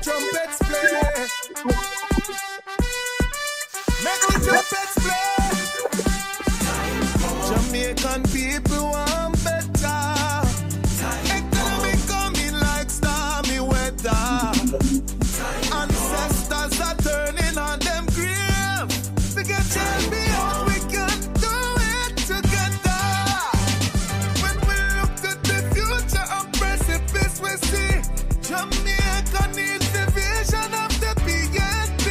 trumpets play. Make the trumpets play. Jamaican people want better. Economy coming like stormy weather. Ancestors are turning on them grave. We can champion, we can do it together. When we look to the future of precipice, we see Jamaica needs the vision of the PNP.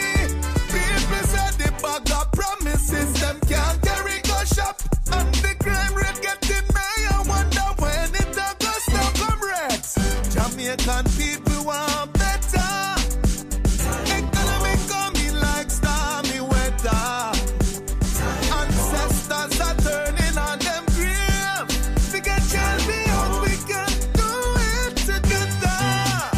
People said the bag of promises, them can't carry go shop. And the crime rate getting high, I wonder when it a go stop, comrades. Jamaican people want better. Economy coming like stormy weather. Ancestors are turning on them grave. We can champion, we can do it together.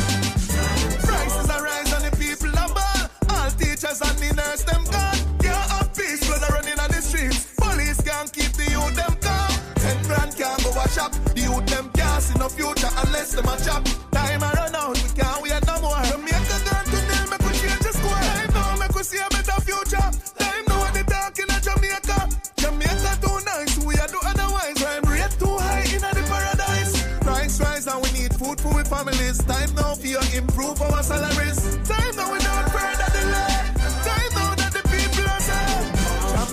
Prices are rising, the people are bad. All teachers and the nurse them gone. Can't have peace, blood are running on the streets. Police can't keep the youth them calm. 10 grand can't go a shop. The youth them can't see no future unless them a chop. Time a run out, we can't wait no more. Jamaica girl to nail, make we change the score. Time now, make we see a better future. Time now, when they talking of Jamaica. Jamaica too nice, we are do otherwise. Crime rate too high in the paradise. Price rise and we need food for our families. Time now for you improve our salaries. Time now we don't further delay. Time now that the people are saying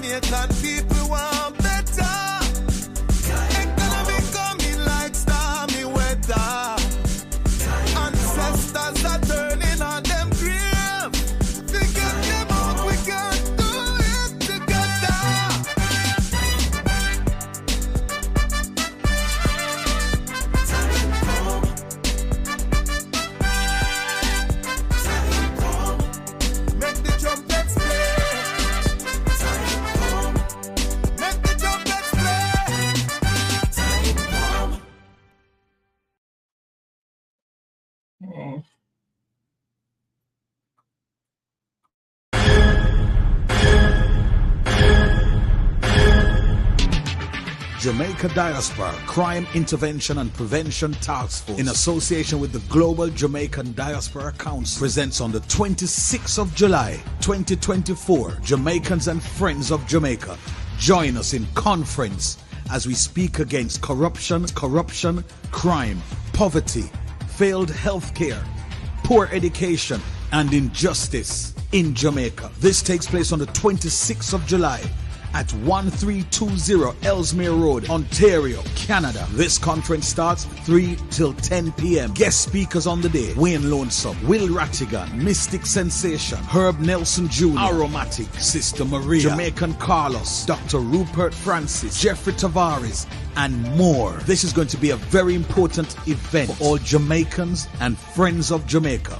Jamaican people want better. Economy coming like stormy weather. Ancestors are turning on them grave. We get them out, we can do it together. Make the trumpets play. Make the trumpets play. Okay. Jamaica Diaspora Crime Intervention and Prevention Task Force, in association with the Global Jamaican Diaspora Council, presents on the 26th of July 2024 Jamaicans and Friends of Jamaica. Join us in conference as we speak against corruption, crime, poverty, failed healthcare, poor education, and injustice in Jamaica. This takes place on the 26th of July at 1320 Ellesmere Road, Ontario, Canada. This conference starts 3 till 10 p.m. Guest speakers on the day: Wayne Lonesome, Will Rattigan, Mystic Sensation, Herb Nelson Jr., Aromatic, Sister Maria, Jamaican Carlos, Dr. Rupert Francis, Jeffrey Tavares, and more. This is going to be a very important event for all Jamaicans and friends of Jamaica.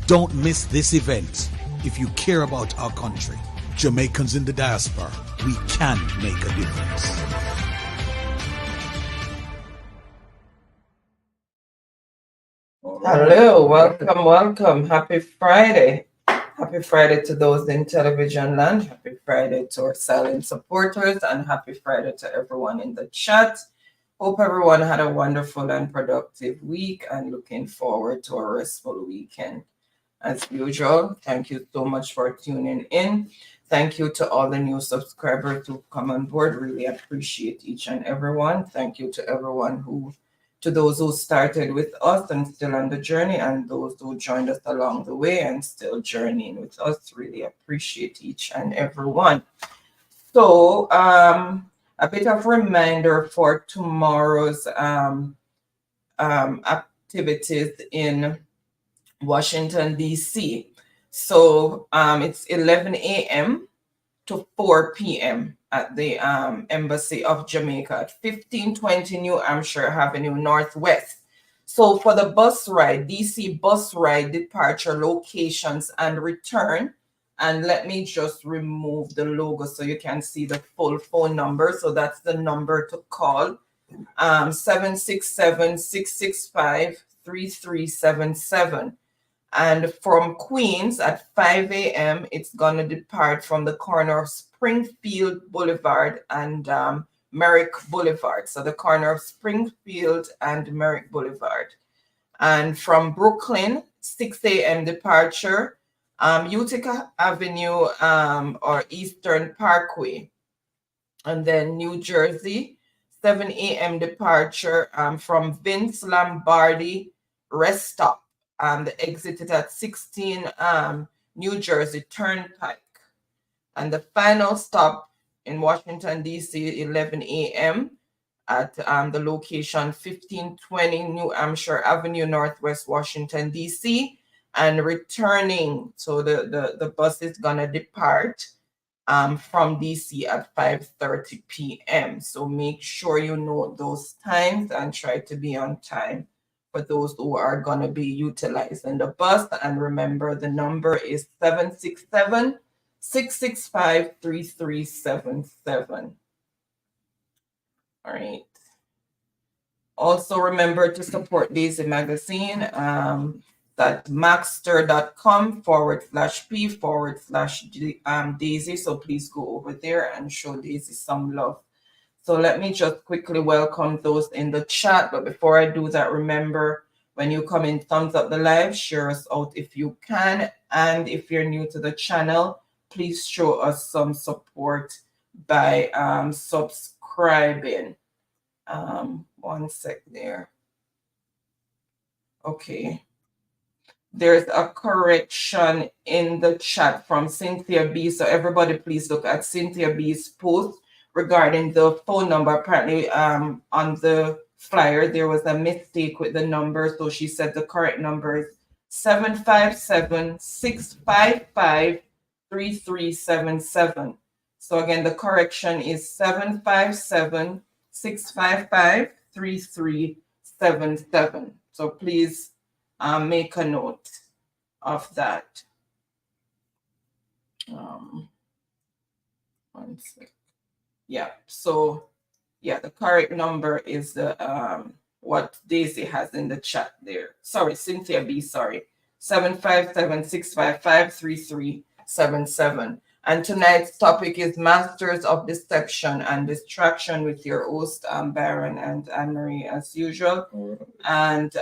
Don't miss this event if you care about our country. Jamaicans in the diaspora, we can make a difference. Hello, welcome. Happy Friday. Happy Friday to those in television land. Happy Friday to our silent supporters, and happy Friday to everyone in the chat. Hope everyone had a wonderful and productive week, and looking forward to a restful weekend. As usual, thank you so much for tuning in. Thank you to all the new subscribers who come on board. Really appreciate each and everyone. Thank you to everyone to those who started with us and still on the journey, and those who joined us along the way and still journeying with us. Really appreciate each and everyone. So, a bit of reminder for tomorrow's activities in Washington, D.C. So it's 11 a.m. to 4 p.m. at the Embassy of Jamaica at 1520 New Hampshire Avenue Northwest. So for the bus ride, DC bus ride departure locations and return, and let me just remove the logo so you can see the full phone number. So that's the number to call, 767-665-3377. And from Queens at 5 a.m., it's going to depart from the corner of Springfield Boulevard and Merrick Boulevard. So the corner of Springfield and Merrick Boulevard. And from Brooklyn, 6 a.m. departure. Utica Avenue or Eastern Parkway. And then New Jersey, 7 a.m. departure from Vince Lombardi Rest Stop. The exit is at 16 New Jersey Turnpike. And the final stop in Washington, D.C., 11 a.m. at the location 1520 New Hampshire Avenue, Northwest Washington, D.C. And returning, so the bus is going to depart from DC at 5:30 p.m. So make sure you note those times and try to be on time for those who are going to be utilizing the bus. And remember, the number is 767-665-3377. All right. Also remember to support Daisy Magazine at maxter.com/p/Daisy. So please go over there and show Daisy some love. So let me just quickly welcome those in the chat. But before I do that, remember, when you come in, thumbs up the live, share us out if you can. And if you're new to the channel, please show us some support by subscribing. One sec there. Okay. There's a correction in the chat from Cynthia B. So everybody please look at Cynthia B's post regarding the phone number. Apparently on the flyer there was a mistake with the number. So she said the correct number is 757-655-3377. So again, the correction is 757-655-3377. So please make a note of that. One sec. Yeah, so yeah, the correct number is the what Daisy has in the chat there. Sorry, Cynthia B, sorry. 757-655-3377. And tonight's topic is Masters of Deception and Distraction with your host, Baron and Anne-Marie as usual. And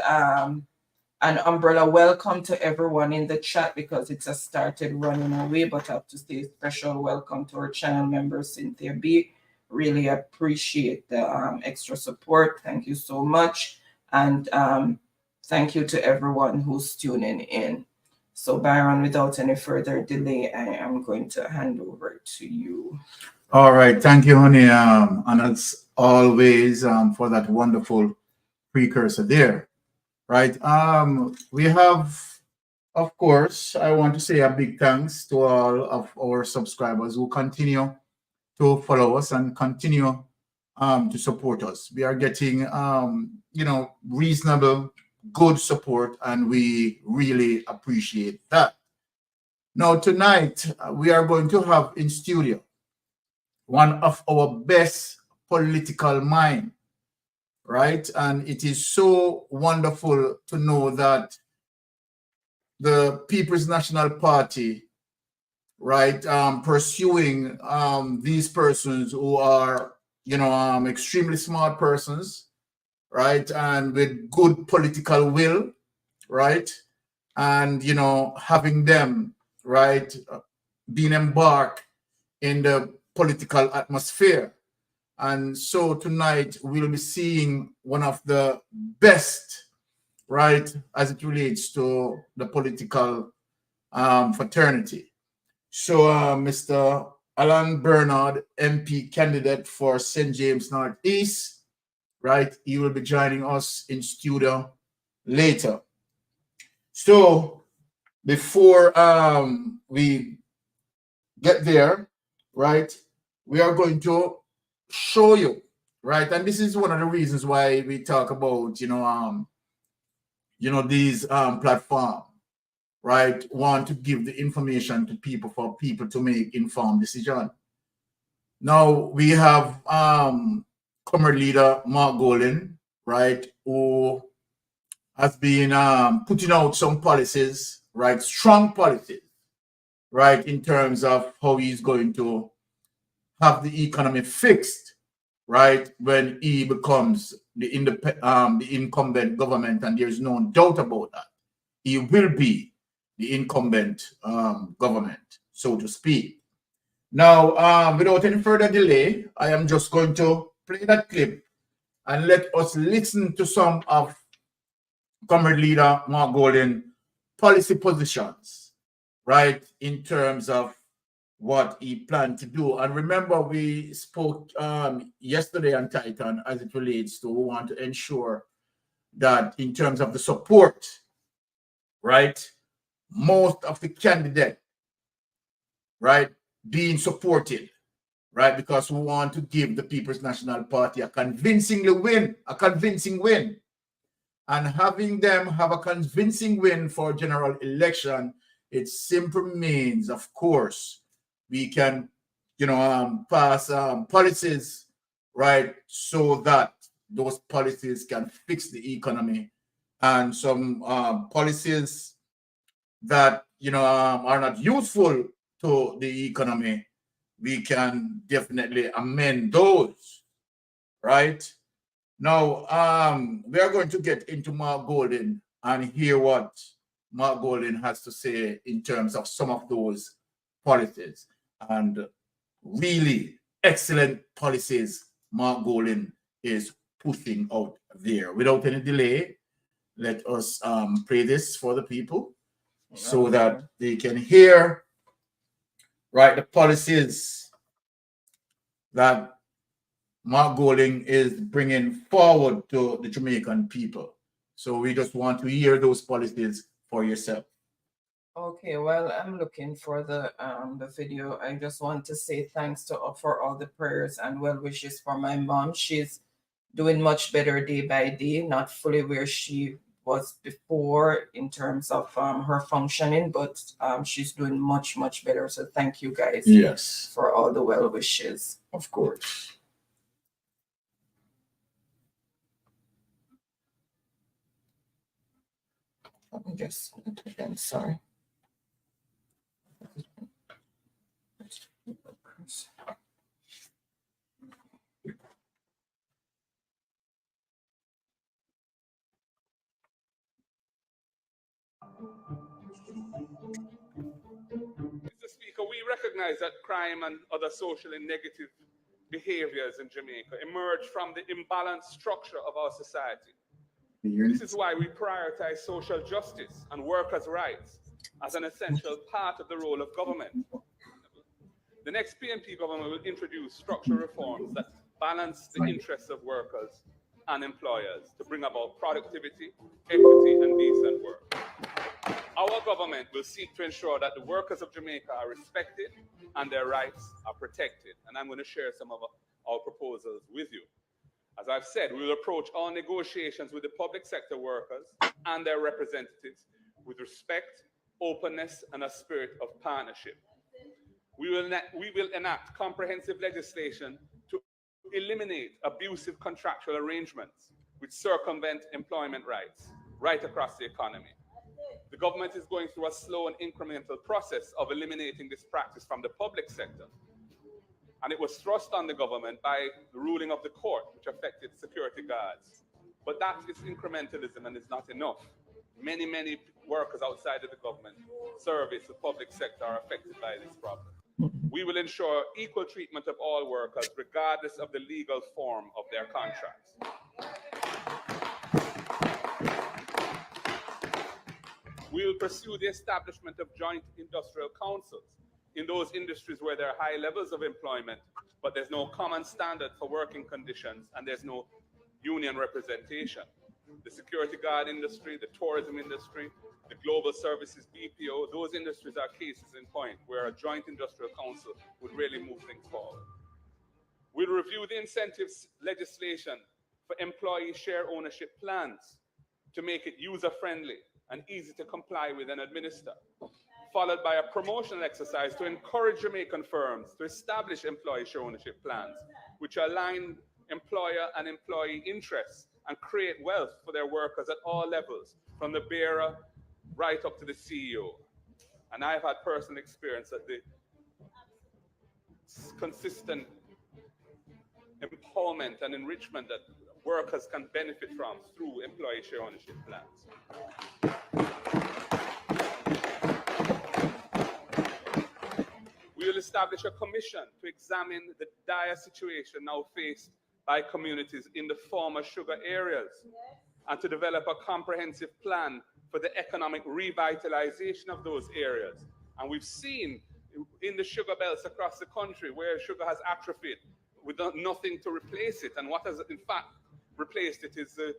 Umbrella, welcome to everyone in the chat because it has started running away, but I have to say special welcome to our channel member, Cynthia B. Really appreciate the extra support. Thank you so much. And thank you to everyone who's tuning in. So Byron, without any further delay, I am going to hand over to you. All right. Thank you, honey. And as always, for that wonderful precursor there. Right. We have, of course, I want to say a big thanks to all of our subscribers who continue to follow us and continue to support us. We are getting, reasonable, good support, and we really appreciate that. Now, tonight, we are going to have in studio one of our best political minds. Right. And it is so wonderful to know that the People's National Party, right, pursuing these persons who are, extremely smart persons, right, and with good political will, right, and, having them, right, being embarked in the political atmosphere. And so tonight we'll be seeing one of the best, right, as it relates to the political fraternity. So Mr. Alan Bernard, MP candidate for St. James Northeast, right, he will be joining us in studio later. So before we get there, right, we are going to show you, right, and this is one of the reasons why we talk about these platforms, right, want to give the information to people for people to make informed decision. Now we have current leader Mark Golden, right, who has been putting out some policies, right, strong policies, right, in terms of how he's going to have the economy fixed, right, when he becomes the incumbent government, and there's no doubt about that. he will be the incumbent government, so to speak. Now, without any further delay, I am just going to play that clip and let us listen to some of Comrade Leader Mark Golden policy positions, right, in terms of what he planned to do. And remember, we spoke yesterday on Titan as it relates to we want to ensure that in terms of the support, right, most of the candidate, right, being supported, right, because we want to give the People's National Party a convincing win. And having them have a convincing win for general election, it simply means, of course, we can, pass policies, right, so that those policies can fix the economy, and some policies that, are not useful to the economy, we can definitely amend those, right? Now, we are going to get into Mark Golden and hear what Mark Golden has to say in terms of some of those policies, and really excellent policies Mark Golden is pushing out there. Without any delay, let us play this for the people so that they can hear, right, the policies that Mark Golden is bringing forward to the Jamaican people. So we just want to hear those policies for yourself. Okay, well, I'm looking for the video. I just want to say thanks for all the prayers and well wishes for my mom. She's doing much better day by day, not fully where she was before in terms of her functioning, but she's doing much, much better. So thank you guys. Yes. For all the well wishes. Of course. Let me just again, sorry. Mr. Speaker, we recognize that crime and other socially negative behaviors in Jamaica emerge from the imbalanced structure of our society. This is why we prioritize social justice and workers' rights as an essential part of the role of government. The next PNP government will introduce structural reforms that balance the interests of workers and employers to bring about productivity, equity, and decent work. Our government will seek to ensure that the workers of Jamaica are respected and their rights are protected. And I'm going to share some of our proposals with you. As I've said, we will approach all negotiations with the public sector workers and their representatives with respect, openness, and a spirit of partnership. We will enact comprehensive legislation to eliminate abusive contractual arrangements which circumvent employment rights right across the economy. The government is going through a slow and incremental process of eliminating this practice from the public sector. And it was thrust on the government by the ruling of the court, which affected security guards. But that is incrementalism and is not enough. Many, many workers outside of the government service, the public sector, are affected by this problem. We will ensure equal treatment of all workers, regardless of the legal form of their contracts. We will pursue the establishment of joint industrial councils in those industries where there are high levels of employment, but there's no common standard for working conditions and there's no union representation. The security guard industry, the tourism industry, the global services BPO, those industries are cases in point where a joint industrial council would really move things forward. We'll review the incentives legislation for employee share ownership plans to make it user-friendly and easy to comply with and administer, followed by a promotional exercise to encourage Jamaican firms to establish employee share ownership plans, which align employer and employee interests and create wealth for their workers at all levels, from the bearer right up to the CEO. And I've had personal experience at the consistent empowerment and enrichment that workers can benefit from through employee share ownership plans. We will establish a commission to examine the dire situation now faced by communities in the former sugar areas, and to develop a comprehensive plan for the economic revitalization of those areas. And we've seen in the sugar belts across the country where sugar has atrophied with nothing to replace it. And what has in fact replaced it is the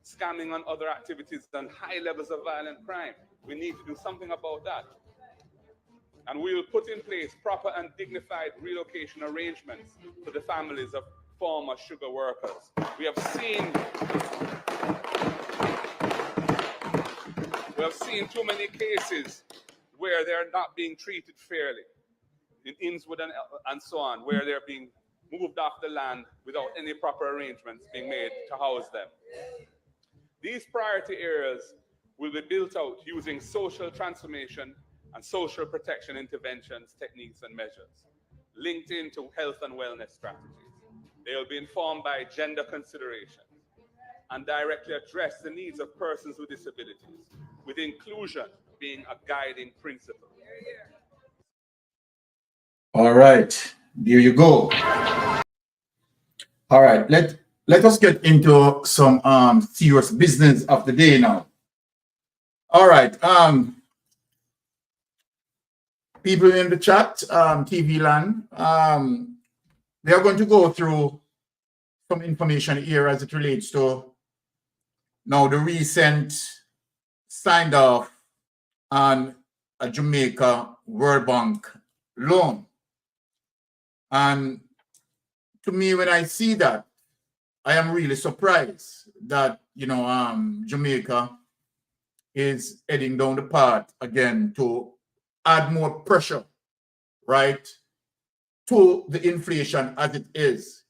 scamming and other activities and high levels of violent crime. We need to do something about that. And we will put in place proper and dignified relocation arrangements for the families of former sugar workers. We have seen too many cases where they're not being treated fairly in Innswood and so on, where they're being moved off the land without any proper arrangements being made to house them. These priority areas will be built out using social transformation and social protection interventions, techniques, and measures linked into health and wellness strategies. They will be informed by gender considerations and directly address the needs of persons with disabilities, with inclusion being a guiding principle. All right, there you go. All right, let us get into some serious business of the day now. All right, people in the chat, TV land, they are going to go through some information here as it relates to now the recent signed off on a Jamaica World Bank loan. And to me, when I see that, I am really surprised that, Jamaica is heading down the path again to add more pressure, right, to the inflation as it is.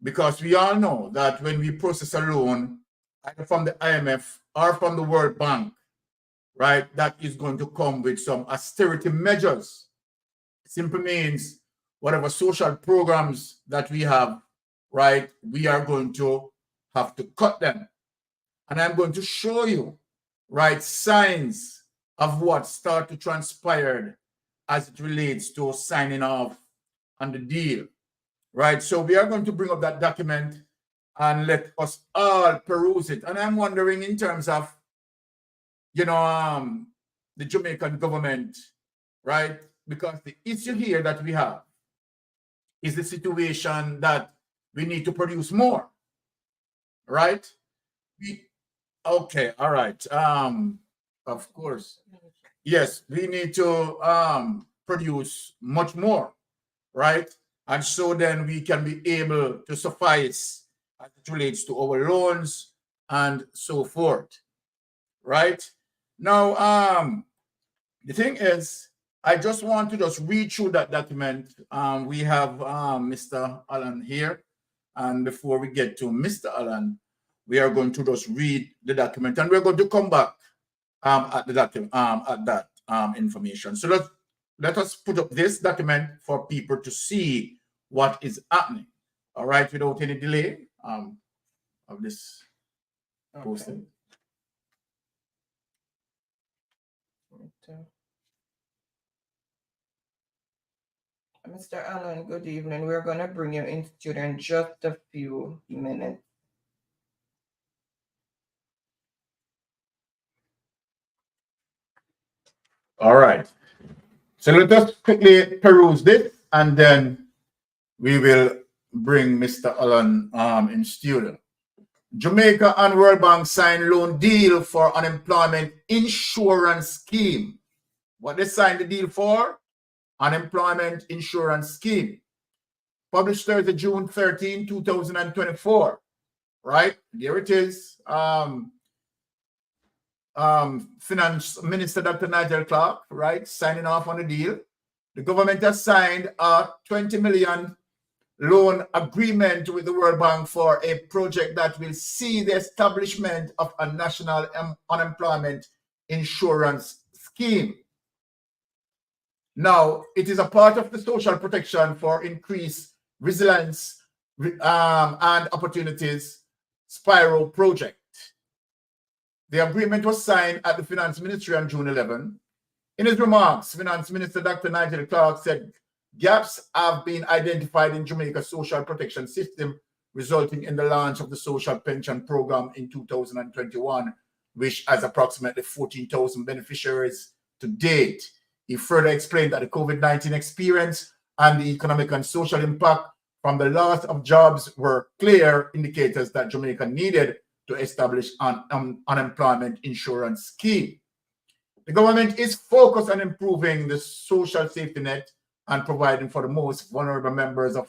Because we all know that when we process a loan, either from the IMF or from the World Bank, right, that is going to come with some austerity measures. It simply means whatever social programs that we have, right, we are going to have to cut them. And I'm going to show you, right, signs of what start to transpire as it relates to signing off on the deal, right? So we are going to bring up that document and let us all peruse it. And I'm wondering in terms of, the Jamaican government, right? Because the issue here that we have is the situation that we need to produce more, right? Okay, all right. Of course. Yes, we need to produce much more, right? And so then we can be able to suffice as it relates to our loans and so forth, right? Now, the thing is, I just want to just read through that document. We have Mr. Allen here. And before we get to Mr. Allen, we are going to just read the document, and we're going to come back at the document, at that information. So let us put up this document for people to see what is happening. All right, without any delay of this posting. Mr. Allen, good evening. We're going to bring you in studio in just a few minutes. All right. So let us quickly peruse this, and then we will bring Mr. Allen in studio. Jamaica and World Bank sign loan deal for unemployment insurance scheme. What they signed the deal for? Unemployment insurance scheme. Published Thursday, June 13, 2024. Right? There it is. Finance Minister Dr. Nigel Clark, right, signing off on the deal. The government has signed a 20 million loan agreement with the World Bank for a project that will see the establishment of a national unemployment insurance scheme. Now, it is a part of the social protection for increased resilience and opportunities spiral project. The agreement was signed at the Finance Ministry on June 11. In his remarks, Finance Minister Dr. Nigel Clark said Gaps have been identified in Jamaica's social protection system, resulting in the launch of the Social Pension Program in 2021, which has approximately 14,000 beneficiaries to date. He further explained that the COVID-19 experience and the economic and social impact from the loss of jobs were clear indicators that Jamaica needed to establish an unemployment insurance scheme. The government is focused on improving the social safety net and providing for the most vulnerable members of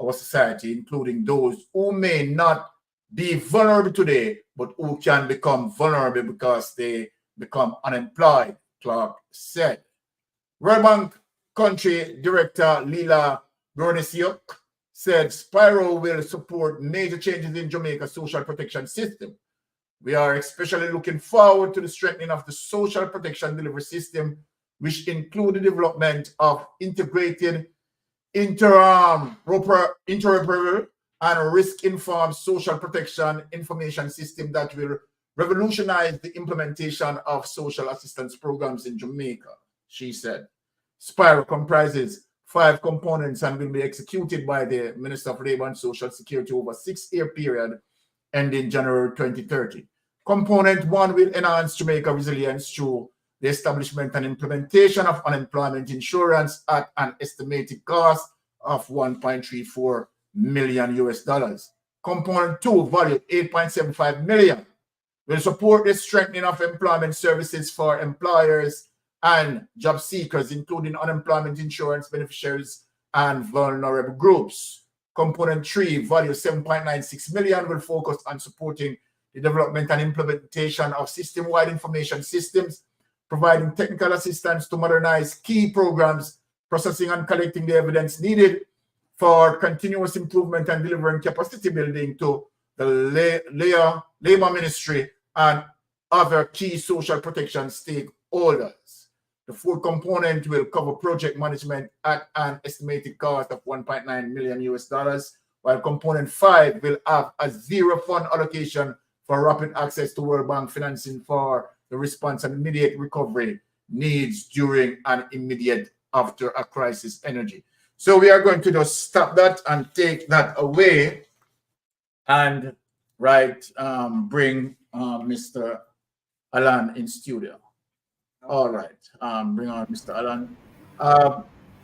our society, including those who may not be vulnerable today, but who can become vulnerable because they become unemployed, Clark said. World Bank Country Director Lila Gornisiuk said Spyro will support major changes in Jamaica's social protection system. We are especially looking forward to the strengthening of the social protection delivery system, which include the development of integrated, interoperable, and risk-informed social protection information system that will revolutionize the implementation of social assistance programs in Jamaica, she said. Spyro comprises 5 components and will be executed by the Minister of Labour and Social Security over a 6-year period ending January 2030. Component 1 will enhance Jamaica resilience through the establishment and implementation of unemployment insurance at an estimated cost of $1.34 million. Component 2, valued $8.75 million, will support the strengthening of employment services for employers and job seekers, including unemployment insurance beneficiaries and vulnerable groups. Component 3, valued $7.96 million, will focus on supporting the development and implementation of system-wide information systems, providing technical assistance to modernize key programs, processing and collecting the evidence needed for continuous improvement and delivering capacity building to the Labor Ministry and other key social protection stakeholders. The 4th component will cover project management at an estimated cost of $1.9 million, while component 5 will have a zero fund allocation for rapid access to World Bank financing for the response and immediate recovery needs during and immediate after a crisis energy. So we are going to just stop that and take that away and bring Mr. Alan in studio. All right, bring on Mr. Alan.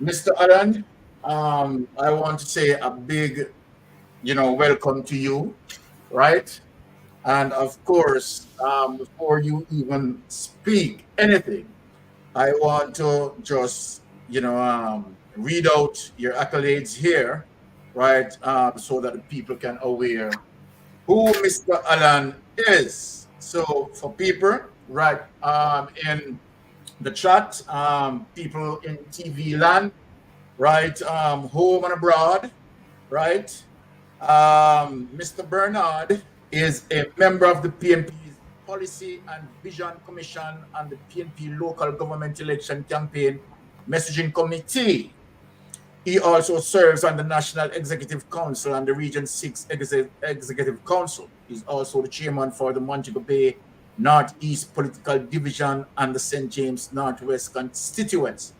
Mr. Alan, I want to say a big, welcome to you, right? And of course, before you even speak anything, I want to just, read out your accolades here, right? So that the people can aware who Mr. Alan is. So for people, right, in the chat, people in TV land, right, home and abroad, right? Mr. Bernard is a member of the PNP's Policy and Vision Commission and the PNP Local Government Election Campaign Messaging Committee. He also serves on the National Executive Council and the Region 6 Executive Council. He's also the chairman for the Montego Bay Northeast Political Division and the St. James Northwest constituency.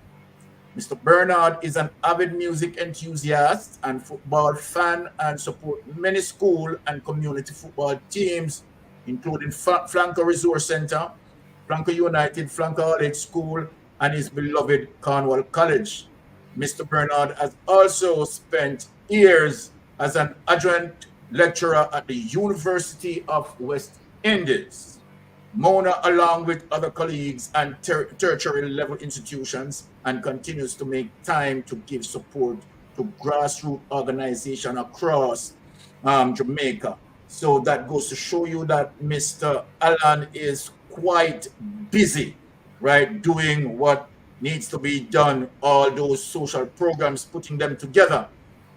Mr. Bernard is an avid music enthusiast and football fan and supports many school and community football teams, including Flanker Resource Center, Flanker United, Flanker College School, and his beloved Cornwall College. Mr. Bernard has also spent years as an adjunct lecturer at the University of West Indies. Mona, along with other colleagues and tertiary level institutions, and continues to make time to give support to grassroots organizations across Jamaica. So that goes to show you that Mr. Alan is quite busy, right, doing what needs to be done, all those social programs, putting them together,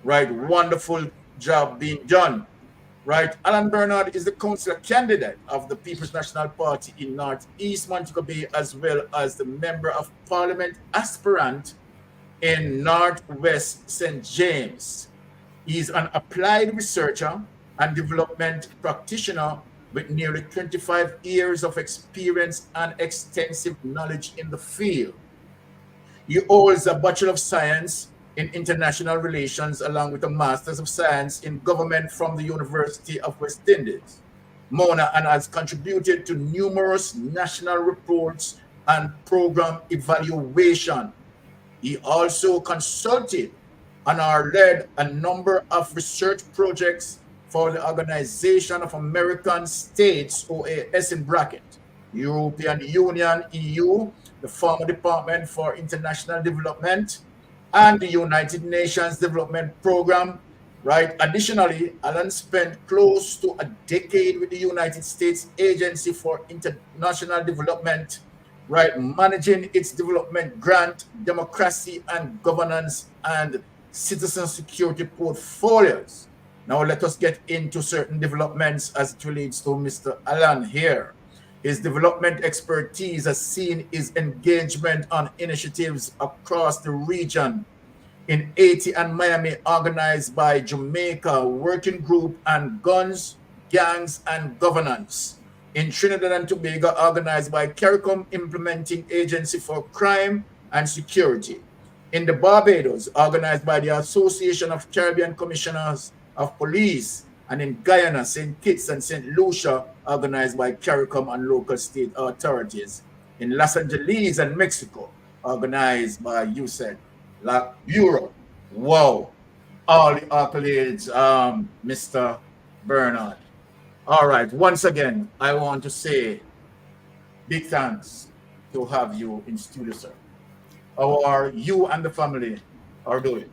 right? Wonderful job being done. Right, Alan Bernard is the councillor candidate of the People's National Party in Northeast Montego Bay, as well as the Member of Parliament aspirant in Northwest St. James. He's an applied researcher and development practitioner with nearly 25 years of experience and extensive knowledge in the field. He holds a Bachelor of Science in International Relations, along with a Master's of Science in Government from the University of West Indies. Mona and has contributed to numerous national reports and program evaluation. He also consulted and led a number of research projects for the Organization of American States, OAS in bracket, European Union, EU, the former Department for International Development, and the United Nations Development Program, right? Additionally, Alan spent close to a decade with the United States Agency for International Development, right, managing its development grant, democracy and governance, and citizen security portfolios. Now let us get into certain developments as it relates to Mr. Alan here. His development expertise has seen his engagement on initiatives across the region. In Haiti and Miami, organized by Jamaica Working Group and Guns, Gangs, and Governance. In Trinidad and Tobago, organized by CARICOM Implementing Agency for Crime and Security. In the Barbados, organized by the Association of Caribbean Commissioners of Police. And in Guyana, St. Kitts and St. Lucia, organized by CARICOM and local state authorities. In Los Angeles and Mexico, organized by USAID, La Bureau. Wow. All the accolades, Mr. Bernard. All right. Once again, I want to say big thanks to have you in studio, sir. How are you and the family are doing?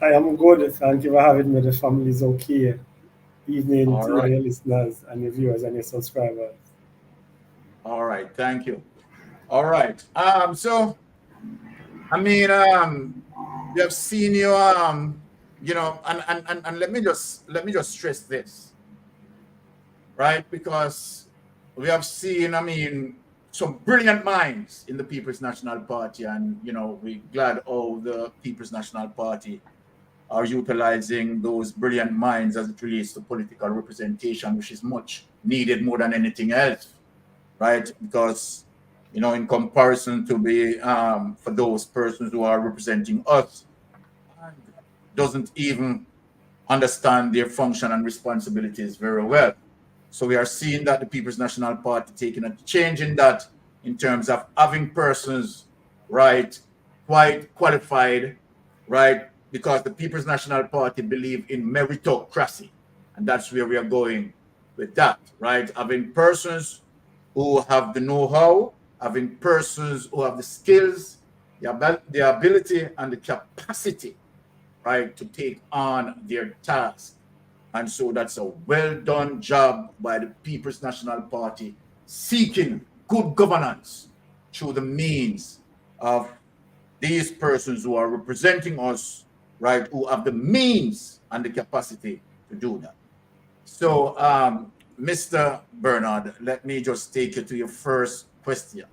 I am good. Thank you for having me. The family is okay. Evening All to right. your listeners and your viewers and your subscribers. All right. Thank you. All right. So I mean, we have seen you, you know, and let me just stress this, right? Because we have seen, I mean, some brilliant minds in the People's National Party, and you know, we're glad all the People's National Party are utilizing those brilliant minds as it relates to political representation, which is much needed more than anything else, right? Because you know, in comparison to be for those persons who are representing us, doesn't even understand their function and responsibilities very well. So we are seeing that the People's National Party taking a change in that, in terms of having persons, right, quite qualified, right, because the People's National Party believe in meritocracy, and that's where we are going with that, right? Having persons who have the know-how, having persons who have the skills, the ability, and the capacity, right, to take on their task. And so that's a well-done job by the People's National Party, seeking good governance through the means of these persons who are representing us, right, who have the means and the capacity to do that. So, Mr. Bernard, let me just take you to your first question.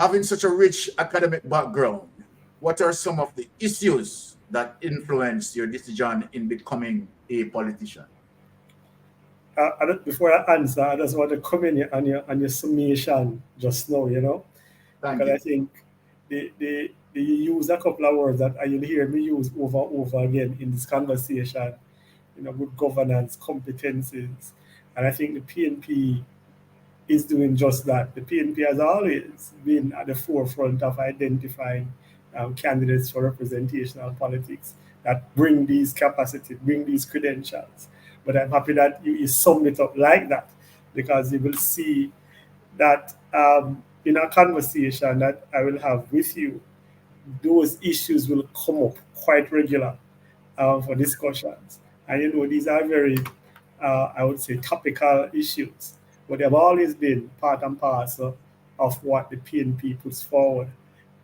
Having such a rich academic background, what are some of the issues that influence your decision in becoming a politician? Before I answer, I just want to come in on your summation just now, you know, Thank because you. I think they use a couple of words that you'll hear me use over and over again in this conversation, you know, good governance, competencies. And I think the PNP is doing just that. The PNP has always been at the forefront of identifying candidates for representational politics that bring these capacity, bring these credentials. But I'm happy that you sum it up like that, because you will see that in a conversation that I will have with you, those issues will come up quite regular for discussions. And you know, these are very, I would say, topical issues, but they've always been part and parcel of what the PNP puts forward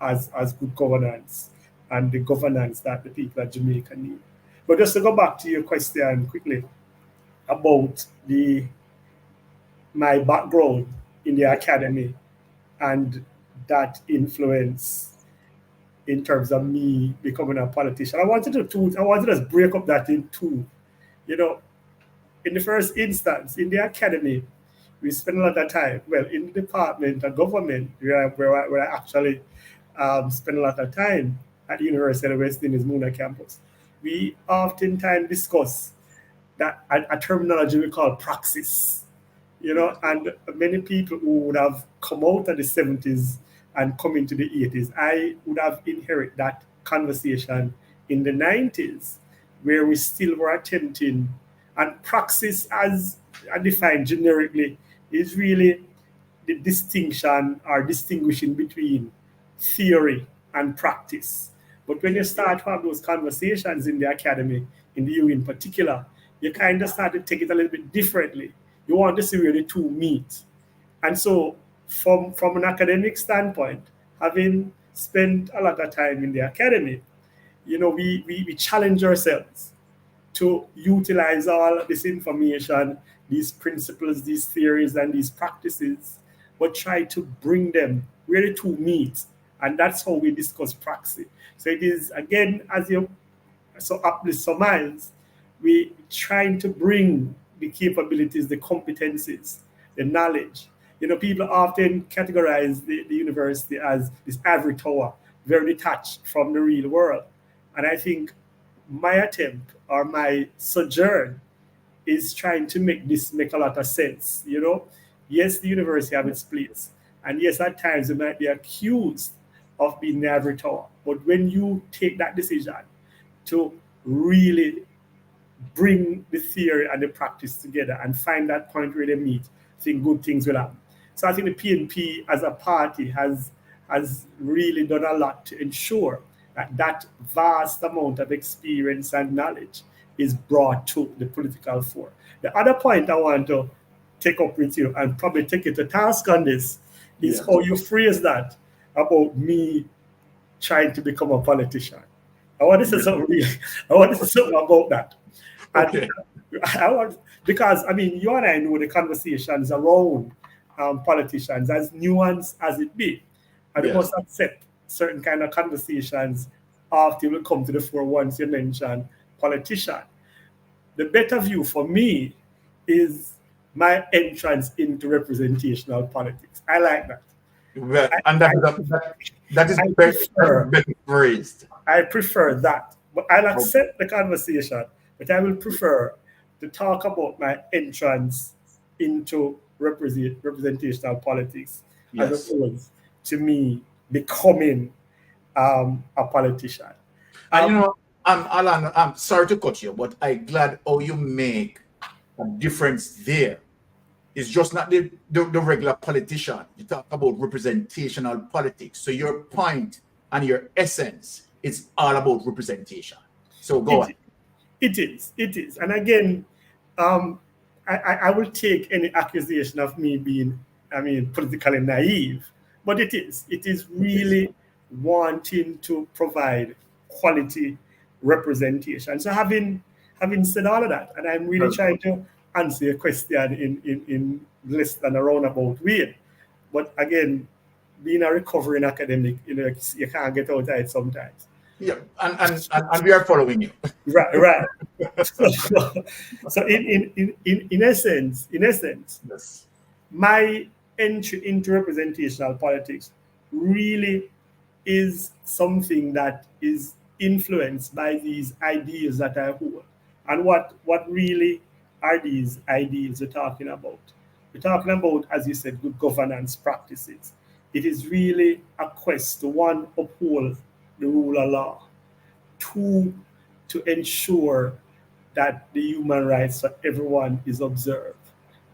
as good governance and the governance that the people of Jamaica need. But just to go back to your question quickly about my background in the academy and that influence in terms of me becoming a politician. I wanted to just break up that in two. You know, in the first instance, in the academy, we spend a lot of time, well, in the department of government, where I actually spend a lot of time, at the University of West Indies Muna campus, we oftentimes discuss that a terminology we call praxis, and many people who would have come out of the 70s and come into the 80s, I would have inherited that conversation in the 90s, where we still were attempting, and praxis as defined generically is really the distinction or distinguishing between theory and practice. But when you start to have those conversations in the academy, in the U in particular, you kind of start to take it a little bit differently. You want to see where the two meet. And so from an academic standpoint, having spent a lot of time in the academy, we challenge ourselves to utilize all of this information, these principles, these theories, and these practices, but try to bring them where the two meet. And that's how we discuss praxis. So it is, again, as you so aptly surmise, we trying to bring the capabilities, the competencies, the knowledge. People often categorize the university as this ivory tower, very detached from the real world. And I think my attempt or my sojourn is trying to make this make a lot of sense. Yes, the university have its place. And yes, at times it might be accused of being the ivory tower. But when you take that decision to really bring the theory and the practice together and find that point where they meet, I think good things will happen. So I think the PNP as a party has really done a lot to ensure that vast amount of experience and knowledge is brought to the political fore. The other point I want to take up with you and probably take it to task on this is how you phrase that about me trying to become a politician. I want to say something about that. Okay. And because you and I know the conversations around politicians, as nuanced as it be, and we must accept certain kind of conversations after will come to the fore once you mention politician. The better view for me is my entrance into representational politics. I like that. Well, and that is better phrased. I prefer that. But I'll accept the conversation, but I will prefer to talk about my entrance into representational politics as opposed to me becoming a politician. And Alan, I'm sorry to cut you, but I'm glad how you make a difference there. It's just not the regular politician. You talk about representational politics. So your point and your essence is all about representation. So go on. It is. And again, I will take any accusation of me being, politically naive, but it is. It is really wanting to provide quality representation. So having said all of that, and I'm really trying to answer your question in less than a roundabout way. But again, being a recovering academic, you can't get out of it sometimes. Yeah, and we are following you. Right. So in essence, yes, my entry into representational politics really is something that is influenced by these ideas that I hold. And what really are these ideals we're talking about? We're talking about, as you said, good governance practices. It is really a quest to, one, uphold the rule of law, two, to ensure that the human rights for everyone is observed,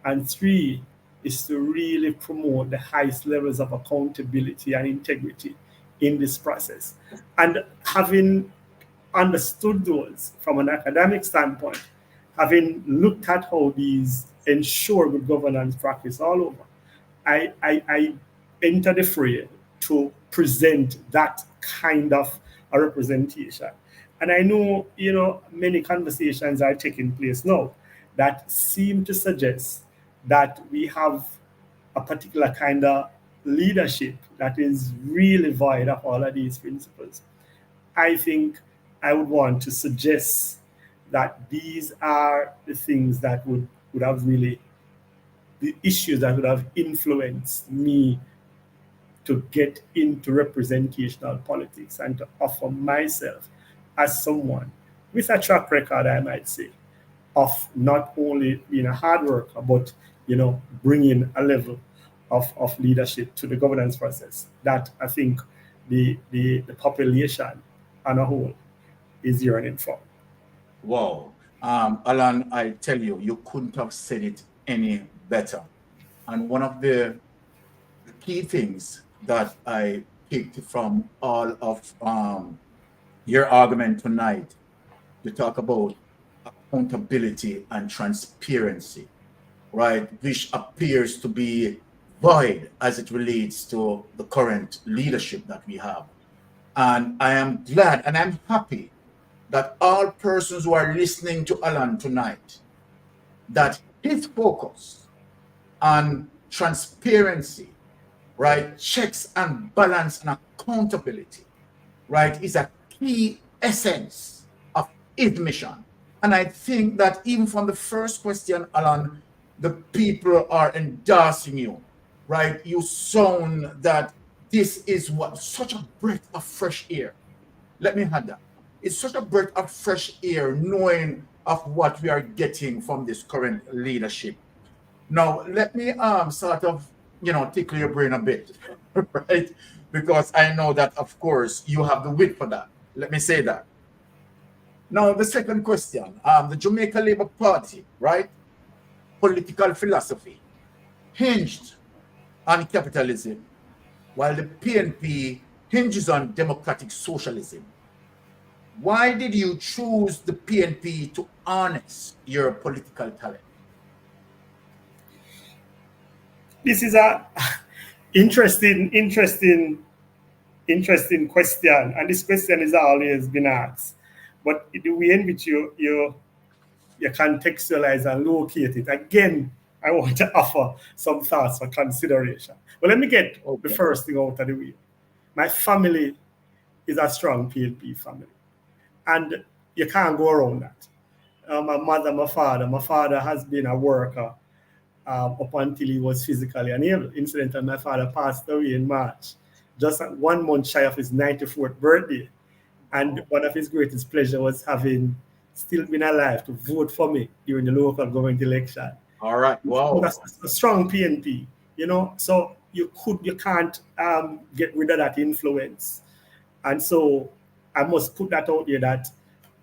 and three, is to really promote the highest levels of accountability and integrity in this process. And having understood those from an academic standpoint, having looked at how these ensure good governance practice all over, I enter the fray to present that kind of a representation. And I know, many conversations are taking place now that seem to suggest that we have a particular kind of leadership that is really void of all of these principles. I think I would want to suggest that these are the things that would have really, the issues that would have influenced me to get into representational politics and to offer myself as someone with a track record, I might say, of not only being a hard worker, but bringing a level of leadership to the governance process that I think the population on a whole is yearning for. Wow. Alan, I tell you, you couldn't have said it any better. And one of the key things that I picked from all of your argument tonight, to talk about accountability and transparency, right, which appears to be void as it relates to the current leadership that we have. And I am glad and I'm happy that all persons who are listening to Alan tonight, that his focus on transparency, right, checks and balance and accountability, right, is a key essence of his mission. And I think that even from the first question, Alan, the people are endorsing you, right? You sound that this is what, such a breath of fresh air. Let me have that. It's such a breath of fresh air knowing of what we are getting from this current leadership. Now, let me sort of, tickle your brain a bit, right? Because I know that, of course, you have the wit for that. Let me say that. Now, the second question, the Jamaica Labour Party, right? Political philosophy hinged on capitalism, while the PNP hinges on democratic socialism. Why did you choose the PNP to harness your political talent? This is a interesting question, and this question is always been asked. But the way in which you contextualize and locate it, again, I want to offer some thoughts for consideration. But let me get the first thing out of the way. My family is a strong PNP family, and you can't go around that. My mother, my father has been a worker up until he was physically unable. Incidentally, my father passed away in March, just 1 month shy of his 94th birthday. And one of his greatest pleasure was having still been alive to vote for me during the local government election. All right. Wow. That's a strong PNP, so you can't get rid of that influence. And so I must put that out there that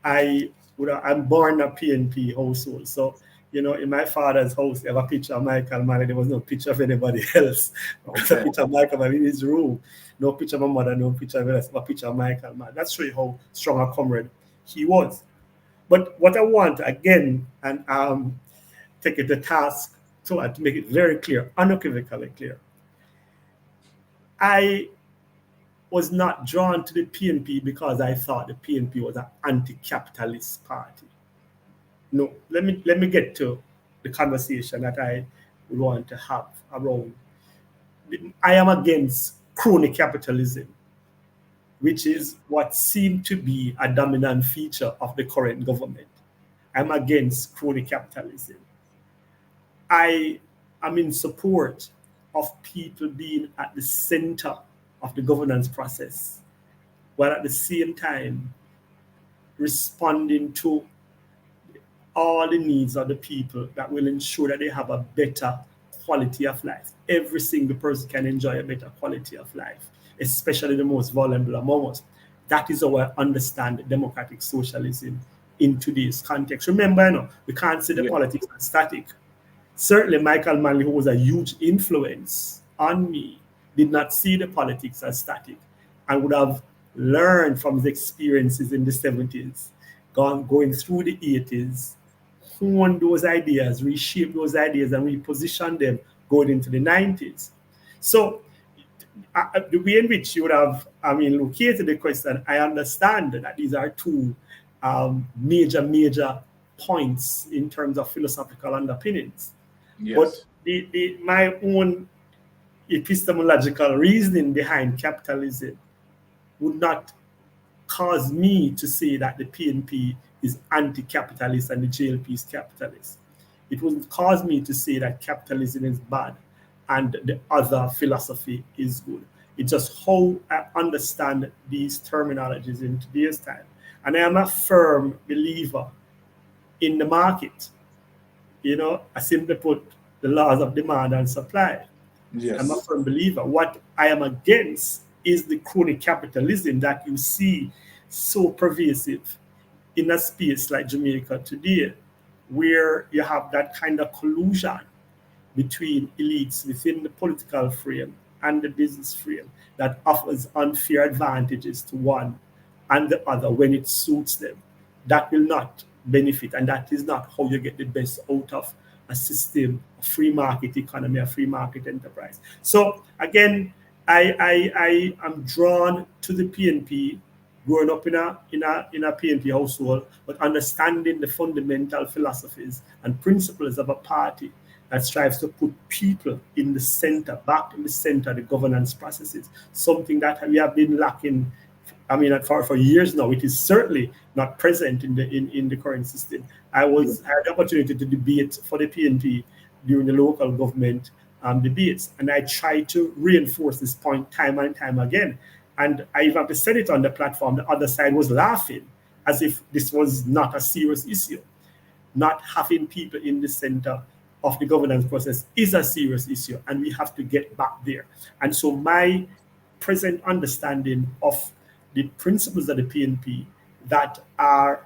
I'm born a PNP household. So, in my father's house, they have a picture of Michael Manley. There was no picture of anybody else. There's a picture of Michael Manley in his room. No picture of my mother, no picture of a picture of Michael Manley. That shows you how strong a comrade he was. But what I want, again, and take it to task to make it very clear, unequivocally clear, I was not drawn to the PNP because I thought the PNP was an anti-capitalist party. No, let me get to the conversation that I want to have around. I am against crony capitalism, which is what seemed to be a dominant feature of the current government. I'm against crony capitalism. I am in support of people being at the center of the governance process, while at the same time responding to all the needs of the people that will ensure that they have a better quality of life. Every single person can enjoy a better quality of life, especially the most vulnerable among us. That is how I understand democratic socialism in today's context. Remember, we can't see the politics as static. Certainly, Michael Manley, who was a huge influence on me, did not see the politics as static and would have learned from his experiences in the 70s, going through the 80s, honed those ideas, reshape those ideas, and reposition them going into the 90s. So the way in which you would have, located the question, I understand that these are two major points in terms of philosophical underpinnings. Yes. But my own epistemological reasoning behind capitalism would not cause me to say that the PNP is anti-capitalist and the JLP is capitalist. It wouldn't cause me to say that capitalism is bad and the other philosophy is good. It's just how I understand these terminologies in today's time. And I am a firm believer in the market. I simply put the laws of demand and supply. Yes. I'm a firm believer. What I am against is the crony capitalism that you see so pervasive in a space like Jamaica today, where you have that kind of collusion between elites within the political frame and the business frame that offers unfair advantages to one and the other when it suits them. That will not benefit, and that is not how you get the best out of a system, a free market economy, a free market enterprise. So again, I am drawn to the PNP, growing up in a PNP household, but understanding the fundamental philosophies and principles of a party that strives to put people in the center, back in the center of the governance processes, something that we have been lacking. I mean, for years now. It is certainly not present in the current system. I had the opportunity to debate for the PNP during the local government debates, and I tried to reinforce this point time and time again. And I even said it on the platform. The other side was laughing as if this was not a serious issue. Not having people in the center of the governance process is a serious issue, and we have to get back there. And so my present understanding of the principles of the PNP that are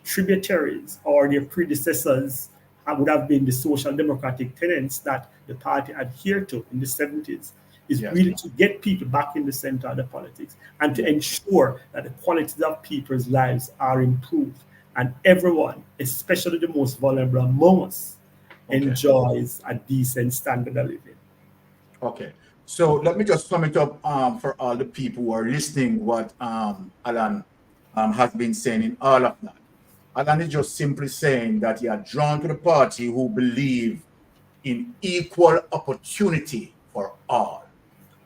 tributaries or their predecessors would have been the social democratic tenets that the party adhered to in the 70s is really to get people back in the center of the politics and to ensure that the quality of people's lives are improved and everyone, especially the most vulnerable among us, enjoys a decent standard of living. Okay. So let me just sum it up for all the people who are listening what Alan has been saying in all of that. Alan is just simply saying that he are drawn to the party who believe in equal opportunity for all.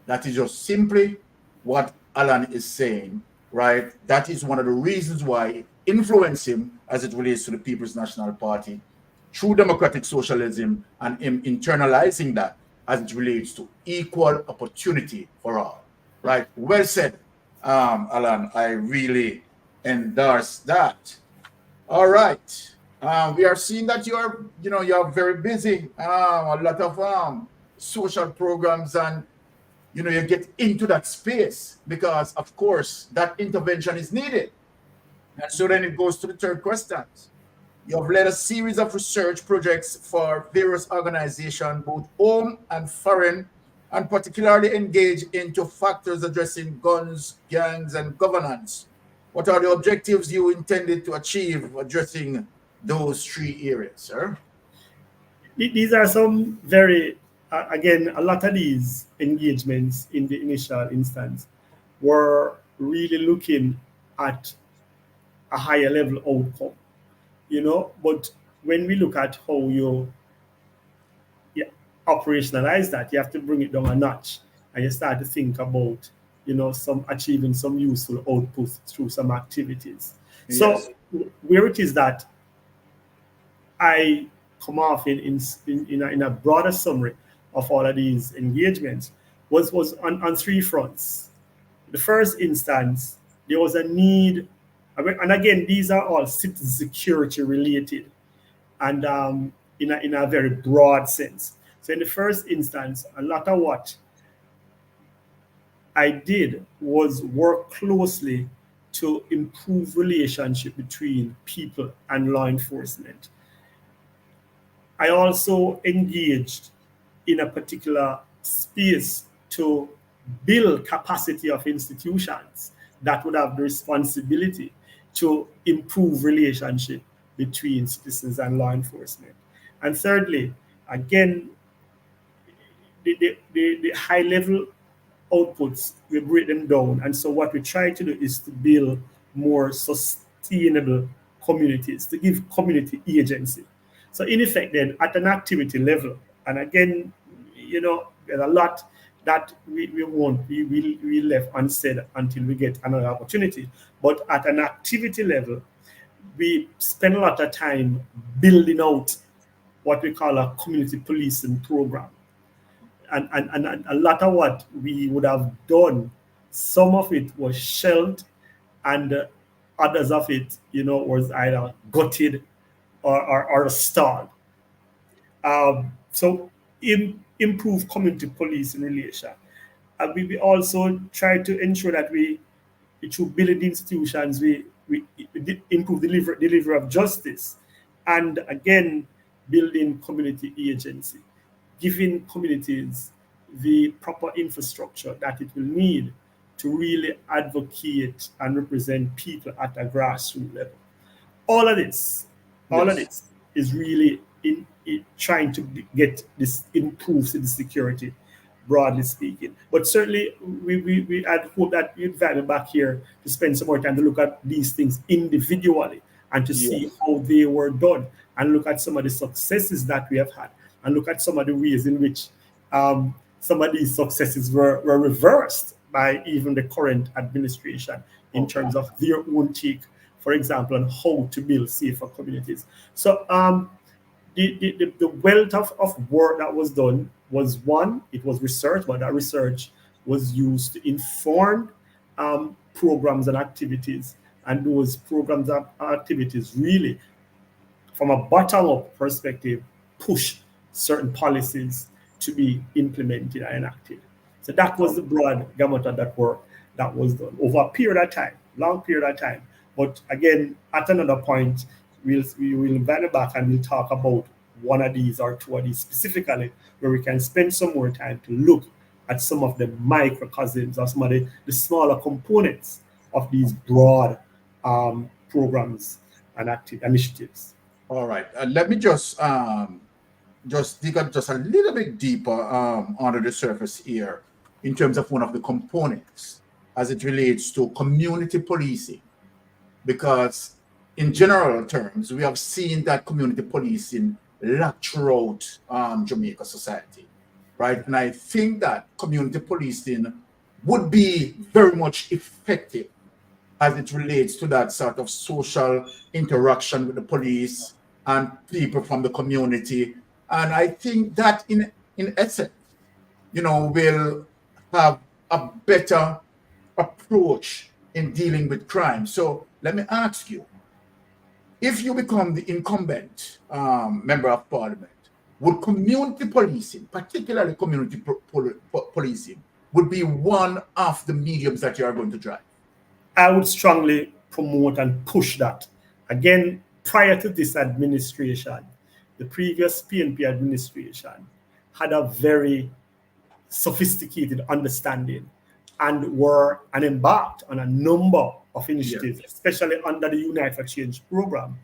That is just simply what Alan is saying, right? That is one of the reasons why it influenced him as it relates to the People's National Party through democratic socialism and him internalizing that as it relates to equal opportunity for all, right? Well said, Alan. I really endorse that. All right. We are seeing that you're very busy. A lot of social programs, and you get into that space because, of course, that intervention is needed. And so then it goes to the third question. You have led a series of research projects for various organizations, both home and foreign, and particularly engaged into factors addressing guns, gangs, and governance. What are the objectives you intended to achieve addressing those three areas, sir? These are some very, again, a lot of these engagements in the initial instance were really looking at a higher level outcome, but when we look at how you operationalize that, you have to bring it down a notch and you start to think about some achieving some useful outputs through some activities. Yes. So where it is that I come off in a broader summary of all of these engagements was on three fronts. The first instance, there was a need, and again, these are all citizen security related and in a very broad sense. So in the first instance, a lot of what I did was work closely to improve relationship between people and law enforcement. I also engaged in a particular space to build capacity of institutions that would have the responsibility to improve relationship between citizens and law enforcement. And thirdly, again, the high level outputs, we break them down. And so what we try to do is to build more sustainable communities, to give community agency. So in effect then, at an activity level, and again, there's a lot that we left unsaid until we get another opportunity. But at an activity level, we spend a lot of time building out what we call a community policing program. and a lot of what we would have done, some of it was shelved, and others of it, was either gutted or stalled. So improve community policing relation. We also try to ensure that we through building institutions, we improve delivery of justice, and again, building community agency, giving communities the proper infrastructure that it will need to really advocate and represent people at a grassroots level. All of this is really in trying to get this improves in security, broadly speaking. But certainly, we had hope that you invite me back here to spend some more time to look at these things individually and to see how they were done, and look at some of the successes that we have had, and look at some of the ways in which some of these successes were reversed by even the current administration in terms of their own take, for example, on how to build safer communities. So the wealth of work that was done was, one, it was research, but that research was used to inform programs and activities. And those programs and activities really, from a bottom-up perspective, push certain policies to be implemented and enacted. So that was the broad gamut of that work that was done over a period of time, long period of time. But again, at another point, we will invite you back and we'll talk about one of these or two of these specifically, where we can spend some more time to look at some of the microcosms or some of the smaller components of these broad programs and initiatives. All right. Let me just dig up just a little bit deeper under the surface here in terms of one of the components as it relates to community policing. Because in general terms, we have seen that community policing lack throughout Jamaica society, right? And I think that community policing would be very much effective as it relates to that sort of social interaction with the police and people from the community. And I think that in essence, will have a better approach in dealing with crime. So let me ask you, if you become the incumbent member of parliament, would community policing, particularly community policing, would be one of the mediums that you are going to drive? I would strongly promote and push that. Again, prior to this administration, the previous PNP administration had a very sophisticated understanding and embarked on a number of initiatives, especially under the Unite for Change program,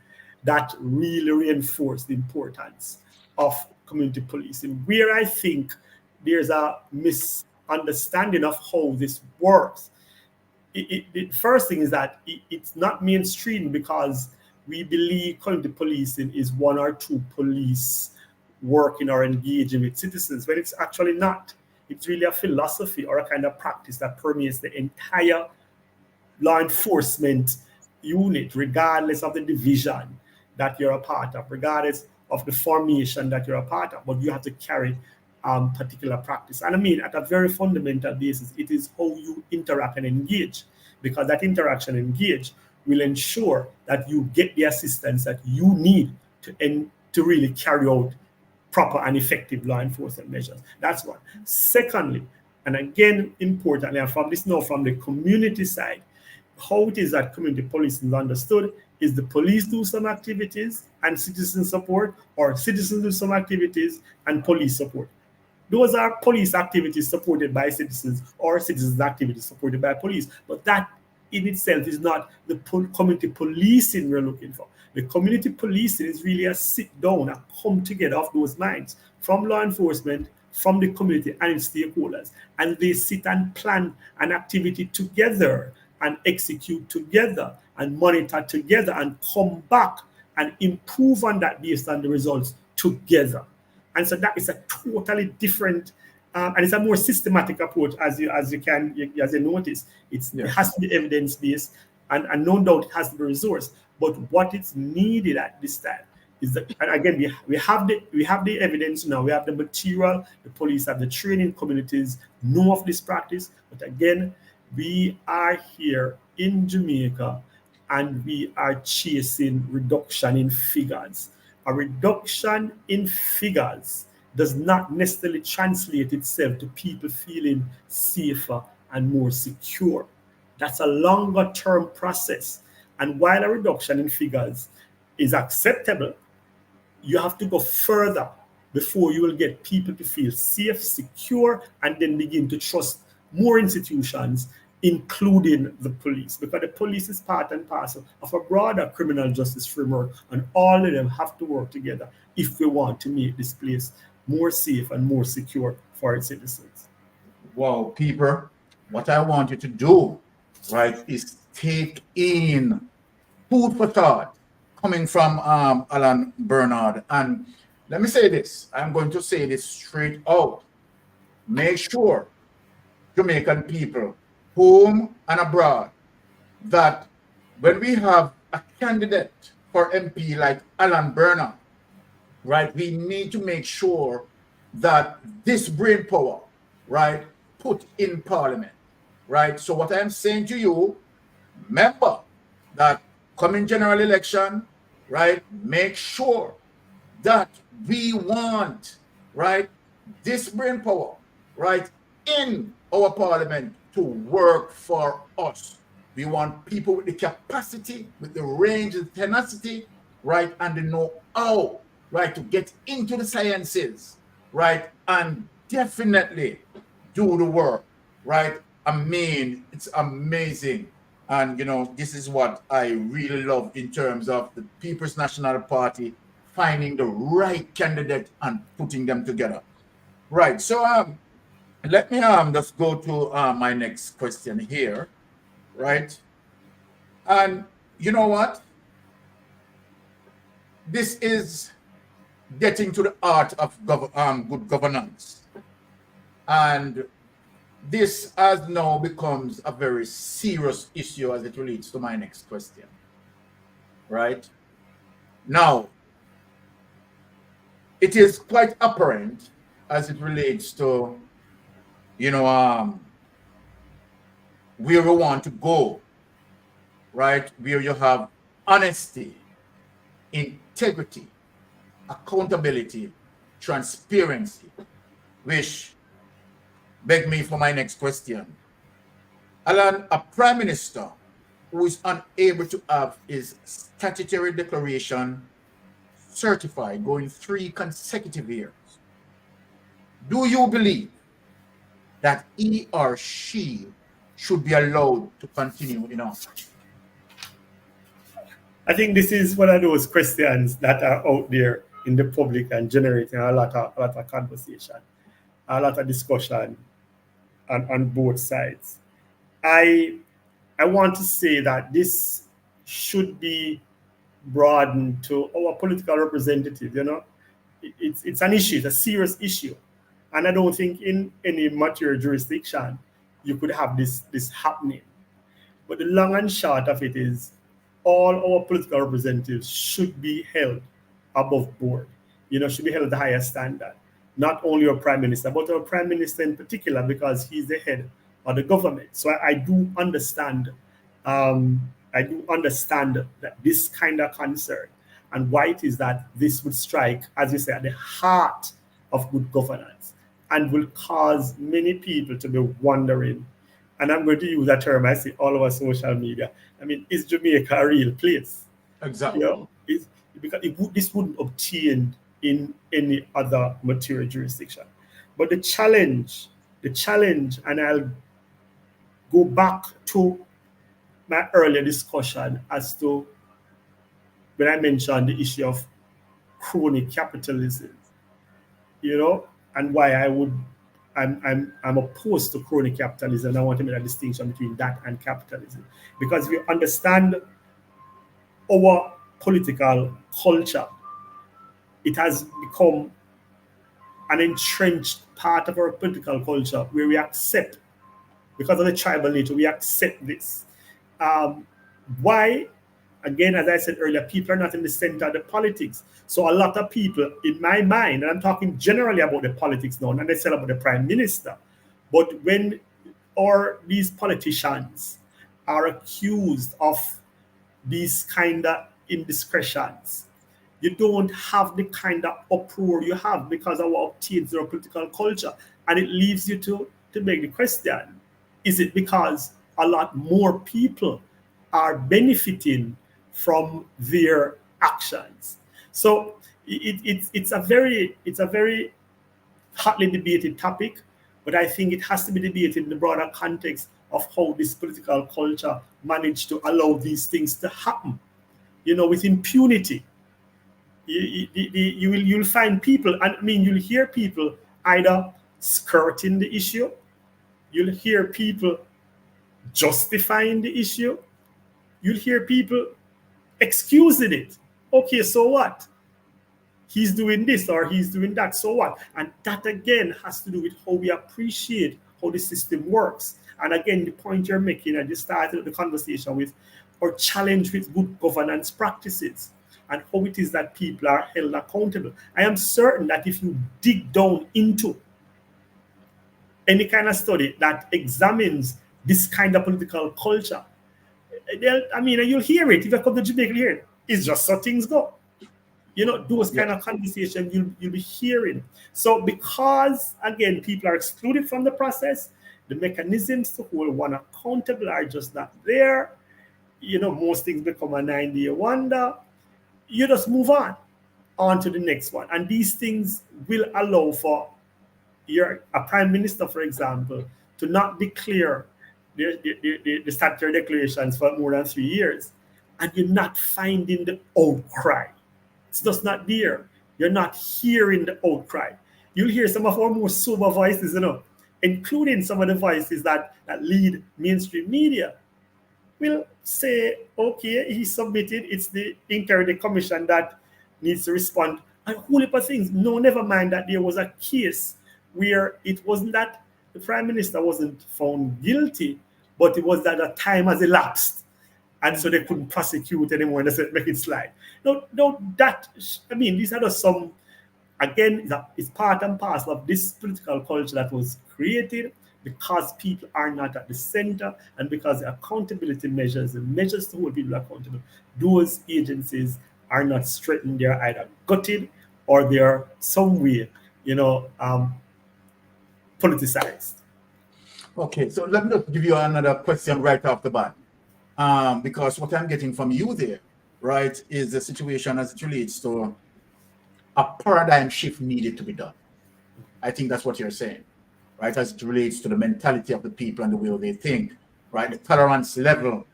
that really reinforced the importance of community policing. Where I think there's a misunderstanding of how this works, the first thing is that it's not mainstream, because we believe community policing is one or two police working or engaging with citizens, when it's actually not. It's really a philosophy or a kind of practice that permeates the entire law enforcement unit, regardless of the division that you're a part of, regardless of the formation that you're a part of, but you have to carry particular practice. And I mean, at a very fundamental basis, it is how you interact and engage, because that interaction and engage will ensure that you get the assistance that you need to really carry out proper and effective law enforcement measures. That's one. Secondly, and again, importantly, and from the community side, how it is that community policing is understood is the police do some activities and citizen support, or citizens do some activities and police support. Those are police activities supported by citizens, or citizens' activities supported by police. But that in itself is not the community policing we're looking for. The community policing is really a sit down, a come together of those minds from law enforcement, from the community and its stakeholders. And they sit and plan an activity together and execute together and monitor together and come back and improve on that based on the results together. And so that is a totally different and it's a more systematic approach, as you notice. It has to be evidence-based, and no doubt it has to be resourced. But what is needed at this time is that, and again, we have the evidence now, we have the material, the police have the training, communities know of this practice, but again, we are here in Jamaica and we are chasing reduction in figures. A reduction in figures does not necessarily translate itself to people feeling safer and more secure. That's a longer term process. And while a reduction in figures is acceptable, you have to go further before you will get people to feel safe, secure, and then begin to trust more institutions, including the police. Because the police is part and parcel of a broader criminal justice framework, and all of them have to work together if we want to make this place more safe and more secure for its citizens. Wow, people, what I want you to do, right, is take in food for thought coming from Alan Bernard. And let me say this, I'm going to say this straight out. Make sure, Jamaican people, home and abroad, that when we have a candidate for MP like Alan Bernard, right, we need to make sure that this brain power, right, put in Parliament, right? So what I'm saying to you, remember that coming general election, right, make sure that we want, right, this brain power, right, in our Parliament to work for us. We want people with the capacity, with the range, the tenacity, right, and the know-how, right, to get into the sciences, right, and definitely do the work, right? I mean, it's amazing. And, you know, this is what I really love in terms of the People's National Party finding the right candidate and putting them together. Right. So let me just go to my next question here. Right. And you know what? This is getting to the art of good governance. And this has now becomes a very serious issue as it relates to my next question. Right? Now, it is quite apparent as it relates to, you know, where we want to go, right? Where you have honesty, integrity, accountability, transparency, which beg me for my next question. Alan, a prime minister who is unable to have his statutory declaration certified going 3 consecutive years, do you believe that he or she should be allowed to continue in office? I think this is one of those questions that are out there in the public and generating a lot of conversation, a lot of discussion on both sides. I want to say that this should be broadened to our political representatives. You know, it's an issue, it's a serious issue, and I don't think in any material jurisdiction you could have this happening. But the long and short of it is, all our political representatives should be held above board. You know, should be held at the highest standard. Not only our prime minister, but our prime minister in particular, because he's the head of the government. So I do understand. I do understand that this kind of concern and why it is that this would strike, as you say, at the heart of good governance and will cause many people to be wondering. And I'm going to use that term I see all over social media. I mean, is Jamaica a real place? Exactly. You know, because this wouldn't obtain in any other material jurisdiction. But the challenge, and I'll go back to my earlier discussion as to when I mentioned the issue of crony capitalism, you know, and why I'm opposed to crony capitalism. I want to make a distinction between that and capitalism, because we understand our political culture. It has become an entrenched part of our political culture where we accept, because of the tribal nature, we accept this. Why again, as I said earlier, people are not in the center of the politics. So a lot of people, in my mind, and I'm talking generally about the politics now, not necessarily about the prime minister, but when these politicians are accused of these kind of indiscretions, you don't have the kind of uproar you have because of what obtains your political culture. And it leaves you to make the question, is it because a lot more people are benefiting from their actions? So it's a very hotly debated topic, but I think it has to be debated in the broader context of how this political culture managed to allow these things to happen, with impunity. You'll find people, and I mean, you'll hear people either skirting the issue, you'll hear people justifying the issue, you'll hear people excusing it. Okay, so what? He's doing this or he's doing that, so what? And that again has to do with how we appreciate how the system works. And again, the point you're making, I just started the conversation with, or challenge with good governance practices and how it is that people are held accountable. I am certain that if you dig down into any kind of study that examines this kind of political culture, you'll hear it. If you come to Jamaica, you'll hear it. It's just so things go. Those kind of conversations you'll be hearing. So because, again, people are excluded from the process, the mechanisms to hold one accountable are just not there. Most things become a 9-day wonder. You just move on to the next one. And these things will allow for a prime minister, for example, to not declare the statutory declarations for more than 3 years. And you're not finding the outcry. It's just not there. You're not hearing the outcry. You'll hear some of our more sober voices, including some of the voices that lead mainstream media, will say, okay, he submitted, it's the inquiry commission that needs to respond. And a whole heap of things. No, never mind that there was a case where it wasn't that the prime minister wasn't found guilty, but it was that a time has elapsed. And so they couldn't prosecute anymore, and they said, make it slide. These are just some, again, it's part and parcel of this political culture that was created because people are not at the center and because the accountability measures, the measures to hold people accountable, those agencies are not straightened. They're either gutted or they're some way, politicized. Okay, so let me just give you another question right off the bat. Because what I'm getting from you there, right, is the situation as it relates to a paradigm shift needed to be done. I think that's what you're saying, right, as it relates to the mentality of the people and the way they think, right, the tolerance level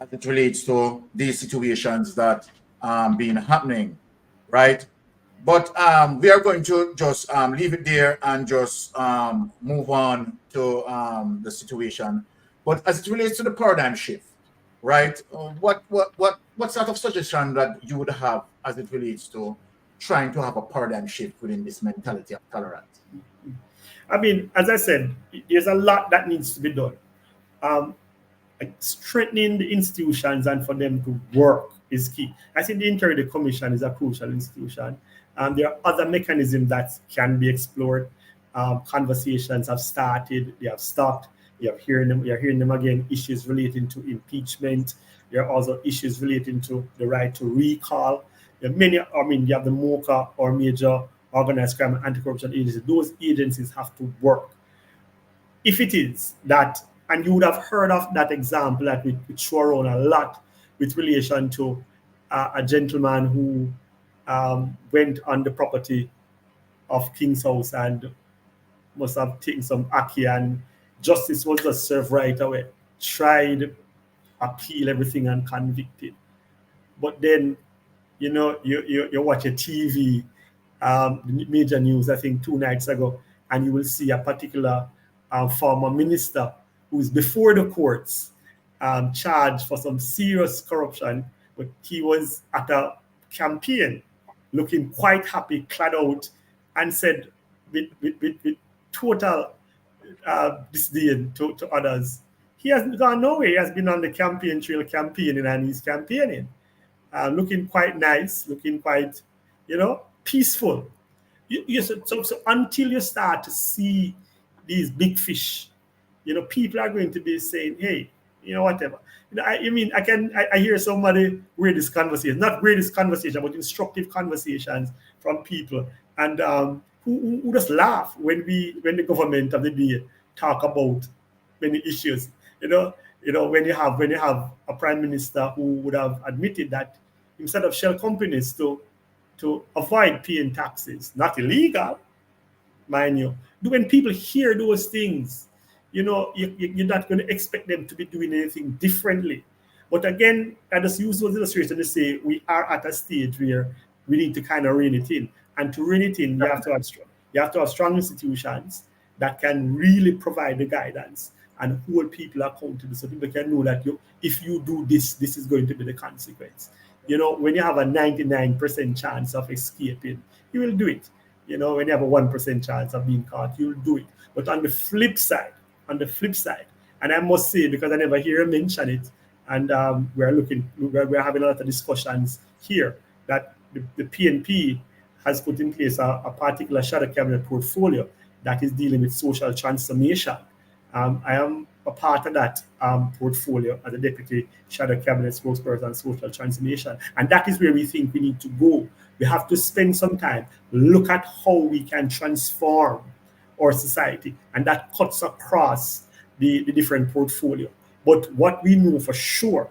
as it relates to these situations that been happening, right? But we are going to just leave it there and just move on to the situation. But as it relates to the paradigm shift, right? What sort of suggestion that you would have as it relates to trying to have a paradigm shift within this mentality of tolerance? As I said, there's a lot that needs to be done. Strengthening the institutions and for them to work is key. I think the Inquiry Commission is a crucial institution. There are other mechanisms that can be explored. Conversations have started, they have stopped. You're hearing them again, issues relating to impeachment. There are also issues relating to the right to recall. There are many, you have the MOCA or Major Organized Crime and Anti-Corruption Agency. Those agencies have to work. If it is that, and you would have heard of that example that we throw around a lot with relation to a gentleman who went on the property of King's House and must have taken some ackee, and justice was just served right away. Tried, appeal everything and convicted. But then, you watch a TV, major news, I think 2 nights ago, and you will see a particular former minister who is before the courts, charged for some serious corruption, but he was at a campaign looking quite happy, clad out, and said with total disdain to others, he hasn't gone nowhere. He has been on the campaign trail campaigning, and he's campaigning, looking quite nice, looking quite, peaceful. So until you start to see these big fish, people are going to be saying, hey, whatever. I hear somebody read this conversation, not read this conversation, but instructive conversations from people, and who just laugh when the government of the day talk about many issues. When you have a prime minister who would have admitted that instead of shell companies to avoid paying taxes, not illegal, mind you. When people hear those things, you're not going to expect them to be doing anything differently. But again, I just use those illustrations to say we are at a stage where we need to kind of rein it in. And to rein it in, you have to have strong institutions that can really provide the guidance and hold people accountable so people can know that if you do this, this is going to be the consequence. When you have a 99% chance of escaping, you will do it. When you have a 1% chance of being caught, you'll do it. But on the flip side, and I must say, because I never hear him mention it, and we're having a lot of discussions here, that the PNP has put in place a particular shadow cabinet portfolio that is dealing with social transformation. I am a part of that portfolio as a deputy shadow cabinet spokesperson on social transformation. And that is where we think we need to go. We have to spend some time, look at how we can transform our society. And that cuts across the different portfolio. But what we know for sure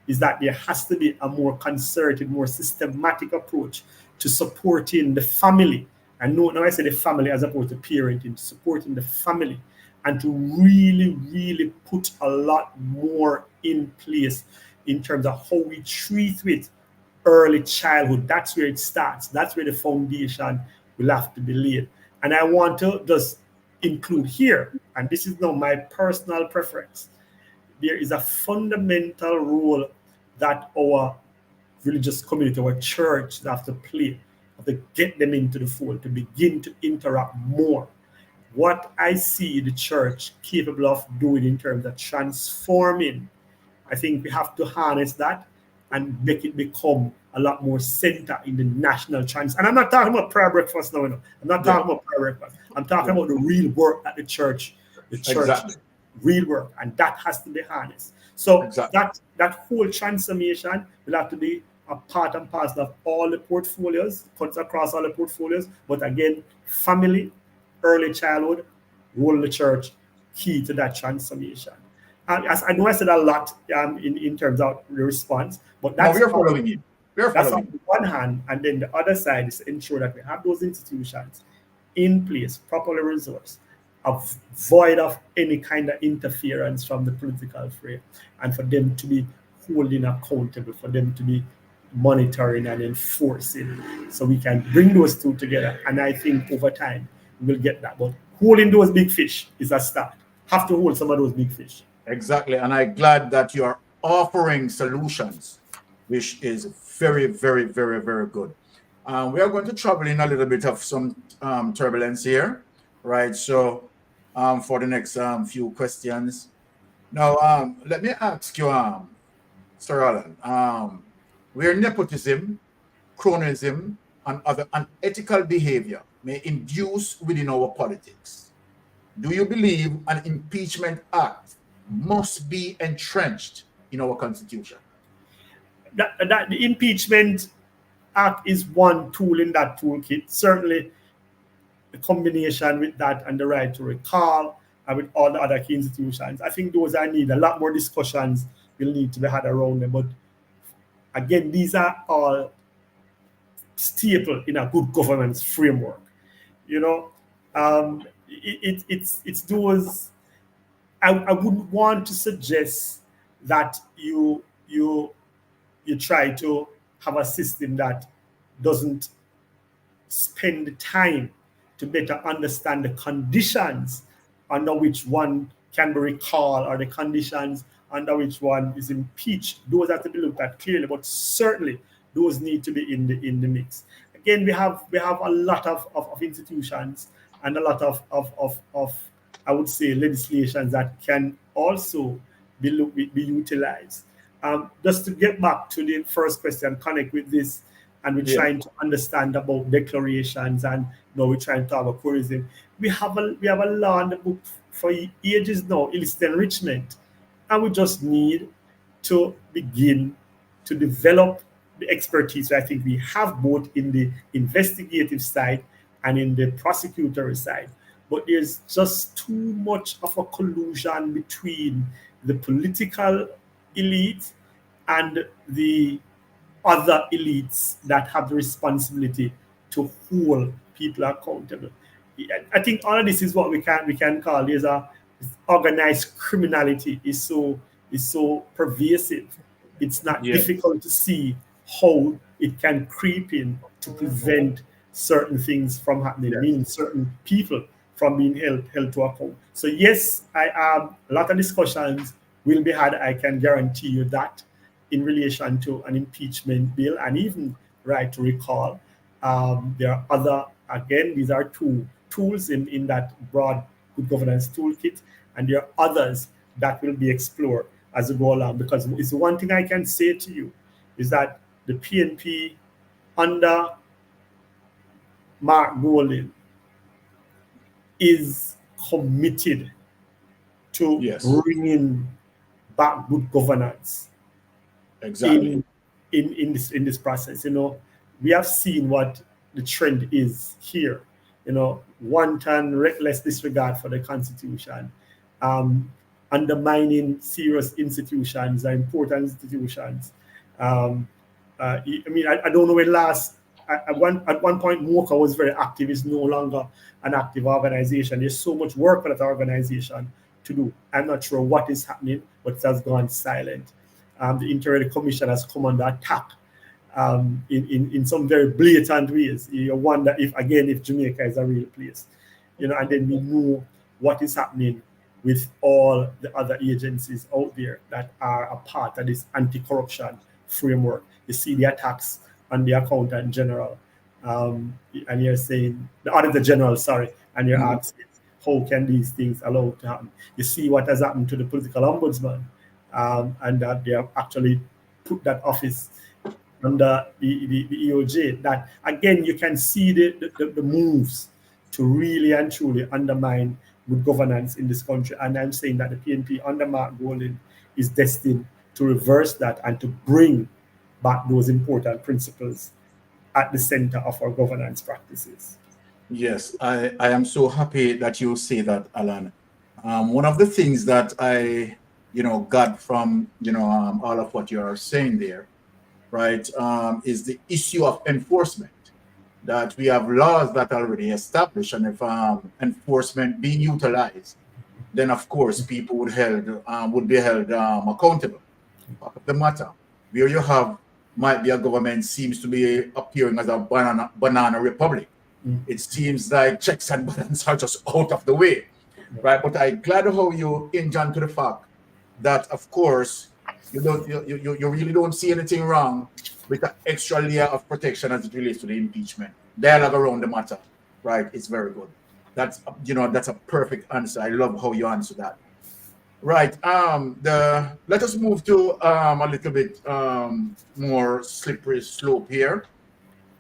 is that there has to be a more concerted, more systematic approach to supporting the family. And now I say the family as opposed to parenting, supporting the family, and to really, really put a lot more in place in terms of how we treat with early childhood. That's where it starts. That's where the foundation will have to be laid. And I want to just include here, and this is now my personal preference, there is a fundamental role that our religious community, our church, have to play, have to get them into the fold, to begin to interact more. What I see the church capable of doing in terms of transforming, I think we have to harness that and make it become a lot more center in the national trans. And I'm not talking about prayer breakfast now. I'm not talking about prayer breakfast. I'm talking about the real work at the church. Exactly. Real work, and that has to be harnessed. So Exactly. that whole transformation will have to be a part and parcel of all the portfolios, cuts across all the portfolios. But again, family, early childhood, role of the church, key to that transformation. As I know I said a lot in terms of the response, but that's we are following you. That's on the one hand, and then the other side is to ensure that we have those institutions in place, properly resourced, void of any kind of interference from the political fray, and for them to be holding accountable, for them to be monitoring and enforcing, so we can bring those two together. And I think over time we will get that. But holding those big fish is a start. Have to hold some of those big fish. Exactly, and I'm glad that you are offering solutions, which is very, very, very, very good. We are going to travel in a little bit of some turbulence here, right? So for the next few questions. Now, let me ask you, Sir Alan, where nepotism, cronyism, and other unethical behavior may induce within our politics, do you believe an impeachment act must be entrenched in our constitution? That the impeachment act is one tool in that toolkit. Certainly, the combination with that and the right to recall and with all the other key institutions, I think those are needed. A lot more discussions will need to be had around them. But again, these are all staple in a good governance framework. It's those. I wouldn't want to suggest that you try to have a system that doesn't spend the time to better understand the conditions under which one can be recalled or the conditions under which one is impeached. Those have to be looked at clearly, but certainly those need to be in the mix. Again, we have a lot of institutions and a lot of I would say, legislations that can also be utilized. Just to get back to the first question, connect with this, and we're trying to understand about declarations, and now we're trying to talk about tourism. We have a law in the book for ages now, illicit enrichment, and we just need to begin to develop the expertise. I think we have both in the investigative side and in the prosecutory side. But there's just too much of a collusion between the political elite and the other elites that have the responsibility to hold people accountable. I think all of this is what we can call organized criminality is so pervasive. It's not difficult to see how it can creep in to prevent certain things from happening, meaning certain people from being held to account. So yes, a lot of discussions will be had. I can guarantee you that in relation to an impeachment bill and even right to recall. There are other, again, these are two tools in that broad good governance toolkit, and there are others that will be explored as we go along, because it's the one thing I can say to you is that the PNP under Mark Golding is committed to bringing back good governance. Exactly. In this process, we have seen what the trend is here. Wanton, reckless disregard for the Constitution, undermining serious institutions, important institutions. I don't know when last. At one point, MOCA was very active. It's no longer an active organization. There's so much work for that organization to do. I'm not sure what is happening, but it has gone silent. The Inter Commission has come under attack in some very blatant ways. You wonder if Jamaica is a real place, and then we know what is happening with all the other agencies out there that are a part of this anti-corruption framework. You see the attacks on the Accountant General, and you're saying the Auditor General, and you're asking how can these things allow to happen? You see what has happened to the political ombudsman, and that they have actually put that office under the EOJ. That again, you can see the moves to really and truly undermine good governance in this country. And I'm saying that the PNP under Mark Golding is destined to reverse that and to bring back those important principles at the center of our governance practices. Yes, I am so happy that you say that, Alan. One of the things that I got from all of what you are saying there, right, is the issue of enforcement. That we have laws that are already established, and if enforcement being utilized, then of course people would be held accountable. Part of the matter, where you might be a government seems to be appearing as a banana republic. It seems like checks and balances are just out of the way, right? But I'm glad how you hinge on to the fact that, of course, you really don't see anything wrong with the extra layer of protection as it relates to the impeachment. Dialogue around the matter, right? It's very good. That's a perfect answer. I love how you answer that. Right. Let us move to a little bit more slippery slope here.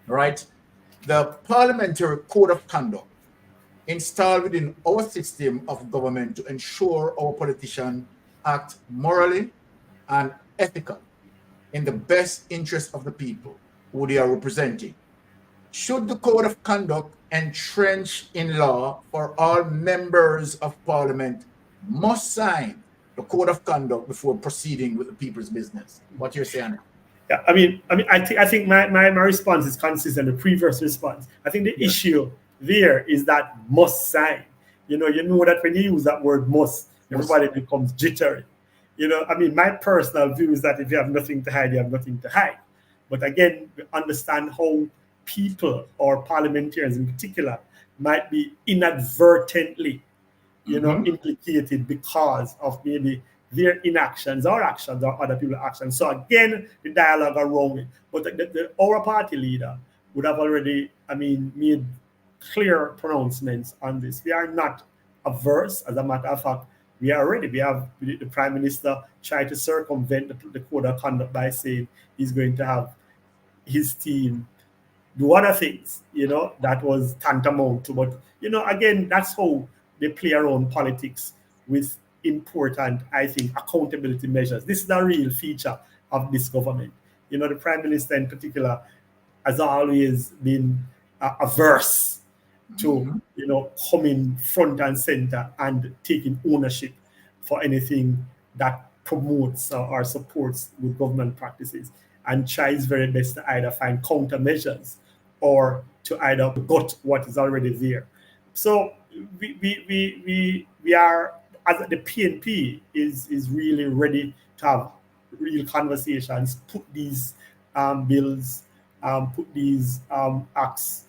Right. The Parliamentary Code of Conduct installed within our system of government to ensure our politicians act morally and ethically in the best interest of the people who they are representing. Should the Code of Conduct entrench in law for all members of Parliament must sign the Code of Conduct before proceeding with the people's business? What you're saying? Yeah, I think my response is consistent with the previous response. I think the issue there is that must sign. You know that when you use that word must, everybody becomes jittery. My personal view is that if you have nothing to hide, you have nothing to hide. But again, we understand how people or parliamentarians in particular might be inadvertently, implicated because of maybe their inactions or actions or other people's actions. So again, the dialogue around it. But our party leader would have already, made clear pronouncements on this. We are not averse. As a matter of fact, we are ready. We have the Prime Minister try to circumvent the code of conduct by saying he's going to have his team do other things, that was tantamount to. But, again, that's how they play around politics with important, I think, accountability measures. This is a real feature of this government. The Prime Minister in particular has always been averse to, coming front and center and taking ownership for anything that promotes or supports good government practices, and tries very best to either find countermeasures or to either gut what is already there. So we are, as the PNP is really ready to have real conversations, put these bills, put these acts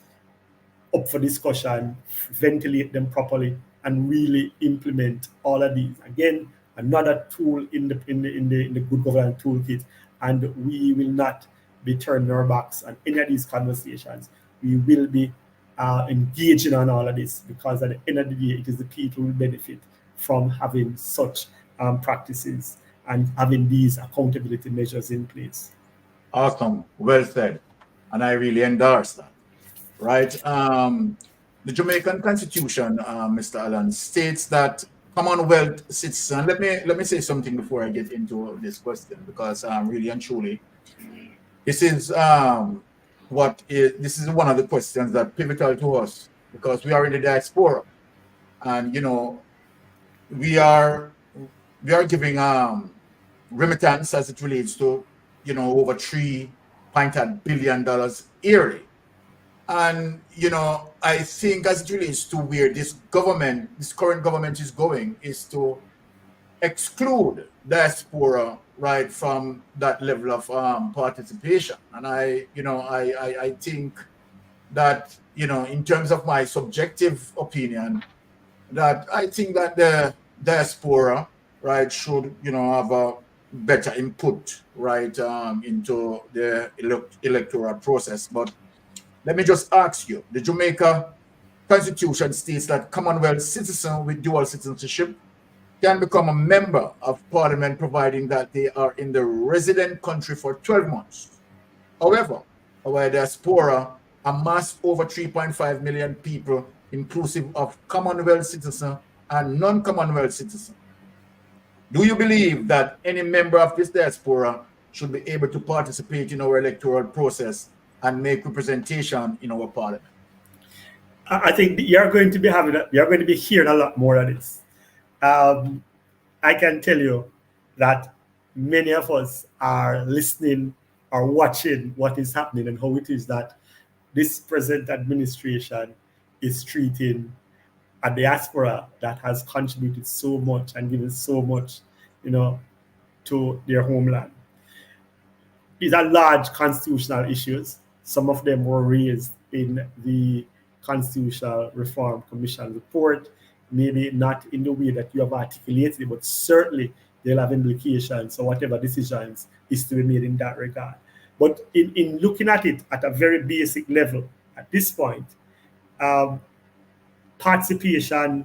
up for discussion, ventilate them properly, and really implement all of these. Again, another tool in the good governance toolkit, and we will not be turning our backs on any of these conversations. We will be engaging on all of this, because at the end of the day, it is the people who benefit from having such practices and having these accountability measures in place. Awesome, well said, and I really endorse that. Right, the Jamaican Constitution, Mr. Allen, states that Commonwealth citizen. Let me say something before I get into this question, because really and truly, this is one of the questions that pivotal to us, because we are in the diaspora, and we are giving remittance as it relates to over $3.8 billion yearly. And I think as it relates to where this current government is going, is to exclude diaspora right from that level of participation. And I think that in terms of my subjective opinion, that I think that the diaspora right should have a better input right into the electoral process. But let me just ask you, the Jamaica Constitution states that Commonwealth citizens with dual citizenship can become a member of Parliament, providing that they are in the resident country for 12 months. However, our diaspora amassed over 3.5 million people, inclusive of Commonwealth citizens and non-Commonwealth citizens. Do you believe that any member of this diaspora should be able to participate in our electoral process and make representation in our Parliament? I think you're going to be hearing a lot more of this. I can tell you that many of us are listening or watching what is happening, and how it is that this present administration is treating a diaspora that has contributed so much and given so much, to their homeland. These are large constitutional issues. Some of them were raised in the Constitutional Reform Commission report, maybe not in the way that you have articulated, but certainly they'll have implications. So whatever decisions is to be made in that regard. But in looking at it at a very basic level, at this point, participation,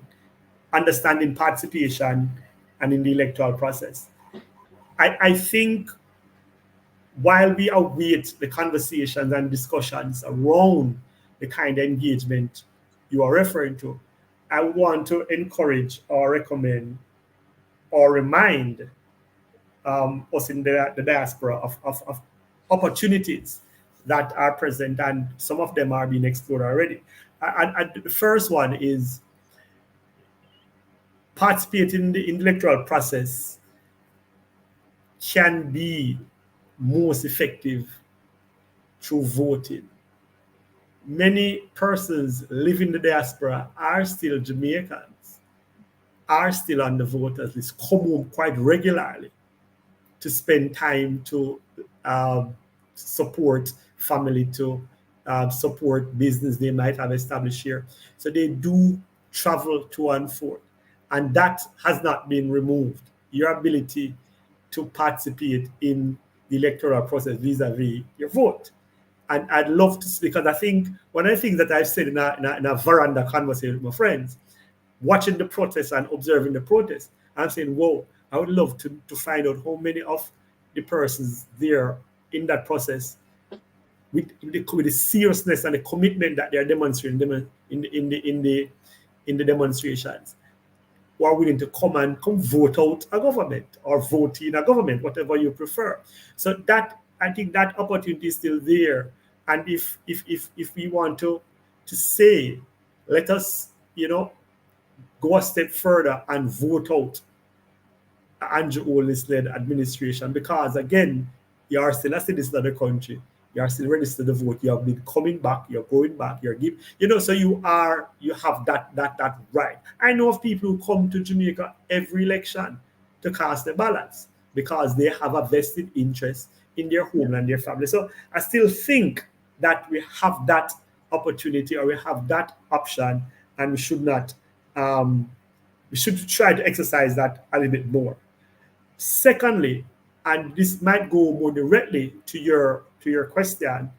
understanding participation, and in the electoral process, I think while we await the conversations and discussions around the kind of engagement you are referring to, I want to encourage or recommend or remind us in the diaspora of opportunities that are present, and some of them are being explored already. And the first one is participating in the electoral process can be most effective through voting. Many persons living in the diaspora are still Jamaicans, are still on the voters list, come home quite regularly to spend time to support family, to support business they might have established here. So they do travel to and forth, and that has not been removed. Your ability to participate in the electoral process vis-a-vis your vote. And I'd love to, because I think one of the things that I've said in a veranda conversation with my friends, watching the protests and observing the protests. I'm saying, whoa, I would love to find out how many of the persons there in that process with the seriousness and the commitment that they are demonstrating in the demonstrations, who are willing to come vote out a government or vote in a government, whatever you prefer. So that, I think that opportunity is still there. And if we want to say, let us, go a step further and vote out Andrew Olis-led administration, because again, you are still a citizen of the country. You are still registered to vote. You have been coming back. You're going back. You're giving. So you have that right. I know of people who come to Jamaica every election to cast their ballots because they have a vested interest in their homeland, their family. So I still think that we have that opportunity, or we have that option, and we should not. We should try to exercise that a little bit more. Secondly, and this might go more directly to your question,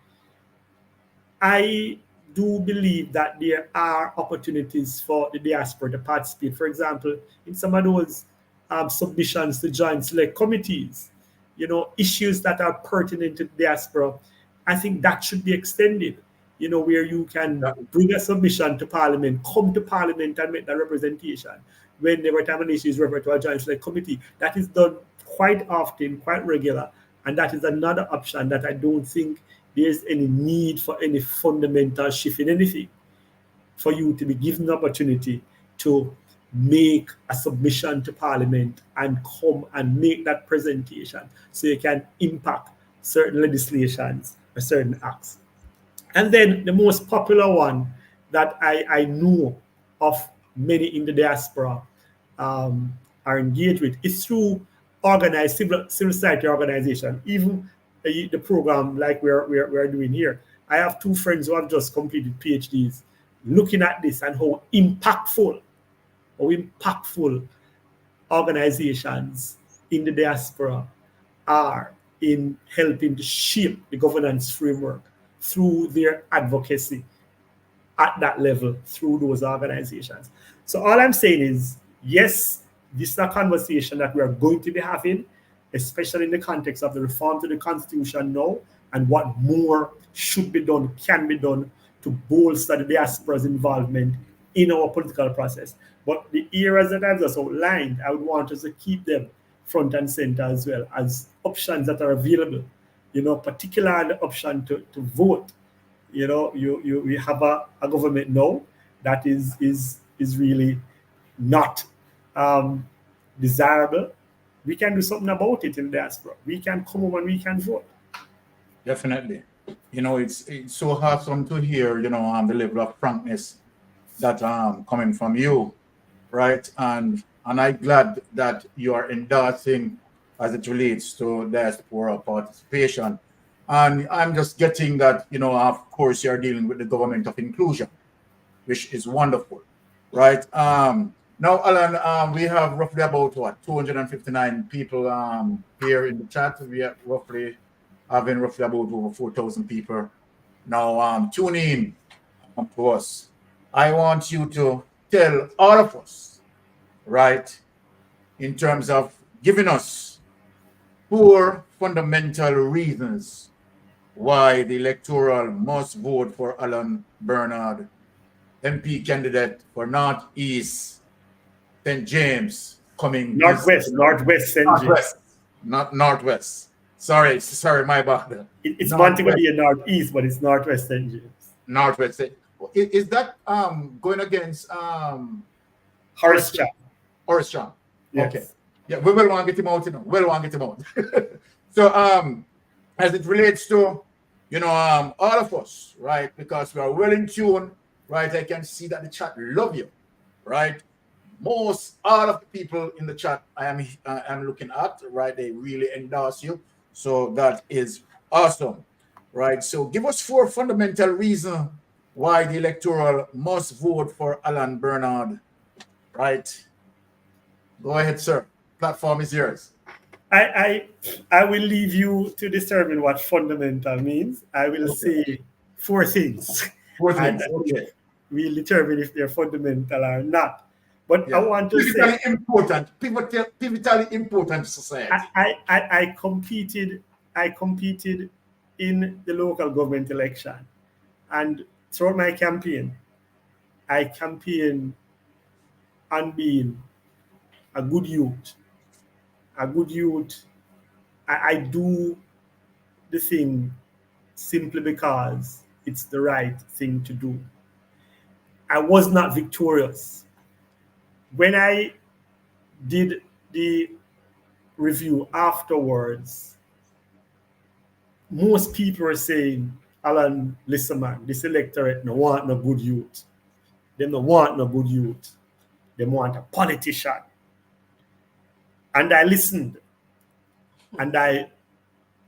I do believe that there are opportunities for the diaspora to participate. For example, in some of those submissions to joint select committees, issues that are pertinent to the diaspora, I think that should be extended. Where you can bring a submission to Parliament, come to Parliament and make that representation. Whenever time an issue is referred to a joint select committee, that is done quite often, quite regular, and that is another option that I don't think there's any need for any fundamental shift in anything, for you to be given the opportunity to make a submission to Parliament and come and make that presentation so you can impact certain legislations or certain acts. And then the most popular one that I know of many in the diaspora are engaged with is through organized civil society organization, even the program like we're doing here. I have two friends who have just completed PhDs looking at this and how impactful organizations in the diaspora are in helping to shape the governance framework through their advocacy at that level, through those organizations. So all I'm saying is, yes, this is a conversation that we are going to be having, especially in the context of the reform to the Constitution now, and what more should be done, can be done to bolster the diaspora's involvement in our political process. But the areas that I've just outlined, I would want us to keep them front and center as well as options that are available. Particularly the option to vote. We have a government now that is really not desirable. We can do something about it in the diaspora. We can come home and we can vote. Definitely. It's so awesome to hear, the level of frankness that coming from you, right? And I'm glad that you are endorsing as it relates to diaspora participation. And I'm just getting that, of course, you're dealing with the government of inclusion, which is wonderful, right? Now, Alan, we have roughly about 259 people here in the chat. We are roughly about over 4,000 people now tuning in to us. I want you to tell all of us, right, in terms of giving us 4 fundamental reasons why the electoral must vote for Alan Bernard, MP candidate for Northeast St. James, coming Northwest St. James. Not Northwest. Sorry, my bad. It's Montego Bay Northeast, but it's Northwest St. James. Northwest St. Is that going against Horace Chan? Horace Chan. Yes. Okay. Yeah, we will want to get him out, So as it relates to, all of us, right? Because we are well in tune, right? I can see that the chat love you, right? All of the people in the chat I am looking at, right? They really endorse you. So that is awesome, right? So give us 4 fundamental reasons why the electoral must vote for Alan Bernard, right? Go ahead, sir. Platform is yours. I will leave you to determine what fundamental means. I will say 4 things. 4 things. Okay. We'll determine if they're fundamental or not. But I want to say pivotally important society. I competed in the local government election, and throughout my campaign, I campaigned on being a good youth. A good youth. I do the thing simply because it's the right thing to do. I was not victorious. When I did the review afterwards, most people are saying, Alan, listen man, this electorate no want no good youth. They don't want no good youth. They want a politician. And I listened and I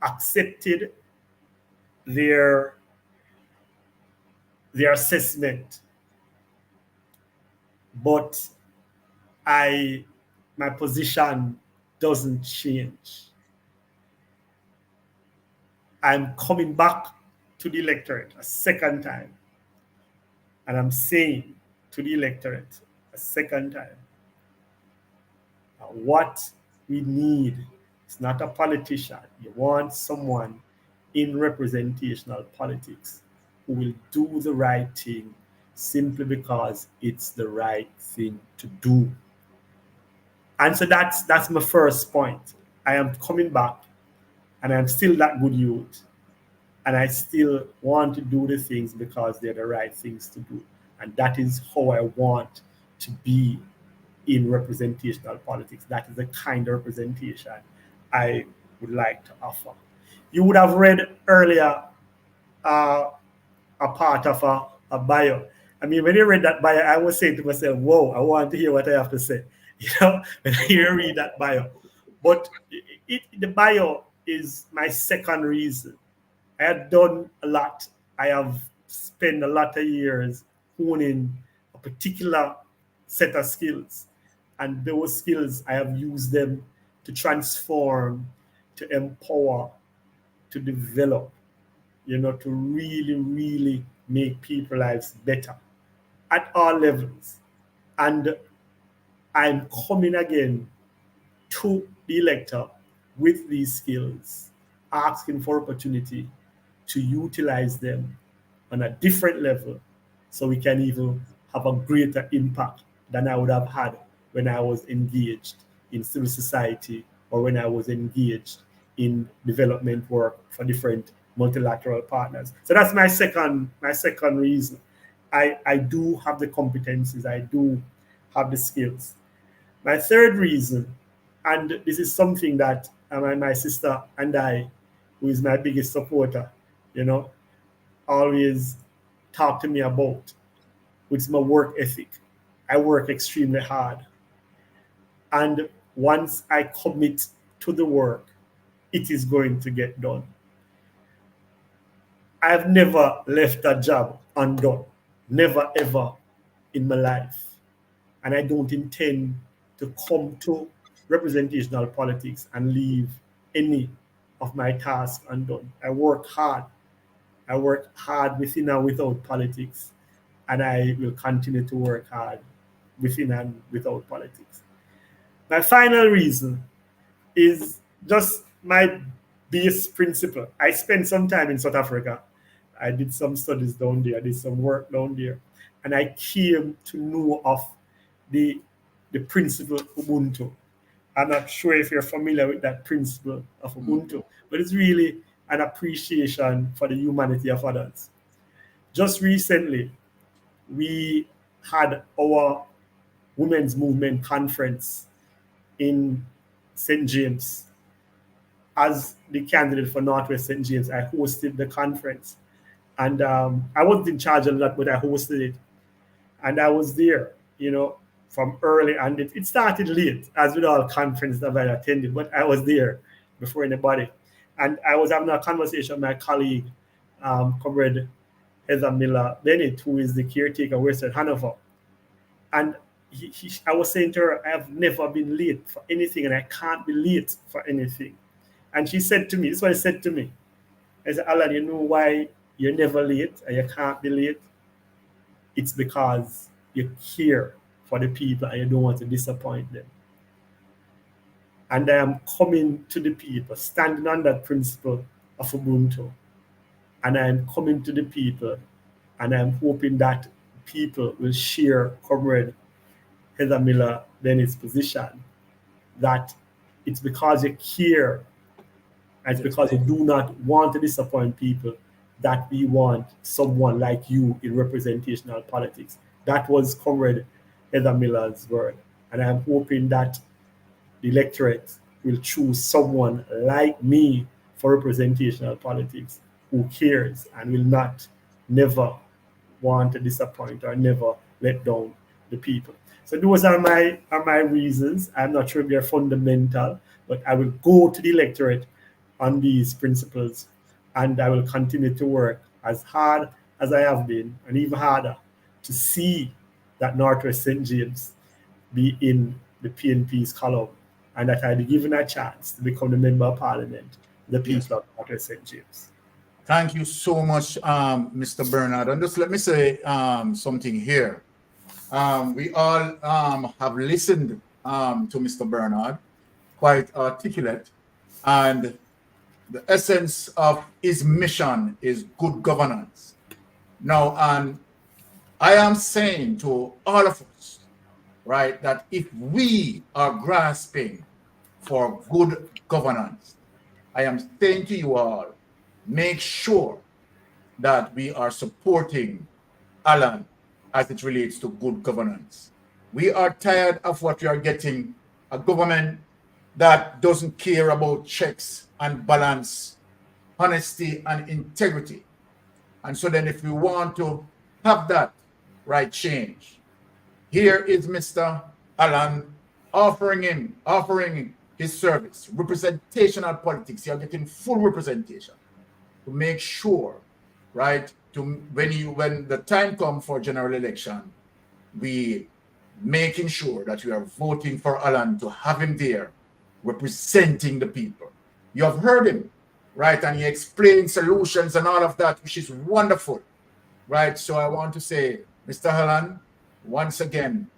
accepted their assessment. But my position doesn't change. I'm coming back to the electorate a second time. And I'm saying to the electorate a second time, what we need is not a politician. You want someone in representational politics who will do the right thing simply because it's the right thing to do. And so that's my first point. I am coming back and I'm still that good youth. And I still want to do the things because they're the right things to do. And that is how I want to be in representational politics. That is the kind of representation I would like to offer. You would have read earlier a part of a bio. I mean, when you read that bio, I was saying to myself, whoa, I want to hear what I have to say. You know, when you read that bio. But the bio is my second reason. I have done a lot. I have spent a lot of years honing a particular set of skills. And those skills, I have used them to transform, to empower, to develop, you know, to really, really make people's lives better at all levels. And I'm coming again to the elector with these skills, asking for opportunity to utilize them on a different level so we can even have a greater impact than I would have had when I was engaged in civil society or when I was engaged in development work for different multilateral partners. So that's my second reason. I do have the competencies, I do have the skills. My third reason, and this is something that my sister and I, who is my biggest supporter, you know, always talk to me about, which is my work ethic. I work extremely hard. And once I commit to the work, it is going to get done. I've never left a job undone. Never, ever in my life. And I don't intend to come to representational politics and leave any of my tasks undone. I work hard. I work hard within and without politics. And I will continue to work hard within and without politics. My final reason is just my base principle. I spent some time in South Africa. I did some studies down there. I did some work down there. And I came to know of the principle Ubuntu. I'm not sure if you're familiar with that principle of Ubuntu, but it's really an appreciation for the humanity of others. Just recently, we had our Women's Movement Conference in St. James. As the candidate for Northwest St. James, I hosted the conference. And I wasn't in charge of that, but I hosted it. And I was there, you know, from early, and it started late, as with all conferences that I attended, but I was there before anybody. And I was having a conversation with my colleague, Comrade Heather Miller Bennett, who is the caretaker of Western Hanover. And I was saying to her, I have never been late for anything, and I can't be late for anything. And she said to me, this is what she said to me. I said, Alan, you know why you're never late and you can't be late? It's because you care for the people and you don't want to disappoint them. And I am coming to the people, standing on that principle of Ubuntu. And I am coming to the people, and I'm hoping that people will share Comrade Heather Miller Bennett's position, that it's because you care, and it's because you do not want to disappoint people, that we want someone like you in representational politics. That was Comrade Heather Miller's word. And I'm hoping that the electorate will choose someone like me for representational politics who cares and will not never want to disappoint or never let down the people. So those are my reasons. I'm not sure if they're fundamental, but I will go to the electorate on these principles, and I will continue to work as hard as I have been, and even harder, to see that Northwest St. James be in the PNP's column, and that I'll be given a chance to become the Member of Parliament, the people of Northwest St. James. Thank you so much, Mr. Bernard. And just let me say something here. We all have listened to Mr. Bernard, quite articulate, and the essence of his mission is good governance. Now, and I am saying to all of us, right, that if we are grasping for good governance, I am saying to you all, make sure that we are supporting Alan as it relates to good governance. We are tired of what we are getting, a government that doesn't care about checks and balance, honesty and integrity. And so then if we want to have that right change, here is Mr. Alan offering his service, representational politics. You're getting full representation to make sure, right, when the time comes for general election, we making sure that we are voting for Alan to have him there representing the people. You have heard him, right? And he explained solutions and all of that, which is wonderful, right? So I want to say, Mr. Alan, once again,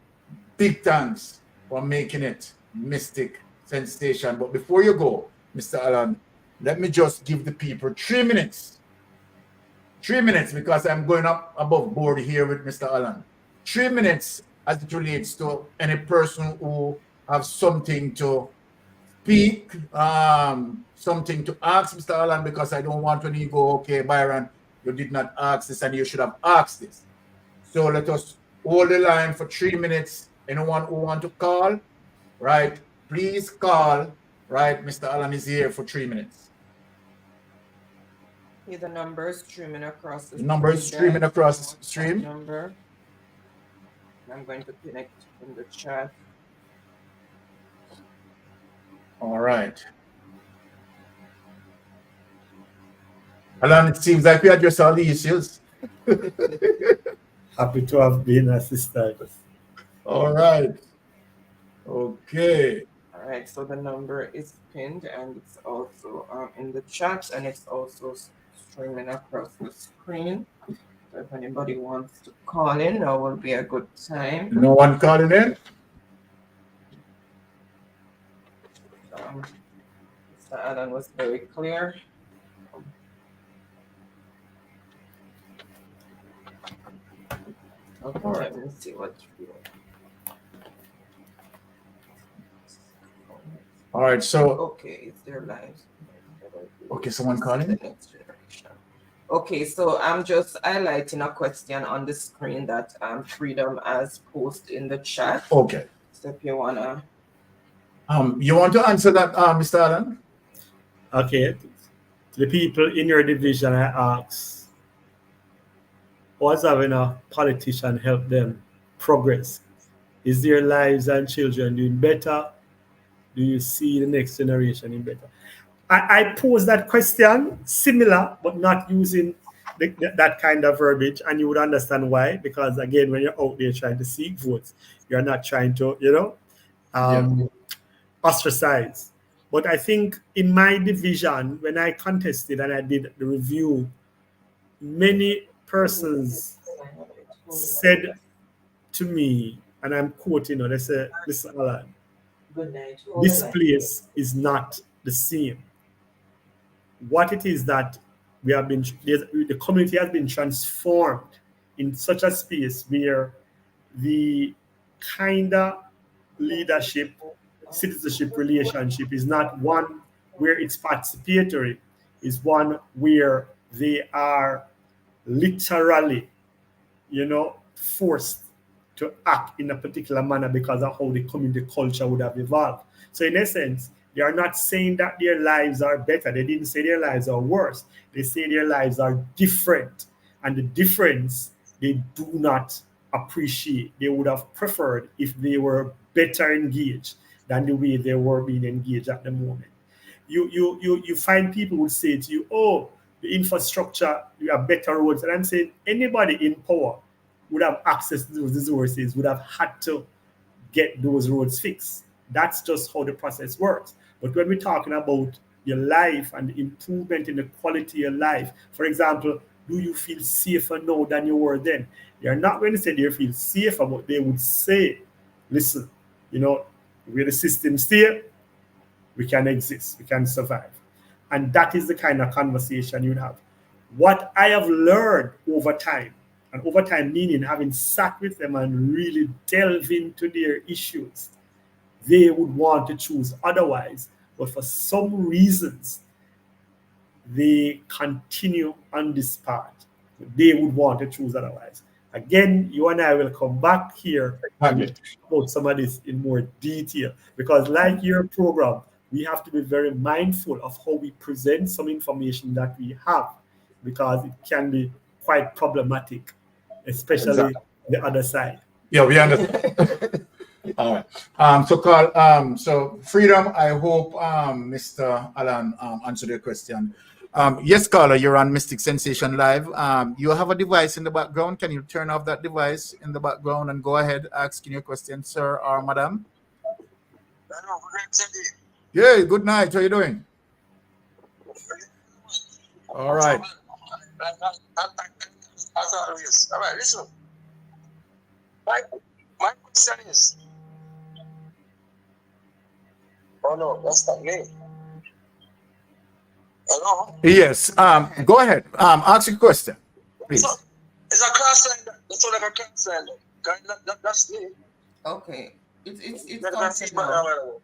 big thanks for making it Mystic Sensation. But before you go, Mr. Alan, let me just give the people 3 minutes. 3 minutes, because I'm going up above board here with Mr. Alan. 3 minutes as it relates to any person who have something to speak, something to ask Mr. Alan, because I don't want when you go, okay, Byron, you did not ask this and you should have asked this. So let us hold the line for 3 minutes. Anyone who want to call, right, please call, right? Mr. Alan is here for 3 minutes. Yeah, the number is streaming across the number is streaming across the stream. Number. I'm going to connect in the chat. All right. Alan, it seems like we addressed all the issues. Happy to have been assisted. All right. Okay. All right, so the number is pinned and it's also in the chat, and it's also streaming across the screen. So if anybody wants to call in, now will be a good time. No one calling in? Mr. Alan was very clear. Okay, let me see what you do. All right, so okay, it's their lives. Okay, someone calling? Okay, so I'm just highlighting a question on the screen that Freedom has posted in the chat. Okay. So if you wanna you want to answer that, Mr. Allen? Okay. The people in your division, I ask, was having a politician help them progress? Is their lives and children doing better? Do you see the next generation in better? I pose that question similar, but not using that kind of verbiage, and you would understand why. Because again, when you're out there trying to seek votes, you're not trying to, ostracize. But I think in my division, when I contested and I did the review, many persons said to me and I'm quoting her, they say, listen, Alan, Good night. this place is not the same. What it is that the community has been transformed in such a space where the kind of leadership, citizenship relationship is not one where it's participatory, is one where they are literally, forced to act in a particular manner because of how the community culture would have evolved. So in essence, they are not saying that their lives are better. They didn't say their lives are worse. They say their lives are different. And the difference they do not appreciate. They would have preferred if they were better engaged than the way they were being engaged at the moment. You find people who say to you, oh, the infrastructure, you have better roads. And I'm saying anybody in power would have access to those resources, would have had to get those roads fixed. That's just how the process works. But when we're talking about your life and the improvement in the quality of life, for example, do you feel safer now than you were then? They're not going to say they feel safer, but they would say, listen, where the system stay, we can exist, we can survive. And that is the kind of conversation you'd have. What I have learned over time, and over time meaning having sat with them and really delve into their issues, they would want to choose otherwise. But for some reasons, they continue on this path. They would want to choose otherwise. Again, you and I will come back here and talk about some of this in more detail. Because like your program, we have to be very mindful of how we present some information that we have, because it can be quite problematic, especially the other side. Yeah, we understand. All right. So Carl, so Freedom, I hope Mr. Alan answered your question. Yes, caller, you're on Mystic Sensation Live. You have a device in the background. Can you turn off that device in the background and go ahead asking your question, sir or madam? Yeah, good night. How are you doing? All right. All right, listen. My question is, oh no, that's not me. Hello? Yes. Go ahead. Ask your question, please. So, it's a class line. That's all like a class line. That's me. Okay. It's That's now.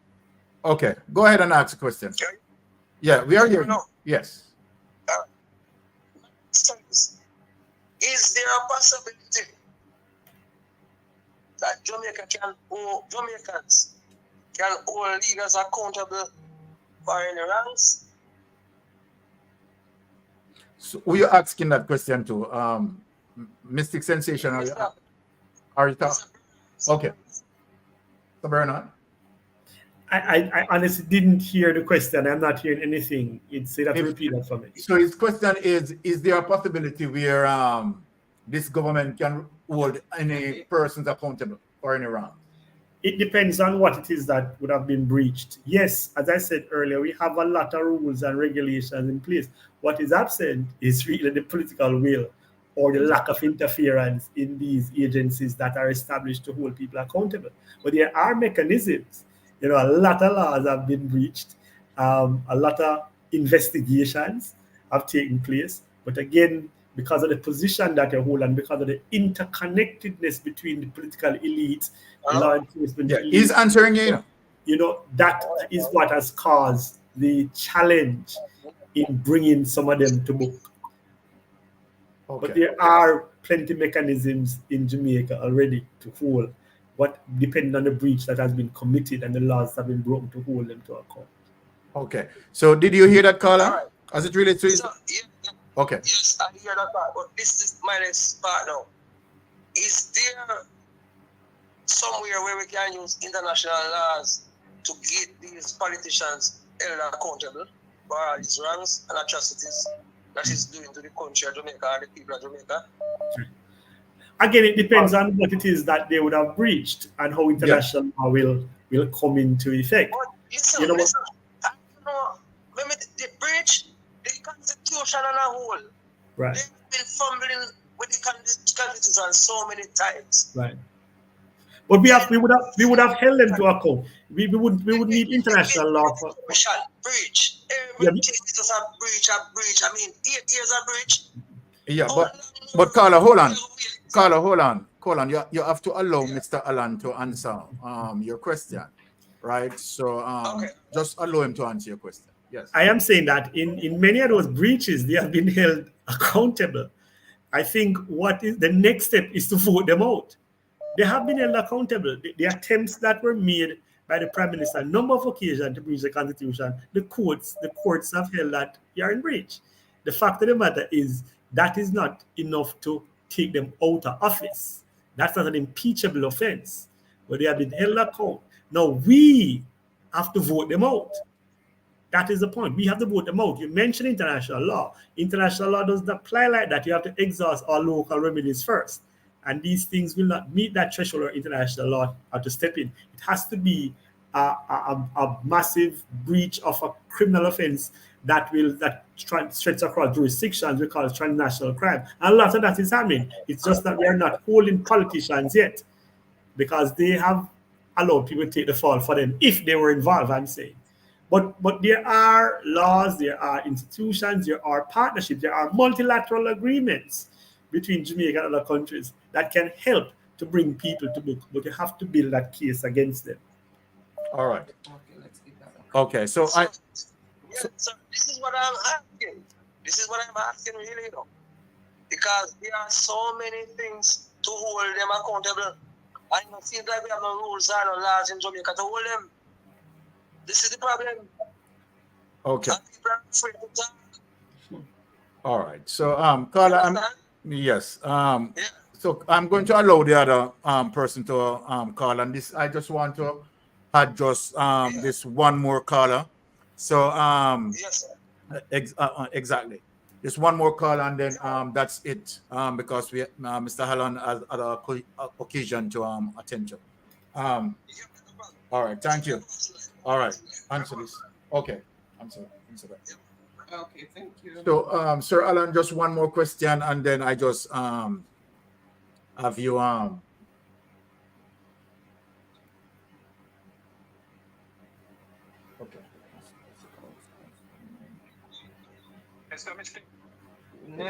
Okay. Go ahead and ask a question. Okay. Yeah, we are here. Yes. Is there a possibility that Jamaicans can hold leaders accountable for any wrongs? So who are you asking that question to? Mystic Sensation, are you talking? Okay. So Bernard? I honestly didn't hear the question. I'm not hearing anything. Say that, repeat that for me. So his question is there a possibility where this government can hold any persons accountable for any wrong? It depends on what it is that would have been breached. Yes, as I said earlier, we have a lot of rules and regulations in place. What is absent is really the political will or the lack of interference in these agencies that are established to hold people accountable. But there are mechanisms. A lot of laws have been breached. A lot of investigations have taken place. But again, because of the position that they hold and because of the interconnectedness between the political elite, law enforcement elite, he's answering you. That is what has caused the challenge in bringing some of them to book. Okay. But there are plenty of mechanisms in Jamaica already to hold, but depending on the breach that has been committed and the laws that have been broken to hold them to account. Okay. So did you hear that, caller? Right. As it relates to his... Okay. Yes, I hear that part, but this is my next part now. Is there somewhere where we can use international laws to get these politicians held accountable for all these wrongs and atrocities that is doing to the country of Jamaica and the people of Jamaica? Again, it depends on what it is that they would have breached and how international law will come into effect. But listen, when they breach the Constitution on a whole, right. They've been fumbling with the Constitution so many times. Right. But we would have held them to account. We would need international law for breach. Everything is just a breach. I mean, 8 years of breach. Yeah, but Carla, hold on. You have to allow Mr. Alan to answer your question, right? So just allow him to answer your question. Yes. I am saying that in many of those breaches, they have been held accountable. I think what is the next step is to vote them out. They have been held accountable. The attempts that were made by the Prime Minister, a number of occasions to breach the Constitution, the courts have held that you are in breach. The fact of the matter is that is not enough to take them out of office. That's not an impeachable offense, but they have been held accountable. Now we have to vote them out. That is the point. We have to vote them out. You mentioned international law. International law doesn't apply like that. You have to exhaust all local remedies first. And these things will not meet that threshold of international law to step in. It has to be a massive breach of a criminal offense that stretches across jurisdictions. We call it transnational crime. And a lot of that is happening. It's just that we are not holding politicians yet because they have allowed people to take the fall for them if they were involved, I'm saying. But there are laws, there are institutions, there are partnerships, there are multilateral agreements between Jamaica and other countries that can help to bring people to book, but you have to build that case against them. All right. Okay, let's get that. Okay, so this is what I'm asking. This is what I'm asking really, though. Because there are so many things to hold them accountable. And it seems like we have no rules and no laws in Jamaica to hold them. This is the problem. Okay. And people are afraid to talk. All right. So Carla, yes. So I'm going to allow the other person to call, and this I just want to add just this one more caller. So yes, sir. Exactly. Just one more call, and then that's it. Because we Mr. Hallan has other occasion to attend to. All right. Thank you. All right. Answer this. Okay. Answer that. Okay, thank you. So, Sir Alan, just one more question, and then I just have you okay.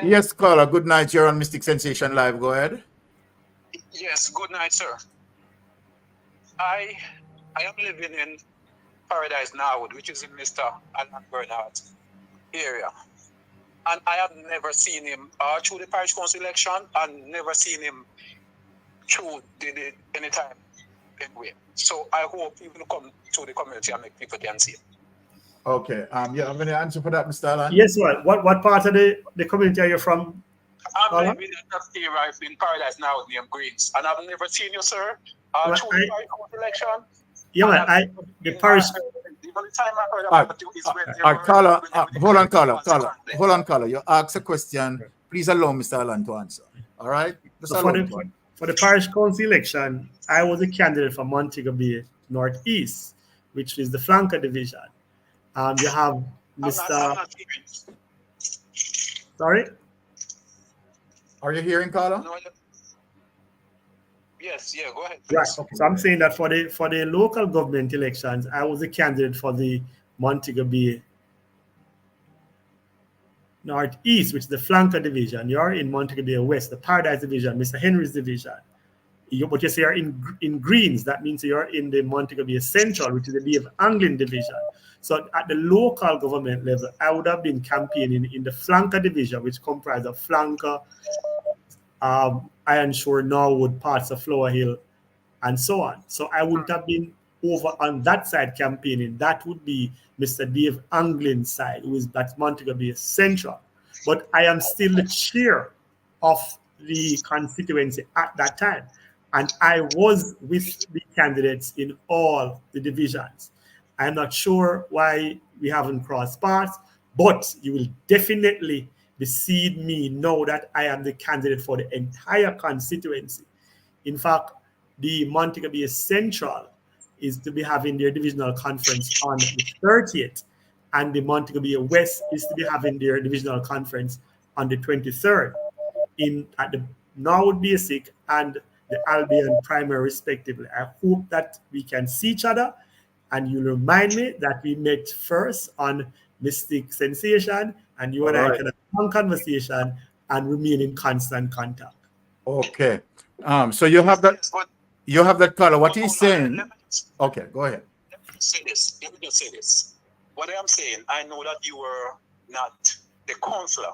Yes, caller. Good night. You're on Mystic Sensation Live. Go ahead. Yes. Good night, sir. I am living in Paradise Norwood, which is in Mr. Alan Bernard's area. And I have never seen him through the parish council election and never seen him through any time anywhere. So I hope he will come to the community and make people can see him. Okay. You have any answer for that, Mr. Alan? Yes, what part of the community are you from? I'm living in that area in Paradise Norwood near Greens. And I've never seen you, sir, through the parish council election. Yeah, the parish. The only time I heard about you is when hold on, caller. You ask a question. Please allow Mr. Alan to answer. All right? So for the parish council election, I was a candidate for Montego Bay Northeast, which is the flanker division. You have Mr. Sorry? Are you hearing, caller? No, yes, yeah, go ahead. Right. So I'm saying that for the local government elections, I was a candidate for the Montego Bay Northeast, which is the flanker division. You're in Montego Bay West, the Paradise division, Mr. Henry's division. But you say you're in Greens, that means you're in the Montego Bay Central, which is the Dave Anglin division. So at the local government level, I would have been campaigning in the flanker division, which comprised of flanker, Ironshore, Norwood, parts of Flower Hill, and so on. So I wouldn't have been over on that side campaigning. That would be Mr. Dave Anglin's side, who is that's Montego Bay Central. But I am still the chair of the constituency at that time. And I was with the candidates in all the divisions. I'm not sure why we haven't crossed paths, but you will definitely see me know that I am the candidate for the entire constituency. In fact, the Montego Bay Central is to be having their divisional conference on the 30th, and the Montego Bay West is to be having their divisional conference on the 23rd at the Norwood Basic and the Albion primary respectively. I hope that we can see each other, and you'll remind me that we met first on Mystic Sensation, and you and I can have a long conversation and remain in constant contact. Okay. So you have that color. What he's saying. Okay, go ahead. Let me just say this. What I am saying, I know that you were not the councillor,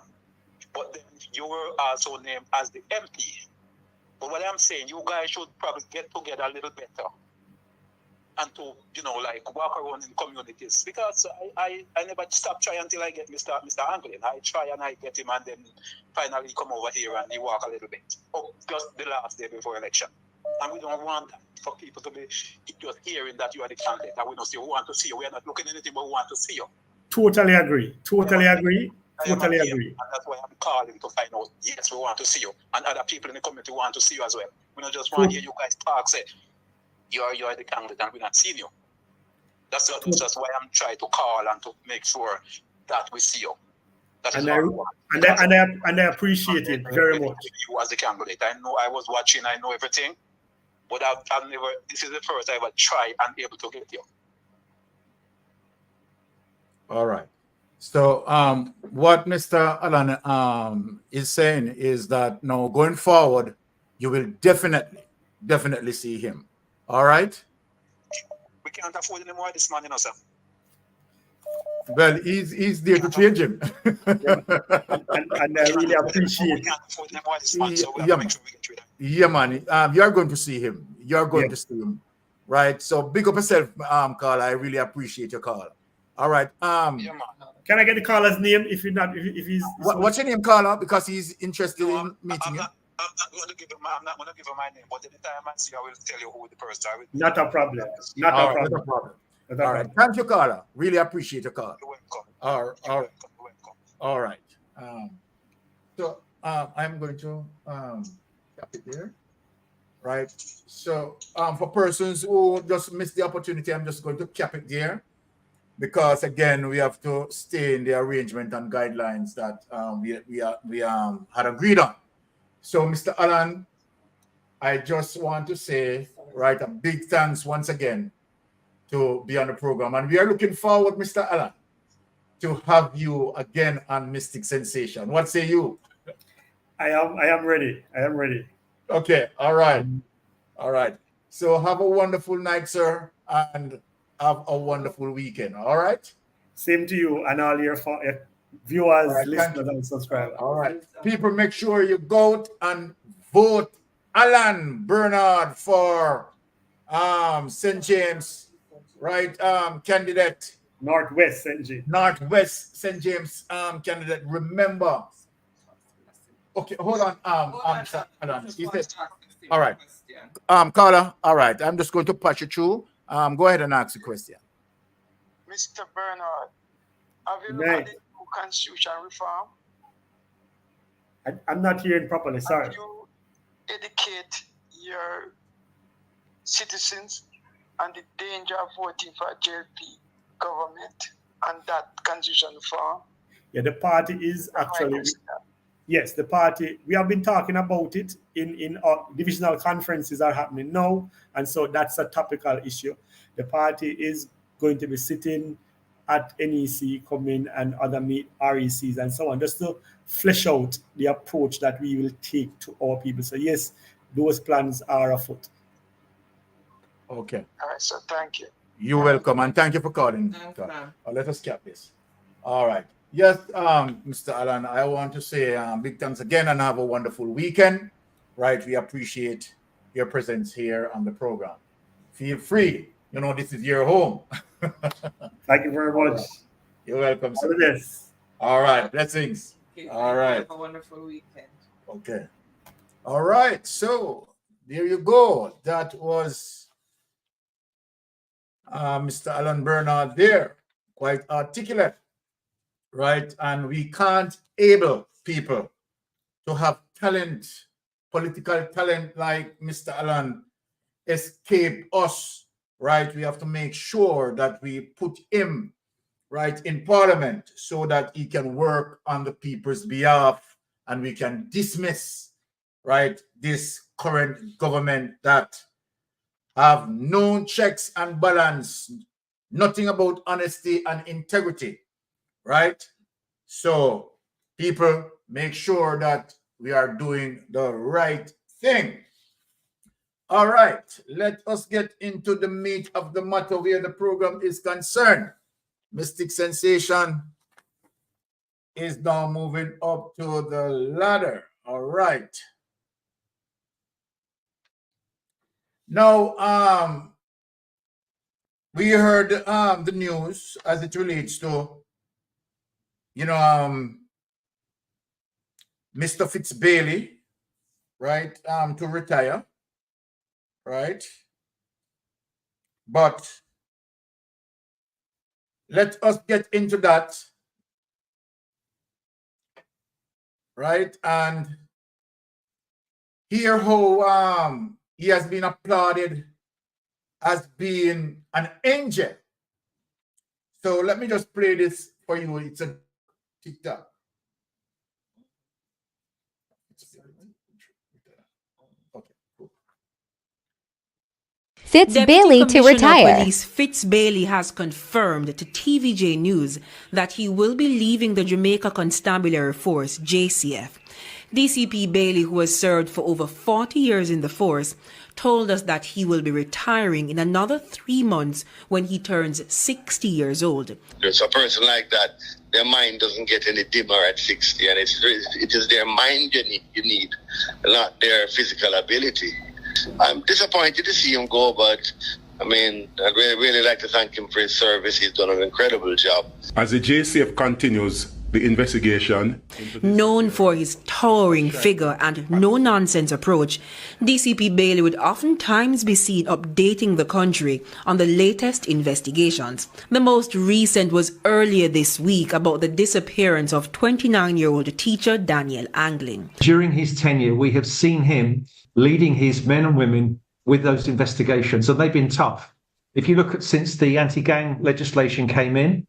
but then you were also named as the MP. But what I'm saying, you guys should probably get together a little better and to, like walk around in communities. Because I never stop trying until I get Mr. Anglin. I try and I get him, and then finally come over here and he walk a little bit. Just the last day before election. And we don't want that for people to be just hearing that you are the candidate. And we don't say we want to see you. We are not looking at anything, but we want to see you. Totally agree. Totally agree. And that's why I'm calling to find out, yes, we want to see you. And other people in the community want to see you as well. We don't just want to hear you guys talk, say, you are the candidate and we're not seeing you. That's why I'm trying to call and to make sure that we see you. And I appreciate it very much. You as the candidate. I know I was watching, I know everything, but I've never, this is the first I ever tried and able to get you. All right. So what Mr. Alan is saying is that now going forward, you will definitely see him. All right? We can't afford any more this man, sir. Well, he's there to change him. and I really appreciate it. Yeah, man. You're going to see him. You're going to see him. Right? So big up yourself, Carl. I really appreciate your call. All right. Can I get the caller's name if you're not if he's what's your name, caller? Because he's interested in meeting you. I'm not going to give him my name, but anytime I see, I will tell you who the person is. Not a problem. Not a problem. All right. Thank you, caller. Really appreciate your call. You're welcome. All right. So I'm going to cap it there. Right. So for persons who just missed the opportunity, I'm just going to cap it there. Because again, we have to stay in the arrangement and guidelines that we had agreed on. So, Mr. Alan, I just want to say, right, a big thanks once again to be on the program, and we are looking forward, Mr. Alan, to have you again on Mystic Sensation. What say you? I am ready. Okay. All right. So have a wonderful night, sir, and have a wonderful weekend. All right. Same to you and all your viewers, listeners, and subscribers. All right. People, make sure you go out and vote Alan Bernard for St. James, right? Candidate. Northwest St. James candidate. Remember. Okay, hold on. All right. Carla, all right. I'm just going to patch you through. Go ahead and ask the question. Mr. Bernard, have you looked at the new constitution reform? I'm not hearing properly, sorry. Have you educate your citizens on the danger of voting for JLP government and that constitution reform? Yeah, the party is actually... Yes, the party, we have been talking about it in our divisional conferences are happening now, and so that's a topical issue. The party is going to be sitting at NEC, coming and other RECs and so on, just to flesh out the approach that we will take to our people. So yes, those plans are afoot. Okay. All right, so thank you. You're welcome, and thank you for calling. Let us cap this. All right. Yes, Mr. Alan, I want to say big thanks again and have a wonderful weekend. Right, we appreciate your presence here on the program. Feel free. This is your home. Thank you very much. You're welcome, sir. Yes. All right, blessings. All right. Have a wonderful weekend. Okay. All right, so there you go. That was Mr. Alan Bernard there. Quite articulate. Right, and we can't able people to have talent, political talent like Mr. Alan escape us, right? We have to make sure that we put him right in Parliament so that he can work on the people's behalf and we can dismiss right, this current government that have no checks and balance, nothing about honesty and integrity, right? So people, make sure that we are doing the right thing. All right, let us get into the meat of the matter where the program is concerned. Mystic Sensation is now moving up to the ladder. All right. Now, we heard the news as it relates to, Mr. Fitzbailey, right, to retire, right? But let us get into that, right? And hear how he has been applauded as being an angel. So let me just play this for you. It's a TikTok. Fitzbailey to retire. Police Fitzbailey has confirmed to TVJ News that he will be leaving the Jamaica Constabulary Force, JCF. DCP Bailey, who has served for over 40 years in the force, told us that he will be retiring in another 3 months when he turns 60 years old. There's a person like that, their mind doesn't get any dimmer at 60, and it is their mind you need, not their physical ability. I'm disappointed to see him go, but I mean, I'd really like to thank him for his service. He's done an incredible job. As the JCF continues the investigation. Known for his towering figure and no-nonsense approach, DCP Bailey would oftentimes be seen updating the country on the latest investigations. The most recent was earlier this week about the disappearance of 29-year-old teacher Daniel Anglin. During his tenure, we have seen him leading his men and women with those investigations, and they've been tough. If you look at since the anti-gang legislation came in,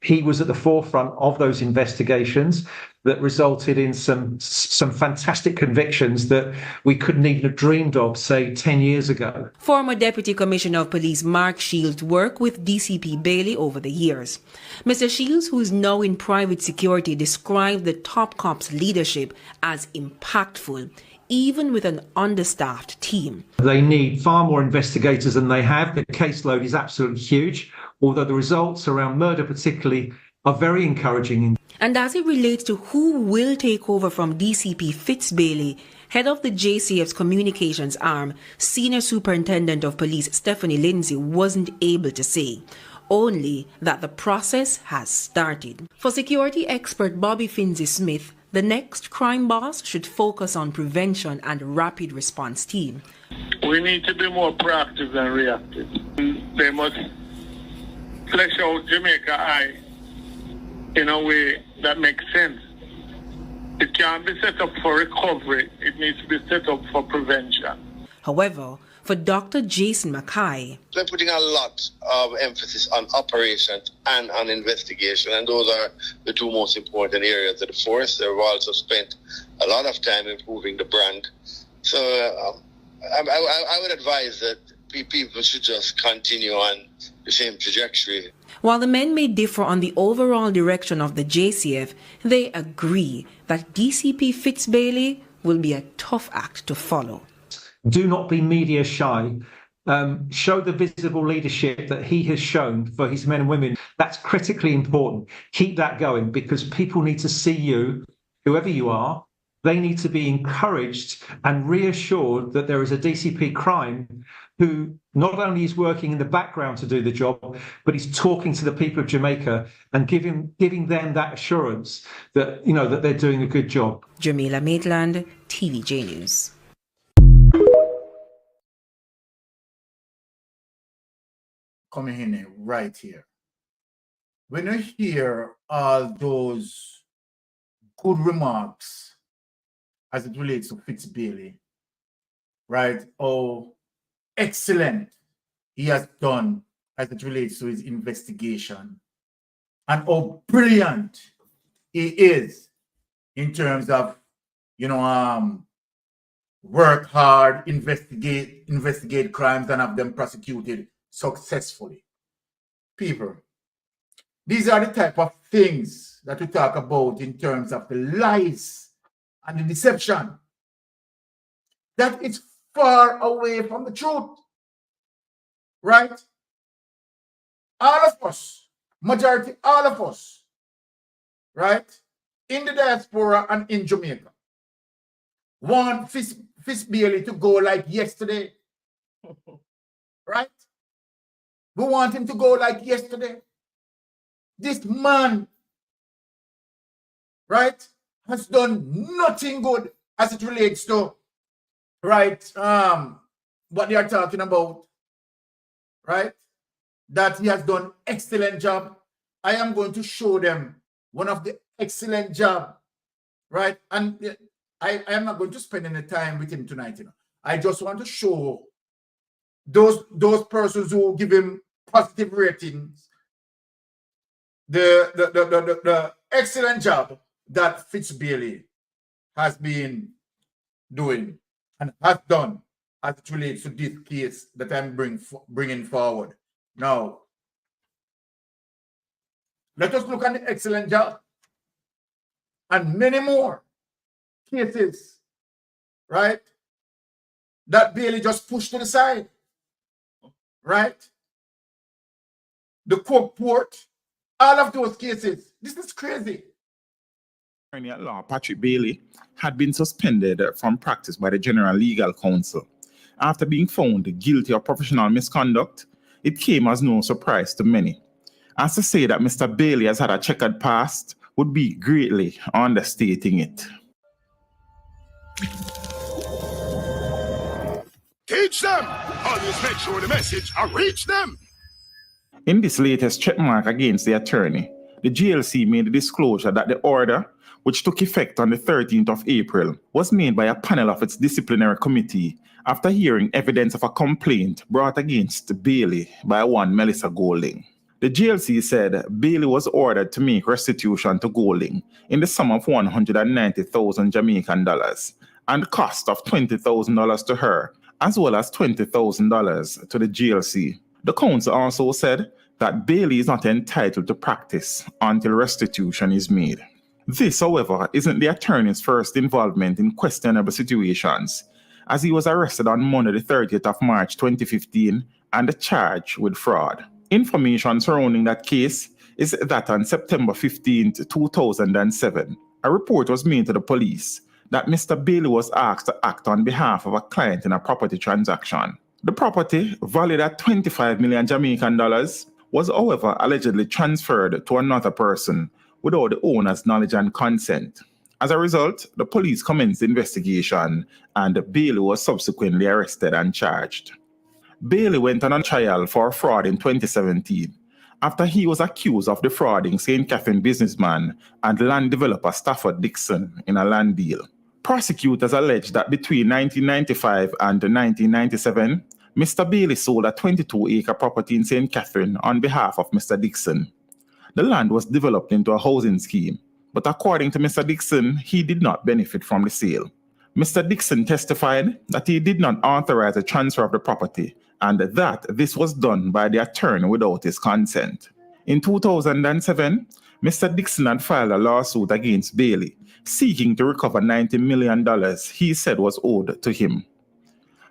he was at the forefront of those investigations that resulted in some fantastic convictions that we couldn't even have dreamed of, say, 10 years ago. Former Deputy Commissioner of Police Mark Shields worked with DCP Bailey over the years. Mr. Shields, who is now in private security, described the top cop's leadership as impactful, even with an understaffed team. They need far more investigators than they have. The caseload is absolutely huge, although the results around murder particularly are very encouraging. And as it relates to who will take over from DCP Fitzbailey, head of the JCF's communications arm, Senior Superintendent of Police Stephanie Lindsay wasn't able to say, only that the process has started. For security expert Bobby Finzi-Smith, the next crime boss should focus on prevention and rapid response team. We need to be more proactive than reactive. They must flesh out Jamaica Eye in a way that makes sense. It can't be set up for recovery. It needs to be set up for prevention. However, for Dr. Jason Mackay, we're putting a lot of emphasis on operations and on investigation, and those are the two most important areas of the force. They've also spent a lot of time improving the brand. So I would advise that people should just continue on the same trajectory. While the men may differ on the overall direction of the JCF, they agree that DCP Fitzbailey will be a tough act to follow. Do not be media shy. Show the visible leadership that he has shown for his men and women. That's critically important. Keep that going, because people need to see you, whoever you are. They need to be encouraged and reassured that there is a DCP crime who not only is working in the background to do the job, but he's talking to the people of Jamaica and giving them that assurance that, you know, that they're doing a good job. Jamila Maitland, TVJ News. Coming in right here. When you hear all those good remarks as it relates to Fitzbailey, right? Oh, excellent he has done as it relates to his investigation, and how brilliant he is in terms of, work hard, investigate crimes, and have them prosecuted successfully. People, these are the type of things that we talk about in terms of the lies and the deception. That is far away from the truth, right? All of us, majority, all of us, right, in the diaspora and in Jamaica, want Fitz Bailey to go like yesterday, right? We want him to go like yesterday. This man, right, has done nothing good as it relates to, right, what they are talking about, right? That he has done excellent job. I am going to show them one of the excellent job, right? And I am not going to spend any time with him tonight, you know. I just want to show those persons who give him positive ratings the excellent job that Fitz Bailey has been doing and has done as it relates to this case that I'm bringing forward. Now, let us look at the excellent job and many more cases, right, that Bailey just pushed to the side, right? The Coke Port, all of those cases. This is crazy. Attorney at law Patrick Bailey had been suspended from practice by the General Legal Counsel. After being found guilty of professional misconduct, it came as no surprise to many. As to say that Mr. Bailey has had a checkered past would be greatly understating it. Teach them! Always make sure the message will reach them! In this latest checkmark against the attorney, the GLC made the disclosure that the order, which took effect on the 13th of April, was made by a panel of its disciplinary committee after hearing evidence of a complaint brought against Bailey by one Melissa Golding. The GLC said Bailey was ordered to make restitution to Golding in the sum of 190,000 Jamaican dollars and cost of $20,000 to her, as well as $20,000 to the GLC. The council also said that Bailey is not entitled to practice until restitution is made. This, however, isn't the attorney's first involvement in questionable situations, as he was arrested on Monday the 30th of March 2015 and charged with fraud. Information surrounding that case is that on September 15, 2007, a report was made to the police that Mr. Bailey was asked to act on behalf of a client in a property transaction. The property, valued at 25 million Jamaican dollars, was however allegedly transferred to another person without the owner's knowledge and consent. As a result, the police commenced the investigation and Bailey was subsequently arrested and charged. Bailey went on a trial for fraud in 2017 after he was accused of defrauding St. Catherine businessman and land developer Stafford Dixon in a land deal. Prosecutors alleged that between 1995 and 1997, Mr. Bailey sold a 22-acre property in St. Catherine on behalf of Mr. Dixon. The land was developed into a housing scheme, but according to Mr. Dixon, he did not benefit from the sale. Mr. Dixon testified that he did not authorize the transfer of the property and that this was done by the attorney without his consent. In 2007, Mr. Dixon had filed a lawsuit against Bailey, seeking to recover $90 million he said was owed to him.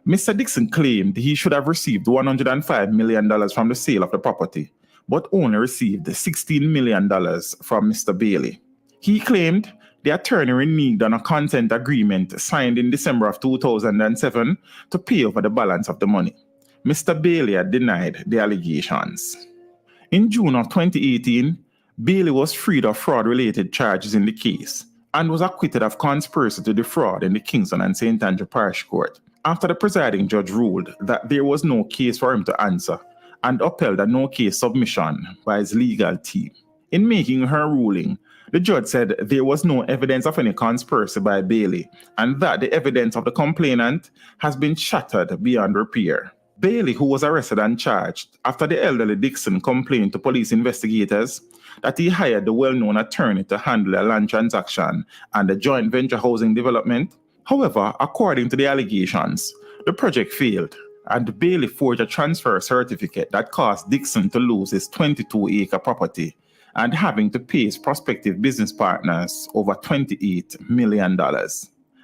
Mr. Dixon claimed he should have received $105 million from the sale of the property, but only received $16 million from Mr. Bailey. He claimed the attorney reneged on a consent agreement signed in December of 2007 to pay over the balance of the money. Mr. Bailey had denied the allegations. In June of 2018, Bailey was freed of fraud-related charges in the case and was acquitted of conspiracy to defraud in the Kingston and St. Andrew Parish Court after the presiding judge ruled that there was no case for him to answer and upheld a no-case submission by his legal team. In making her ruling, the judge said there was no evidence of any conspiracy by Bailey and that the evidence of the complainant has been shattered beyond repair. Bailey, who was arrested and charged after the elderly Dixon complained to police investigators that he hired the well-known attorney to handle a land transaction and a joint venture housing development, However, according to the allegations, the project failed, and Bailey forged a transfer certificate that caused Dixon to lose his 22-acre property and having to pay his prospective business partners over $28 million.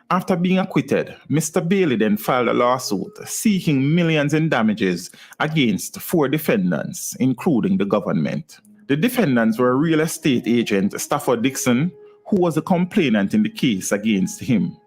After being acquitted, Mr. Bailey then filed a lawsuit seeking millions in damages against 4 defendants, including the government. The defendants were real estate agent Stafford Dixon, who was a complainant in the case against him,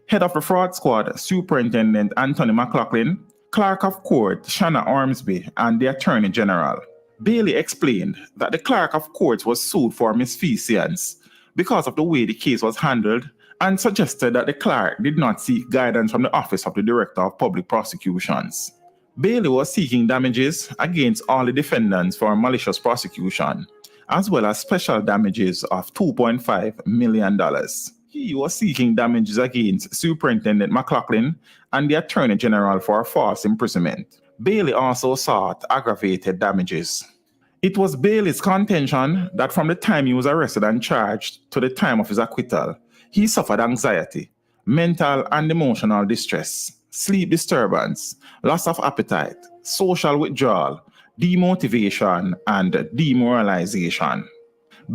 head of the fraud squad, Superintendent Anthony McLaughlin, Clerk of Court Shanna Ormsby, and the Attorney General. Bailey explained that the Clerk of Court was sued for misfeasance because of the way the case was handled, and suggested that the clerk did not seek guidance from the Office of the Director of Public Prosecutions. Bailey was seeking damages against all the defendants for malicious prosecution, as well as special damages of $2.5 million. He was seeking damages against Superintendent McLaughlin and the Attorney General for false imprisonment. Bailey also sought aggravated damages. It was Bailey's contention that from the time he was arrested and charged to the time of his acquittal, he suffered anxiety, mental and emotional distress, sleep disturbance, loss of appetite, social withdrawal, demotivation, and demoralization.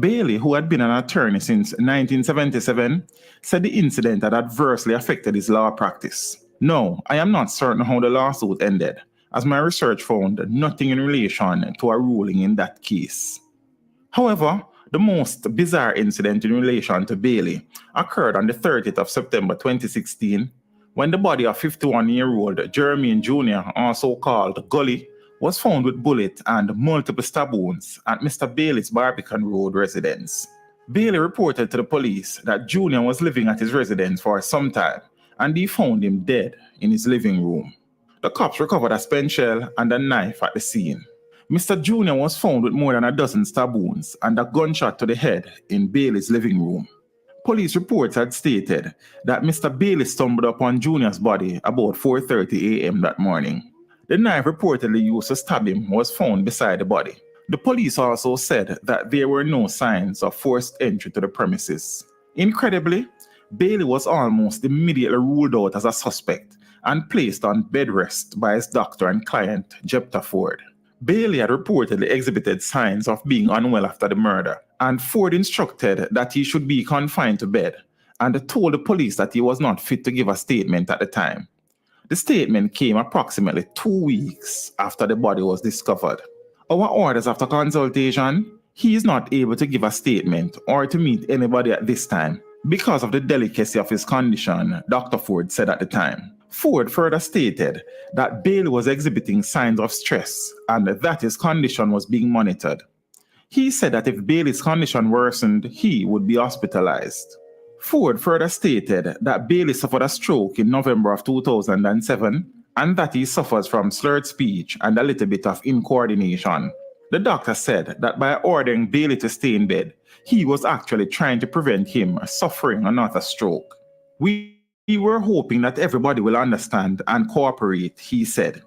Bailey, who had been an attorney since 1977, said the incident had adversely affected his law practice. No, I am not certain how the lawsuit ended, as my research found nothing in relation to a ruling in that case. However, the most bizarre incident in relation to Bailey occurred on the 30th of September 2016, when the body of 51-year-old Jamican Jr., also called Gully, was found with bullet and multiple stab wounds at Mr. Bailey's Barbican Road residence. Bailey reported to the police that Jr. was living at his residence for some time, and he found him dead in his living room. The cops recovered a spent shell and a knife at the scene. Mr. Jr. was found with more than a dozen stab wounds and a gunshot to the head in Bailey's living room. Police reports had stated that Mr. Bailey stumbled upon Jr.'s body about 4:30 a.m. that morning. The knife reportedly used to stab him was found beside the body. The police also said that there were no signs of forced entry to the premises. Incredibly, Bailey was almost immediately ruled out as a suspect and placed on bed rest by his doctor and client, Jephthah Ford. Bailey had reportedly exhibited signs of being unwell after the murder, and Ford instructed that he should be confined to bed and told the police that he was not fit to give a statement at the time. The statement came approximately 2 weeks after the body was discovered. Our orders after consultation, he is not able to give a statement or to meet anybody at this time because of the delicacy of his condition, Dr. Ford said at the time. Ford further stated that Bailey was exhibiting signs of stress and that his condition was being monitored. He said that if Bailey's condition worsened, he would be hospitalized. Ford further stated that Bailey suffered a stroke in November of 2007 and that he suffers from slurred speech and a little bit of incoordination. The doctor said that by ordering Bailey to stay in bed, he was actually trying to prevent him suffering another stroke. We were hoping that everybody will understand and cooperate, he said.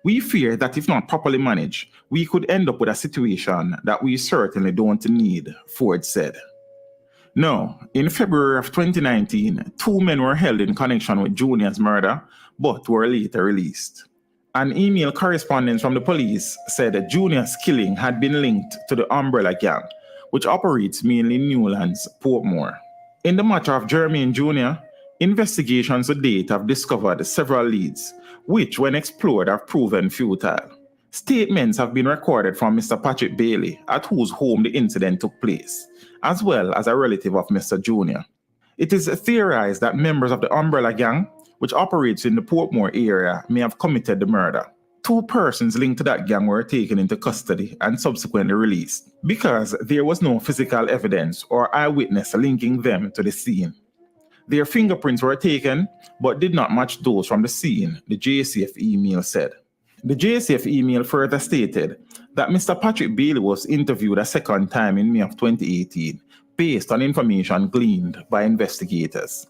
We fear that if not properly managed, we could end up with a situation that we certainly don't need, Ford said. Now, in February of 2019, 2 men were held in connection with Junior's murder, but were later released. An email correspondence from the police said that Junior's killing had been linked to the Umbrella Gang, which operates mainly in Newlands, Portmore. In the matter of Jamican Jr., investigations to date have discovered several leads, which, when explored, have proven futile. Statements have been recorded from Mr. Patrick Bailey, at whose home the incident took place, as well as a relative of Mr. Jr. It is theorized that members of the Umbrella Gang, which operates in the Portmore area, may have committed the murder. 2 persons linked to that gang were taken into custody and subsequently released, because there was no physical evidence or eyewitness linking them to the scene. Their fingerprints were taken, but did not match those from the scene, the JCF email said. The JCF email further stated that Mr. Patrick Bailey was interviewed a second time in May of 2018, based on information gleaned by investigators.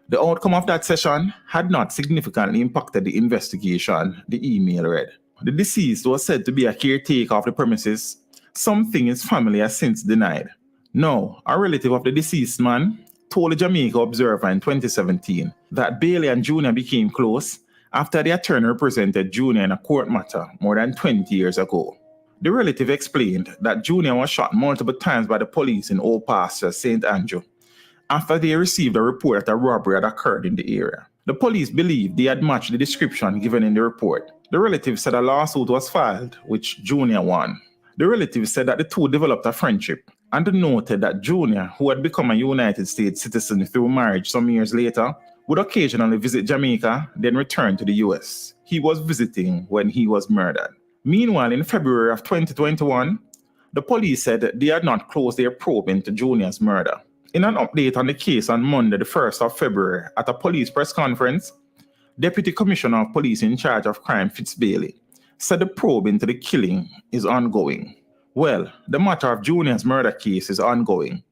The outcome of that session had not significantly impacted the investigation, the email read. The deceased was said to be a caretaker of the premises, something his family has since denied. Now, a relative of the deceased man told the Jamaica Observer in 2017 that Bailey and Junior became close after the attorney represented Junior in a court matter more than 20 years ago. The relative explained that Junior was shot multiple times by the police in Old Pasture, St. Andrew, after they received a report that a robbery had occurred in the area. The police believed they had matched the description given in the report. The relative said a lawsuit was filed, which Junior won. The relative said that the two developed a friendship and noted that Junior, who had become a United States citizen through marriage some years later, would occasionally visit Jamaica, then return to the US. He was visiting when he was murdered. Meanwhile, in February of 2021, the police said they had not closed their probe into Junior's murder. In an update on the case on Monday, the 1st of February, at a police press conference, Deputy Commissioner of Police in charge of crime, Fitzbailey, said the probe into the killing is ongoing. Well, the matter of Junior's murder case is ongoing.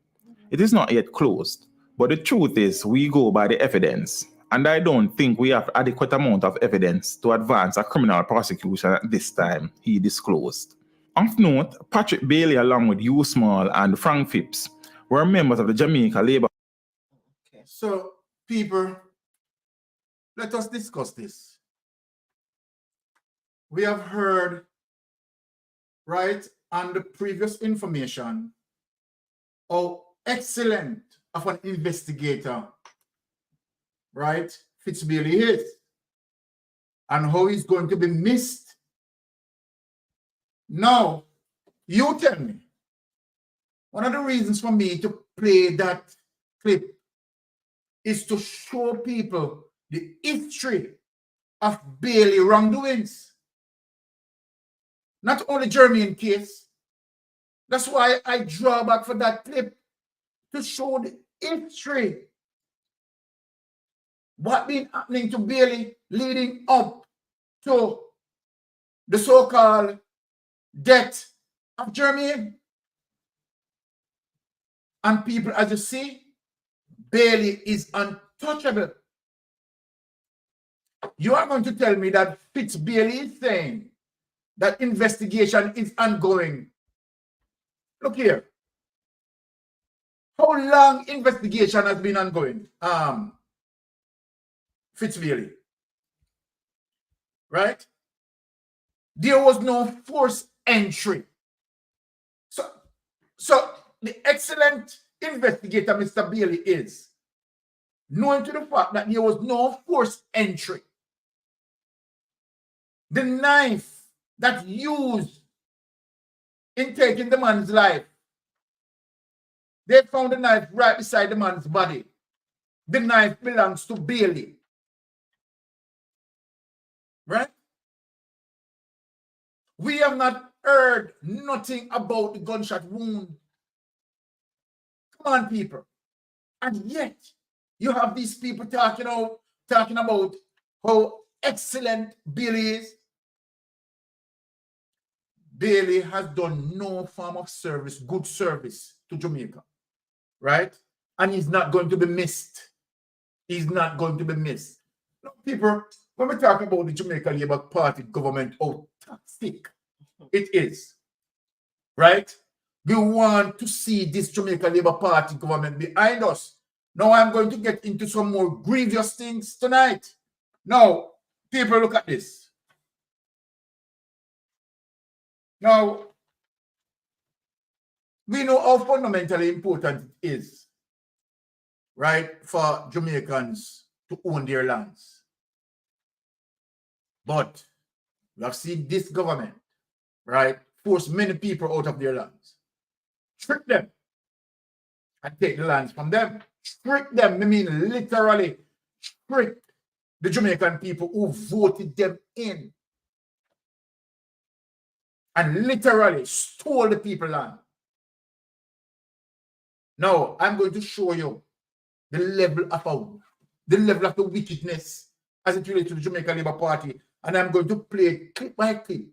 It is not yet closed, but the truth is we go by the evidence, and I don't think we have adequate amount of evidence to advance a criminal prosecution at this time, he disclosed. Of note, Patrick Bailey along with Hugh Small and Frank Phipps were members of the Jamaica Labour. Okay. So, people, let us discuss this. We have heard, right, on the previous information, how excellent of an investigator, right, Fitzbailey is, and how he's going to be missed. Now, you tell me, one of the reasons for me to play that clip is to show people the history of Bailey wrongdoings. Not only Jamican case. That's why I draw back for that clip, to show the history. What been happening to Bailey leading up to the so-called death of Jamican. And people, as you see, Bailey is untouchable. You are going to tell me that Fitzbailey is saying that investigation is ongoing. Look here. How long investigation has been ongoing? Fitzbailey. Right? There was no forced entry. So the excellent investigator, Mr. Bailey, is knowing to the fact that there was no forced entry. The knife that used in taking the man's life, they found the knife right beside the man's body. The knife belongs to Bailey. Right? We have not heard nothing about the gunshot wound. Come on, people. And yet, you have these people talking about how excellent Bailey is. Bailey has done no form of service, good service to Jamaica. Right? And he's not going to be missed. He's not going to be missed. Now, people, when we talk about the Jamaica Labour Party government, how toxic it is. Right? We want to see this Jamaica Labour Party government behind us. Now I'm going to get into some more grievous things tonight. Now, people, look at this. Now, we know how fundamentally important it is, right, for Jamaicans to own their lands. But we have seen this government, right, force many people out of their lands. Trick them and take the lands from them. Trick them, I mean literally trick the Jamaican people who voted them in. And literally stole the people's land. Now, I'm going to show you the level of the wickedness as it relates to the Jamaica Labour Party. And I'm going to play clip by clip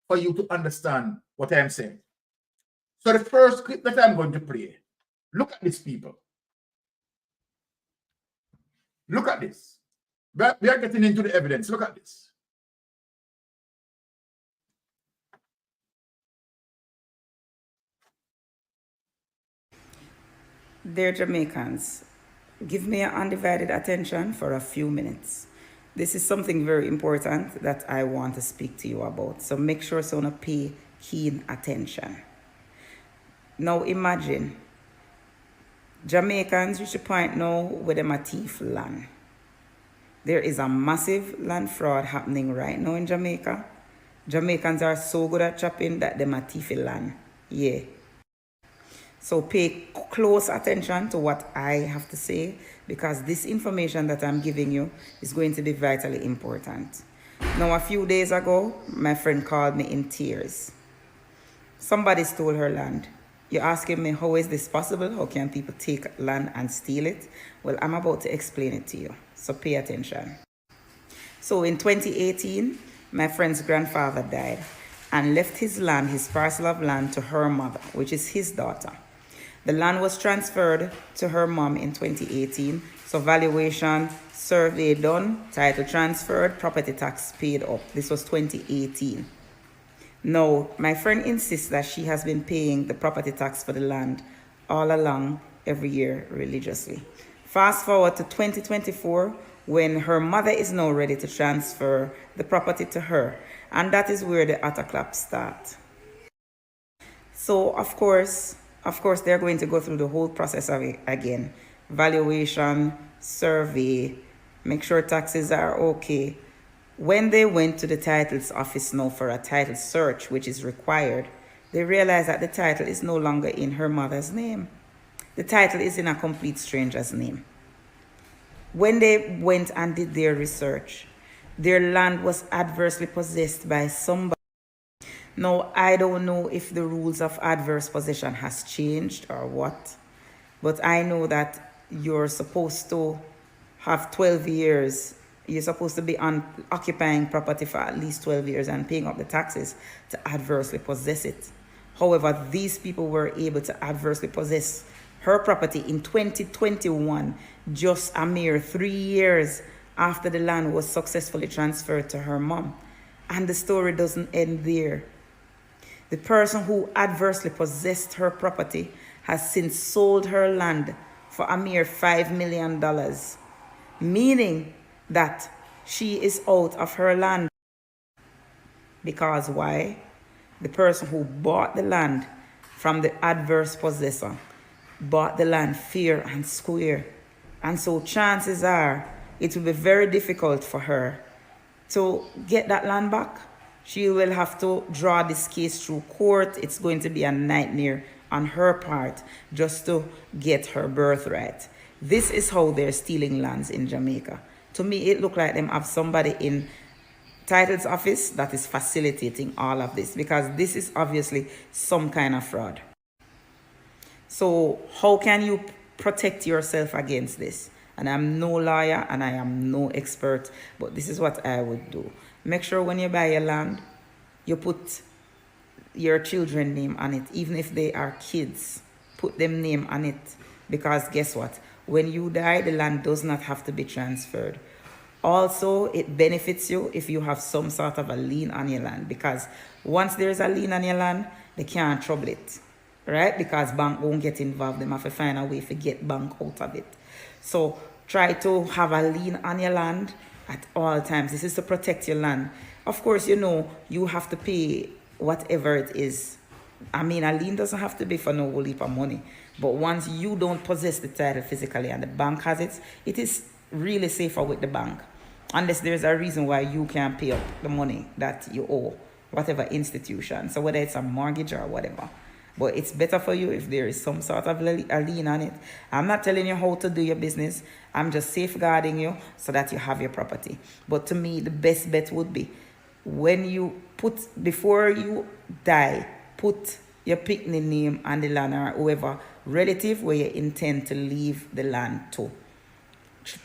for you to understand what I'm saying. So the first clip that I'm going to play, look at this, people. Look at this. We are getting into the evidence. Look at this. Dear Jamaicans, give me your undivided attention for a few minutes. This is something very important that I want to speak to you about. So make sure you pay keen attention. Now imagine, Jamaicans reach a point now where them a thief land. There is a massive land fraud happening right now in Jamaica. Jamaicans are so good at chopping that them a thief land. Yeah. So pay close attention to what I have to say, because this information that I'm giving you is going to be vitally important. Now, a few days ago, my friend called me in tears. Somebody stole her land. You're asking me, how is this possible? How can people take land and steal it? Well, I'm about to explain it to you, so pay attention. So in 2018, my friend's grandfather died and left his land, his parcel of land, to her mother, which is his daughter. The land was transferred to her mom in 2018, so valuation, survey done, title transferred, property tax paid up. This was 2018. Now, my friend insists that she has been paying the property tax for the land all along, every year, religiously. Fast forward to 2024, when her mother is now ready to transfer the property to her, and that is where the utter clap starts. So, of course, they're going to go through the whole process of it again. Valuation, survey, make sure taxes are okay. When they went to the titles office now for a title search, which is required, they realized that the title is no longer in her mother's name. The title is in a complete stranger's name. When they went and did their research, their land was adversely possessed by somebody. Now, I don't know if the rules of adverse possession has changed or what, but I know that you're supposed to have 12 years. You're supposed to be occupying property for at least 12 years and paying up the taxes to adversely possess it. However, these people were able to adversely possess her property in 2021, just a mere 3 years after the land was successfully transferred to her mom. And the story doesn't end there. The person who adversely possessed her property has since sold her land for a mere $5 million, meaning that she is out of her land. Because why? The person who bought the land from the adverse possessor bought the land fair and square. And so chances are it will be very difficult for her to get that land back. She will have to draw this case through court. It's going to be a nightmare on her part just to get her birthright. This is how they're stealing lands in Jamaica. To me, it looked like them have somebody in titles office that is facilitating all of this, because this is obviously some kind of fraud. So how can you protect yourself against this? And I'm no lawyer and I am no expert, but this is what I would do. Make sure when you buy your land, you put your children's name on it, even if they are kids. Put them name on it, because guess what? When you die, the land does not have to be transferred. Also, it benefits you if you have some sort of a lien on your land, because once there's a lien on your land, they can't trouble it, right? Because bank won't get involved. They have to find a way to get bank out of it. So try to have a lien on your land at all times. This is to protect your land. Of course, you know, you have to pay whatever it is. I mean, a lien doesn't have to be for no whole heap of money. But once you don't possess the title physically and the bank has it, it is really safer with the bank. Unless there's a reason why you can't pay up the money that you owe, whatever institution. So whether it's a mortgage or whatever. But it's better for you if there is some sort of a lien on it. I'm not telling you how to do your business. I'm just safeguarding you so that you have your property. But to me, the best bet would be when you before you die, put your picnic name on the land, or whoever relative where you intend to leave the land to.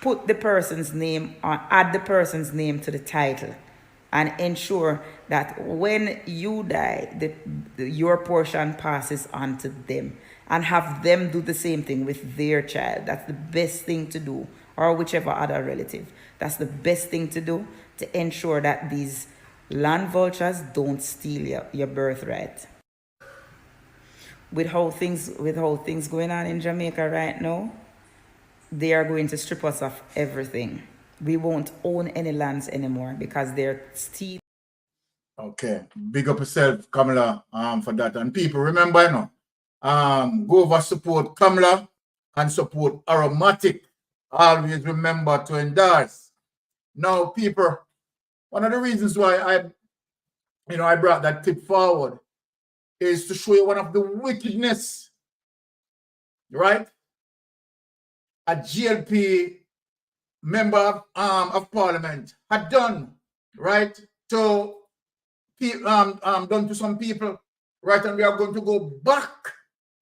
Put the person's name or add the person's name to the title, and ensure that when you die, your portion passes on to them, and have them do the same thing with their child. That's the best thing to do, or whichever other relative. That's the best thing to do to ensure that these land vultures don't steal your birthright. With how things going on in Jamaica right now, they are going to strip us of everything. We won't own any lands anymore because they're stealing. Okay, big up yourself, Kamala, for that. And people, remember, you know, go over support Kamala and support Aromatic. Always remember to endorse. Now, people, one of the reasons why I brought that tip forward is to show you one of the wickedness, right? A GLP member of parliament had done, right, to done to some people, right? And we are going to go back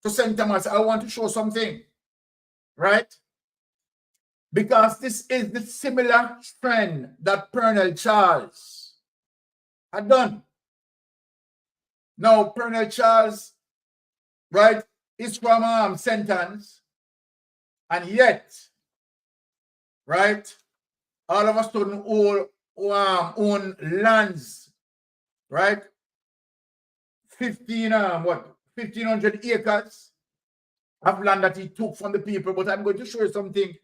to St. Thomas. I want to show something, right? Because this is the similar trend that Colonel Charles had done. Now, Colonel Charles, right, is from sentence, and yet, right, all of a sudden own lands, right? 1,500 acres of land that he took from the people. But I'm going to show you something,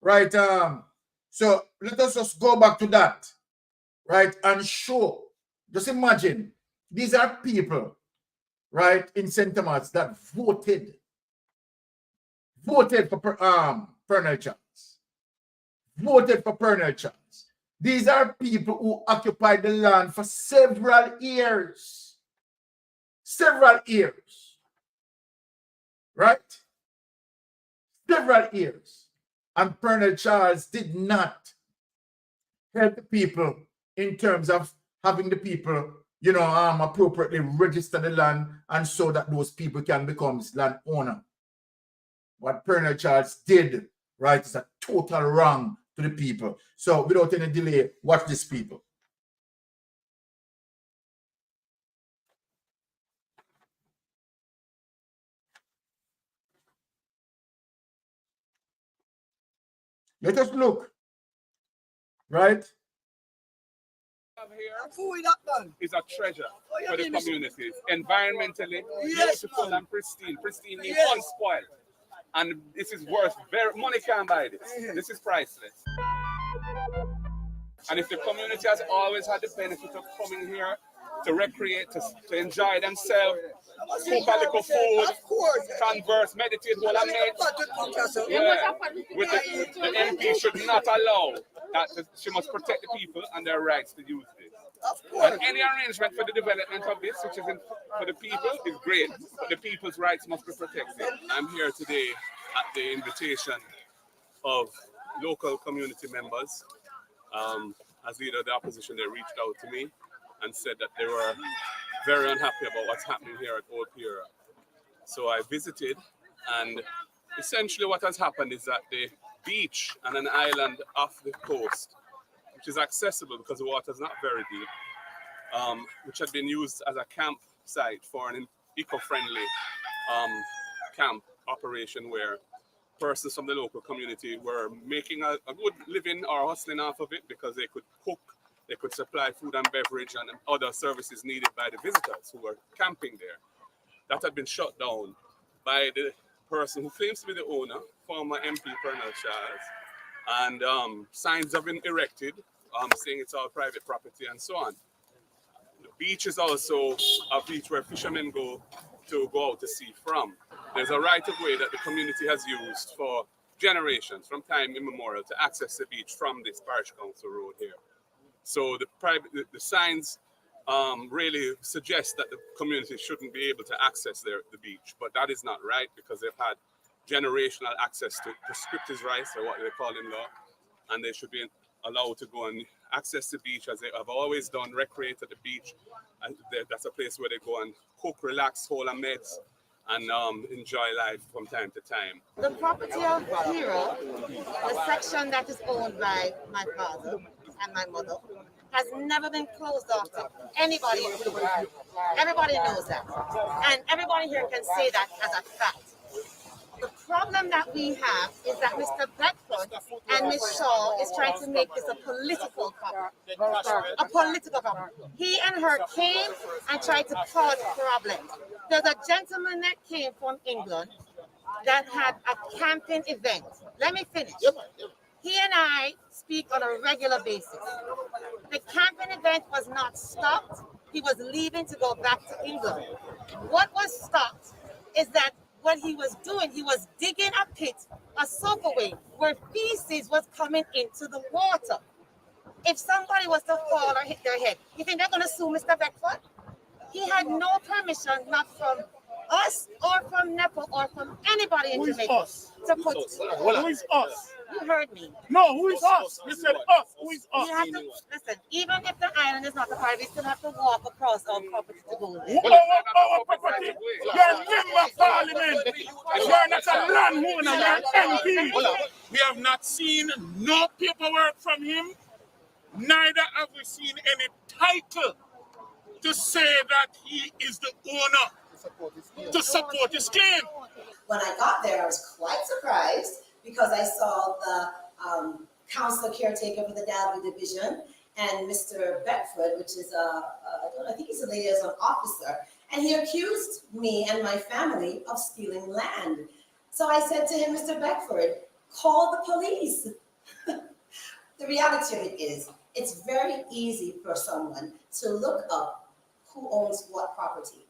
right? So let us just go back to that, right, and show. Just imagine, these are people, right, in St. Thomas that voted for Colonel Charles. Voted for Colonel Charles. These are people who occupied the land for several years. Several years. Right? Several years. And Colonel Charles did not help the people in terms of having the people, you know, appropriately register the land and so that those people can become landowner. What Colonel Charles did, right, is a total wrong to the people. So without any delay, watch this, people. Let us look, right? Here is a treasure for the communities. Environmentally beautiful and pristine. Pristine means unspoiled. And this is worth money can't buy this. This is priceless. And if the community has always had the benefit of coming here to recreate, to enjoy themselves, cook a little food, converse, meditate, while I with the MP should not allow that. She must protect the people and their rights to use this. And any arrangement for the development of this, which is for the people, is great. But the people's rights must be protected. I'm here today at the invitation of local community members. As leader of the opposition, they reached out to me and said that they were very unhappy about what's happening here at Old Piera. So I visited, and essentially what has happened is that the beach and an island off the coast, which is accessible because the water is not very deep, which had been used as a campsite for an eco-friendly camp operation where persons from the local community were making a good living or hustling off of it because they could cook, they could supply food and beverage and other services needed by the visitors who were camping there. That had been shut down by the person who claims to be the owner, former MP Colonel Charles, and signs have been erected saying it's all private property and so on. The beach is also a beach where fishermen go out to sea from. There's a right-of-way that the community has used for generations, from time immemorial, to access the beach from this parish council road here. So the signs really suggest that the community shouldn't be able to access the beach, but that is not right because they've had generational access to prescriptive rights, or what they call in law, and they should be allowed to go and access the beach as they have always done, recreate at the beach. And that's a place where they go and cook, relax, hold a meds, and enjoy life from time to time. The property of Hero, the section that is owned by my father and my mother, has never been closed off to anybody in the world. Everybody knows that. And everybody here can say that as a fact. The problem that we have is that Mr. Bedford and Ms. Shaw is trying to make this a political problem. A political problem. He and her came and tried to cause problems. There's a gentleman that came from England that had a camping event. Let me finish. He and I speak on a regular basis. The camping event was not stopped. He was leaving to go back to England. What was stopped is that what he was doing, he was digging a pit, a soakaway, where feces was coming into the water. If somebody was to fall or hit their head, you think they're going to sue Mr. Beckford? He had no permission, not from us or from NEPA or from anybody in Jamaica to put. Who is us? You heard me. No, who is us? You said us. Who is us? You have to listen. Even if the island is not a part, we still have to walk across our property to go there. Our property. You're a member of parliament. You're not a landowner. You're an MP. We have not seen no paperwork from him. Neither have we seen any title to say that he is the owner to support his claim. When I got there, I was quite surprised because I saw the council caretaker for the Dalby division and Mr. Beckford, which is I think he's a liaison officer, and he accused me and my family of stealing land. So I said to him, Mr. Beckford, call the police. The reality of it is, it's very easy for someone to look up who owns what property.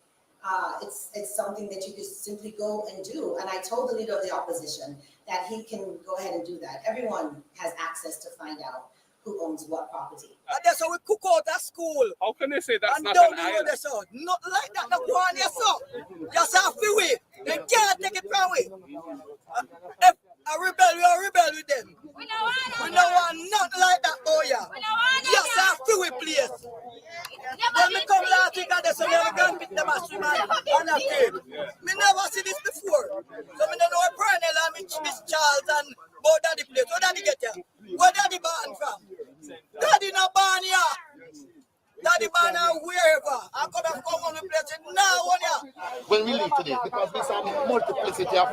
It's something that you could simply go and do. And I told the leader of the opposition that he can go ahead and do that. Everyone has access to find out who owns what property. And that's how we cook out at school. How can they say that's and not an island? Not like that, no go on there, so. Just have to wait. They can't take it from we. If I rebel, we rebel with them. We don't want nothing like that, oh yeah. Just have to wait, please. When we come last week and they say we can pick them as women and a kid. Me never see this before. So me don't know Pernell and Miss Charles and about Daddy place. Where Daddy get here? Where Daddy born from? Daddy not born here. Daddy born wherever. I could have come on the place now on here. When we leave today, because we saw the multiplicity of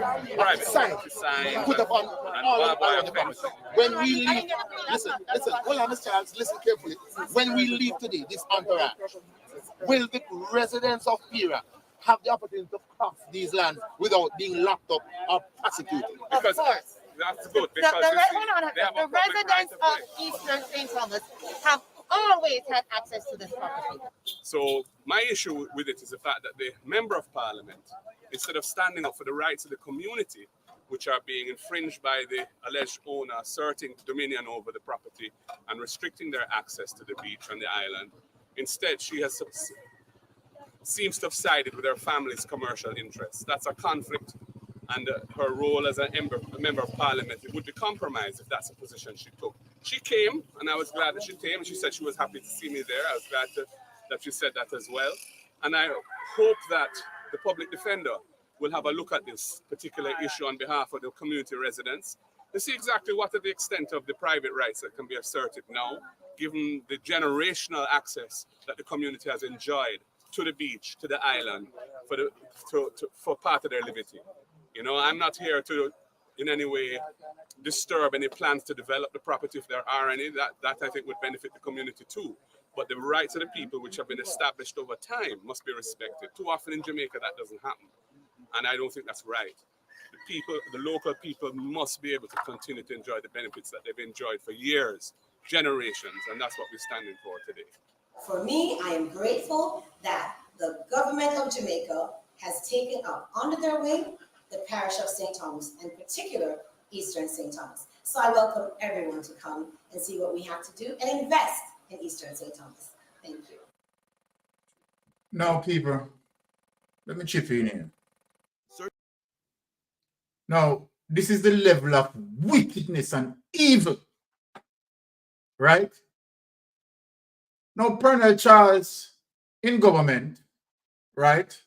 signs put up on all the property. When we leave, listen, hold on, Mr. Charles, listen carefully. When we leave today, this entourage, will the residents of Pira have the opportunity to cross these lands without being locked up or prosecuted? Because that's good. Because the residents of Eastern St. Thomas have always had access to this property. So my issue with it is the fact that the member of parliament, instead of standing up for the rights of the community, which are being infringed by the alleged owner, asserting dominion over the property and restricting their access to the beach and the island, instead she seems to have sided with her family's commercial interests. That's a conflict, and her role as a member of parliament, it would be compromised if that's a position she took. She came, and I was glad that she came, and she said she was happy to see me there. I was glad that she said that as well. And I hope that the public defender will have a look at this particular issue on behalf of the community residents to see exactly what are the extent of the private rights that can be asserted now, given the generational access that the community has enjoyed to the beach, to the island, for part of their liberty. You know, I'm not here to in any way disturb any plans to develop the property if there are any. That I think would benefit the community too. But the rights of the people which have been established over time must be respected. Too often in Jamaica that doesn't happen. And I don't think that's right. The people, the local people must be able to continue to enjoy the benefits that they've enjoyed for years, generations, and that's what we're standing for today. For me, I am grateful that the government of Jamaica has taken up under their wing the parish of St. Thomas, in particular, Eastern St. Thomas. So I welcome everyone to come and see what we have to do and invest in Eastern St. Thomas. Thank you. Now, people, let me chip in here. Now, this is the level of wickedness and evil, right? Now, Colonel Charles in government, right?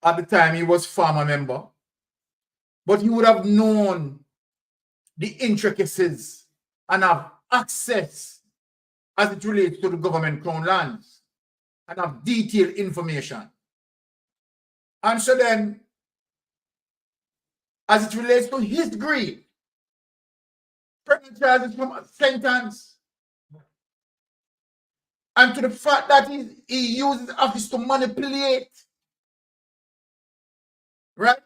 At the time, he was farmer member, but he would have known the intricacies and have access as it relates to the government crown lands and have detailed information. And so then, as it relates to his greed, President Charles is from sentence, and to the fact that he uses office to manipulate, right?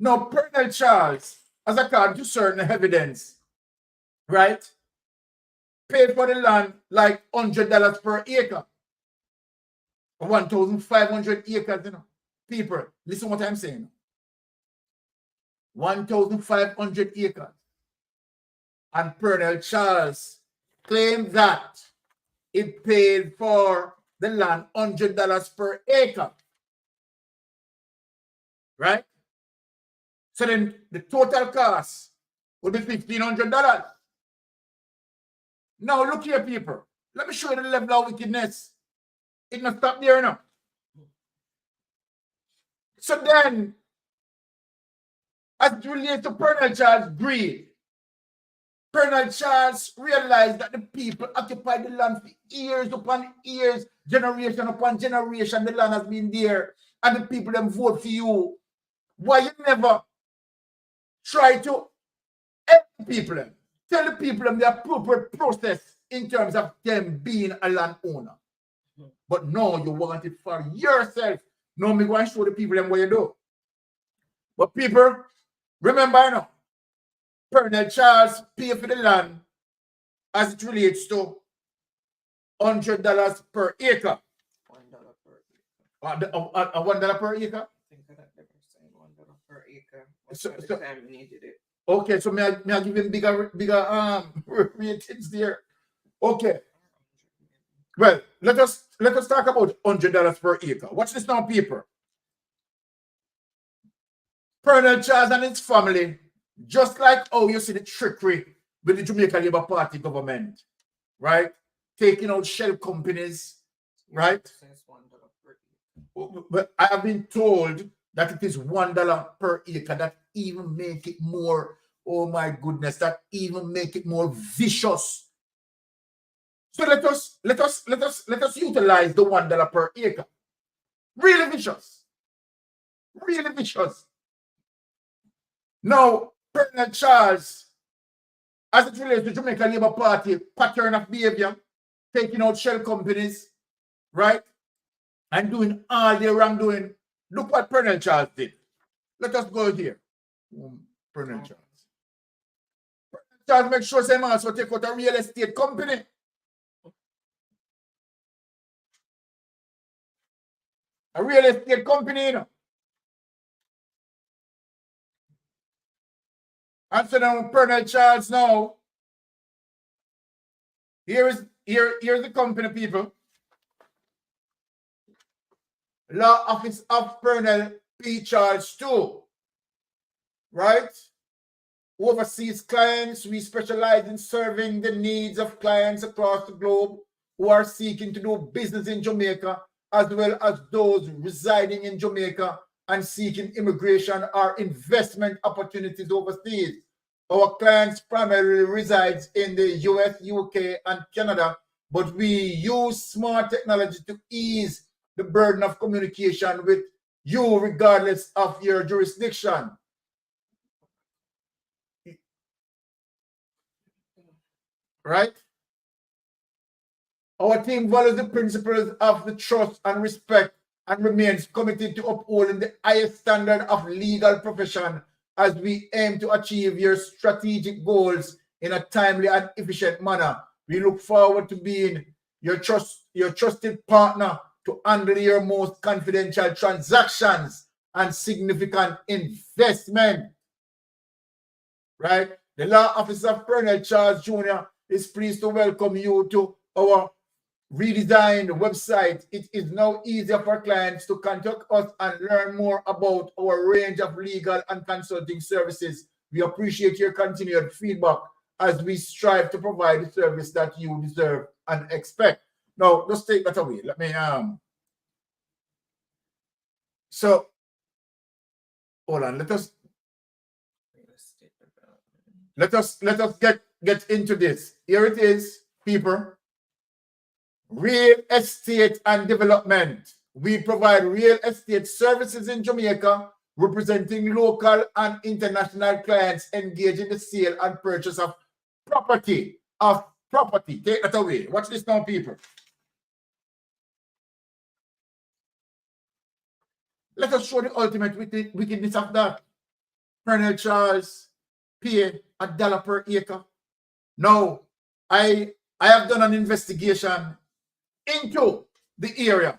Now, Colonel Charles, as according to certain evidence, right, paid for the land like $100 per acre. 1,500 acres, People, listen what I'm saying. 1,500 acres. And Colonel Charles claimed that it paid for the land $100 per acre. Right? So then the total cost would be $1,500. Now look here, people. Let me show you the level of wickedness. It not stop there now. So then, as it relates to Colonel Charles' greed, Colonel Charles realized that the people occupied the land for years upon years, generation upon generation. The land has been there, and the people them vote for you. Why you never try to help the people? Tell the people them the appropriate process in terms of them being a landowner. But no, you want it for yourself. No, me go and show the people them what you do. But people, remember now, Colonel Charles pay for the land as it relates to $100 per acre. $1 per acre? I think that never said $1 per acre. So time we needed it. Okay, so may I give him bigger ratings there. Okay. Well, let us talk about $100 per acre. Watch this now, people. Colonel Charles and his family, just like how you see the trickery with the Jamaica Labour Party government, right? Taking out shell companies, right? But I have been told that it is $1 per acre. That even make it more, oh my goodness, that even make it more vicious. So let us utilize the $1 per acre. Really vicious. Really vicious. Now, Colonel Charles, as it relates to Jamaica Labour Party pattern of behavior, taking out shell companies, right? And doing all their wrongdoing. Look what Colonel Charles did. Let us go here. Colonel Charles. Colonel Charles make sure they also take out a real estate company. A real estate company, And so now Colonel Charles now. Here's the company, people. Law Office of Colonel P. Charles II. Right? Overseas clients. We specialize in serving the needs of clients across the globe who are seeking to do business in Jamaica, as well as those residing in Jamaica and seeking immigration or investment opportunities overseas. Our clients primarily resides in the US, UK, and Canada, but we use smart technology to ease the burden of communication with you regardless of your jurisdiction. Right? Our team values the principles of the trust and respect and remains committed to upholding the highest standard of legal profession as we aim to achieve your strategic goals in a timely and efficient manner. We look forward to being your trusted partner to handle your most confidential transactions and significant investment. Right? The Law Office of Colonel Charles Jr. is pleased to welcome you to our redesigned website. It is now easier for clients to contact us and learn more about our range of legal and consulting services. We appreciate your continued feedback as we strive to provide the service that you deserve and expect. Now, let's take that away. Let me so hold on. Let us get into this. Here it is, people. Real estate and development. We provide real estate services in Jamaica, representing local and international clients engaged in the sale and purchase of property. Take that away. Watch this now, people. Let us show the ultimate wickedness of that. Colonel Charles pay $1 per acre. Now, I have done an investigation into the area,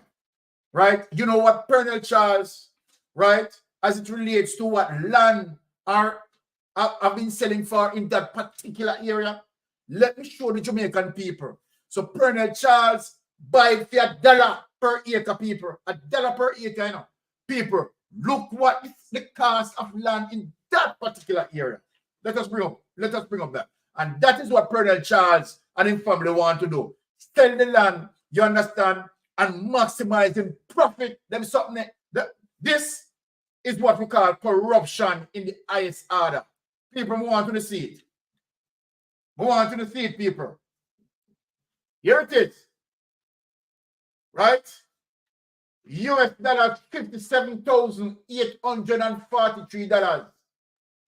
right? You know what Colonel Charles, right, as it relates to what land have been selling for in that particular area. Let me show the Jamaican people. So Colonel Charles buy for $1 per acre, people. $1 per acre, you know. People, look what is the cost of land in that particular area. Let us bring up that. And that is what Colonel Charles and his family want to do. Sell the land, you understand, and maximizing profit. This is what we call corruption in the highest order. People, we want to see it. We want to see it, people. Here it is. Right? US dollars $57,843.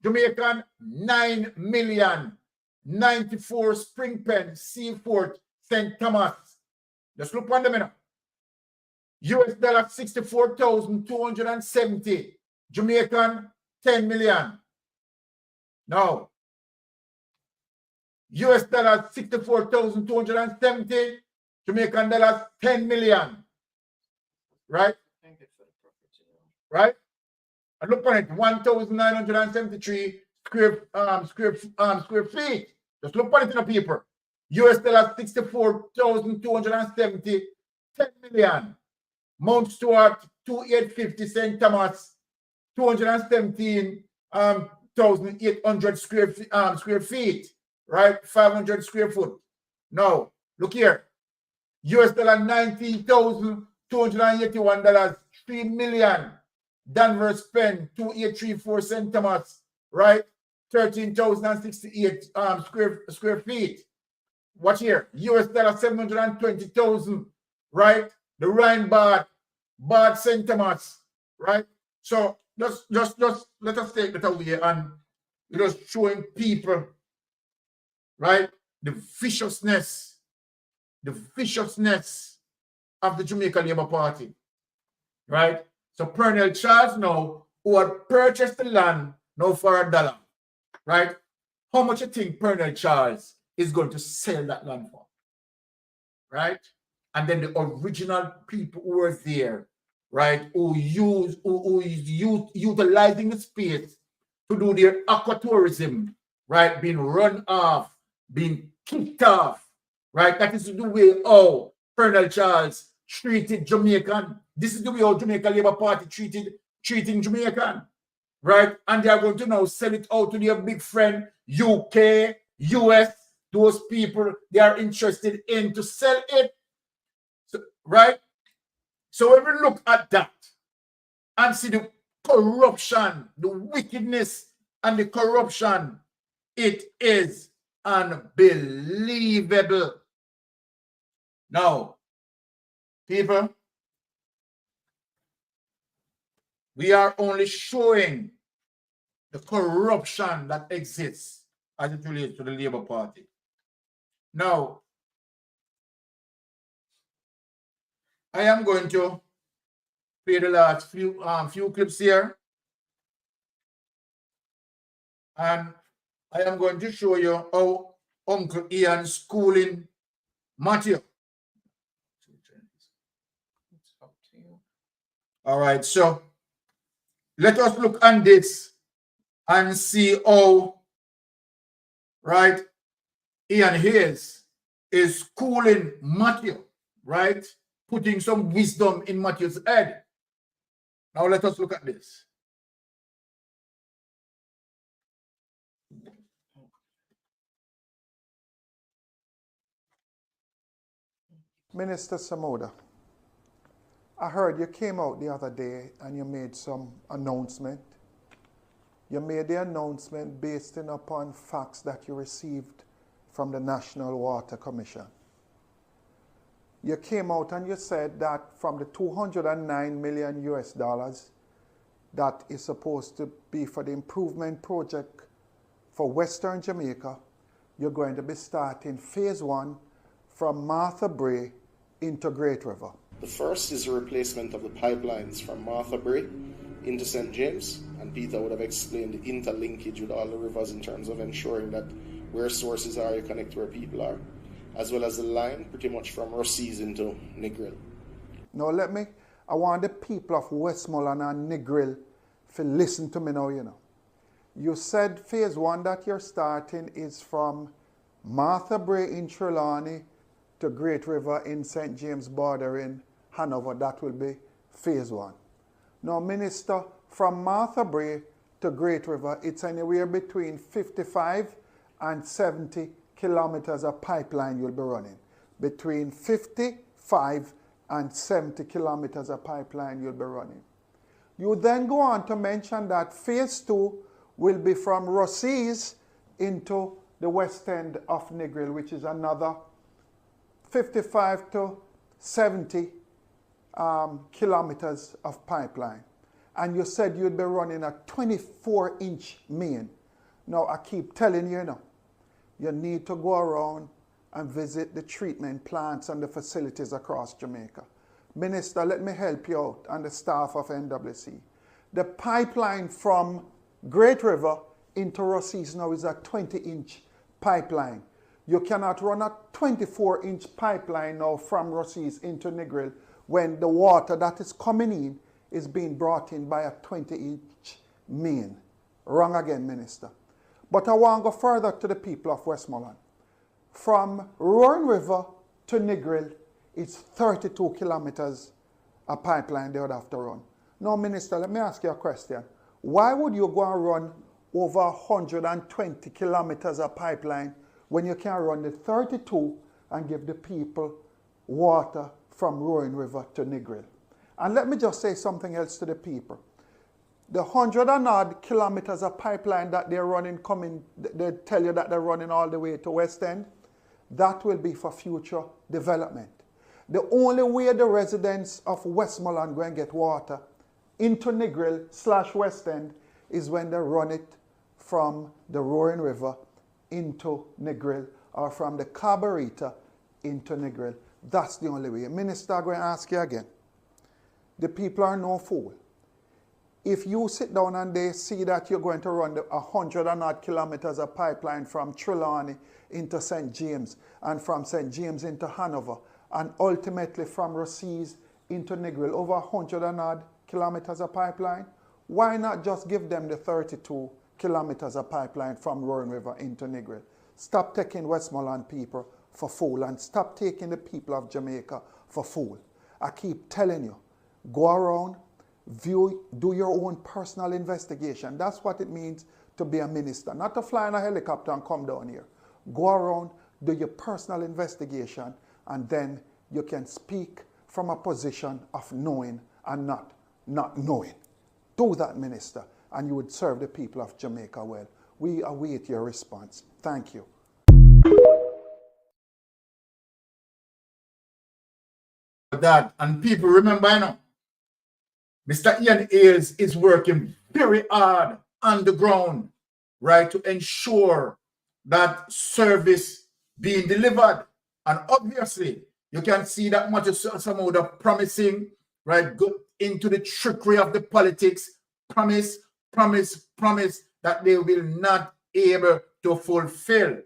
Jamaican 9,094 Spring Pen, Seaford, St. Thomas. Just look on the minute. US dollar 64,270. Jamaican 10 million. Now, US dollars 64,270. Jamaican dollars 10 million. Right? Right? And look on it, 1,973 square feet. Just look on it in the paper. US dollars 64,270, 10 million. Mount Stewart 2,850, St. Thomas 217,800 square feet. Right? 500 square foot. Now, look here. US dollar $19,281, 3 million. Danvers Pen 2,834 St. Thomas, right? 13,068 square feet. Watch here. US dollar 720,000, right? The Rhine Bad St. Thomas, right? So just let us take that away and just showing people, right? The viciousness of the Jamaican Labour Party, right? So Colonel Charles now, who had purchased the land now for $1, right? How much you think Colonel Charles is going to sell that land for, right? And then the original people who were there, right, who is utilizing the space to do their aquatourism, right, being run off, being kicked off, right? That is the way how Colonel Charles treated Jamaican. This is the way how Jamaican Labour Party treating Jamaican, right? And they are going to now sell it out to their big friend, UK, US, those people they are interested in to sell it, so, right? So when we look at that and see the corruption, the wickedness and the corruption, it is unbelievable. Now, people, we are only showing the corruption that exists as it relates to the Labour Party. Now, I am going to play the last few clips here. And I am going to show you how Uncle Ian schooling Matthew. All right, so let us look on this and see how, right, Ian Hayes is schooling Matthew, right? Putting some wisdom in Matthew's head. Now let us look at this. Minister Samoda, I heard you came out the other day and you made some announcement. You made the announcement based upon facts that you received from the National Water Commission. You came out and you said that from the $209 million US that is supposed to be for the improvement project for Western Jamaica, you're going to be starting phase 1 from Martha Brae into Great River. The first is a replacement of the pipelines from Martha Brae into St. James, and Peter would have explained the interlinkage with all the rivers in terms of ensuring that where sources are, you connect where people are, as well as the line pretty much from Rossies into Negril. Now I want the people of Westmoreland and Negril to listen to me now, you know. You said phase 1 that you're starting is from Martha Bray in Trelawney to Great River in St. James border in Hanover. That will be phase 1. Now, Minister, from Martha Bray to Great River, it's anywhere between 55 and 70 kilometers of pipeline you'll be running. Between 55 and 70 kilometers of pipeline you'll be running. You then go on to mention that phase 2 will be from Rossies into the west end of Negril, which is another 55 to 70 kilometers of pipeline. And you said you'd be running a 24-inch main. Now, I keep telling you now, you need to go around and visit the treatment plants and the facilities across Jamaica. Minister, let me help you out and the staff of NWC. The pipeline from Great River into Rossies now is a 20-inch pipeline. You cannot run a 24-inch pipeline now from Rossies into Negril when the water that is coming in is being brought in by a 20-inch main. Wrong again, Minister. But I want to go further to the people of Westmoreland. From Roaring River to Negril, it's 32 kilometers a pipeline they would have to run. Now, Minister, let me ask you a question. Why would you go and run over 120 kilometers of pipeline when you can run the 32 and give the people water from Roaring River to Negril? And let me just say something else to the people. The 100 and odd kilometers of pipeline that they're running, they tell you that they're running all the way to West End, that will be for future development. The only way the residents of Westmoreland go and get water into Negril/West End is when they run it from the Roaring River into Negril or from the Carburetor into Negril. That's the only way. Minister, I'm going to ask you again. The people are no fool. If you sit down and they see that you're going to run 100 and odd kilometers of pipeline from Trelawney into St. James and from St. James into Hanover and ultimately from Rossies into Negril, over 100 and odd kilometers of pipeline, why not just give them the 32 kilometers of pipeline from Roaring River into Negril? Stop taking Westmoreland people for fool and stop taking the people of Jamaica for fool. I keep telling you, go around, do your own personal investigation. That's what it means to be a minister. Not to fly in a helicopter and come down here. Go around, do your personal investigation, and then you can speak from a position of knowing and not knowing. Do that, Minister, and you would serve the people of Jamaica well. We await your response. Thank you. That, and people remember, you know, Mr. Ian Ailes is working very hard on the ground, right, to ensure that service being delivered. And obviously, you can see that much of some of the promising, right, go into the trickery of the politics, promise that they will not able to fulfill.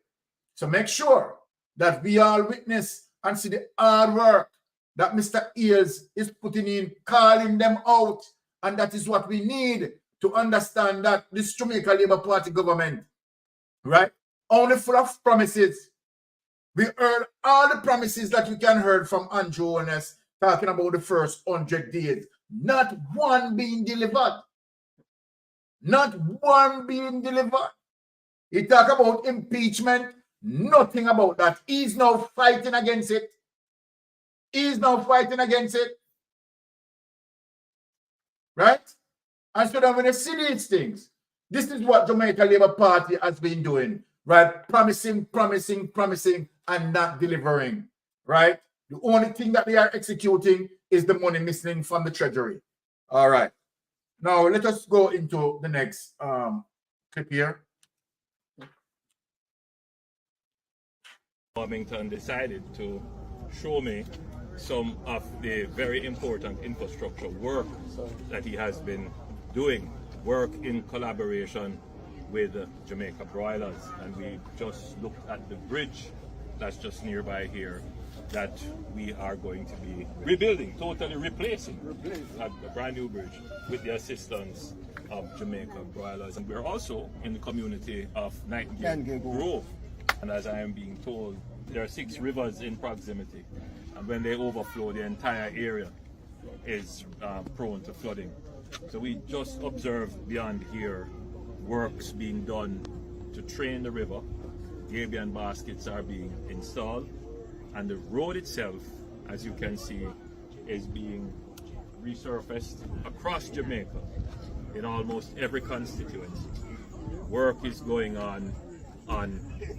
So make sure that we all witness and see the hard work that Mr. Ailes is putting in, calling them out. And that is what we need to understand that this Jamaica Labour Party government, right, only full of promises. We heard all the promises that you can hear from Andrew Honest talking about the first 100 days. Not one being delivered. Not one being delivered. He talk about impeachment, nothing about that. He's now fighting against it. He's now fighting against it. Right? And so then when you see these things, this is what Jamaica Labour Party has been doing. Right? Promising, and not delivering. Right? The only thing that they are executing is the money missing from the treasury. All right. Now, let us go into the next clip here. Wilmington decided to show me some of the very important infrastructure work that he has been doing work in collaboration with Jamaica Broilers, and we just looked at the bridge that's just nearby here that we are going to be rebuilding, totally replacing a brand new bridge with the assistance of Jamaica Broilers. And we're also in the community of Nightingale Grove, and as I am being told, there are 6 rivers in proximity, and when they overflow, the entire area is prone to flooding. So we just observed beyond here works being done to train the river. Gabion baskets are being installed, and the road itself, as you can see, is being resurfaced across Jamaica in almost every constituency. Work is going on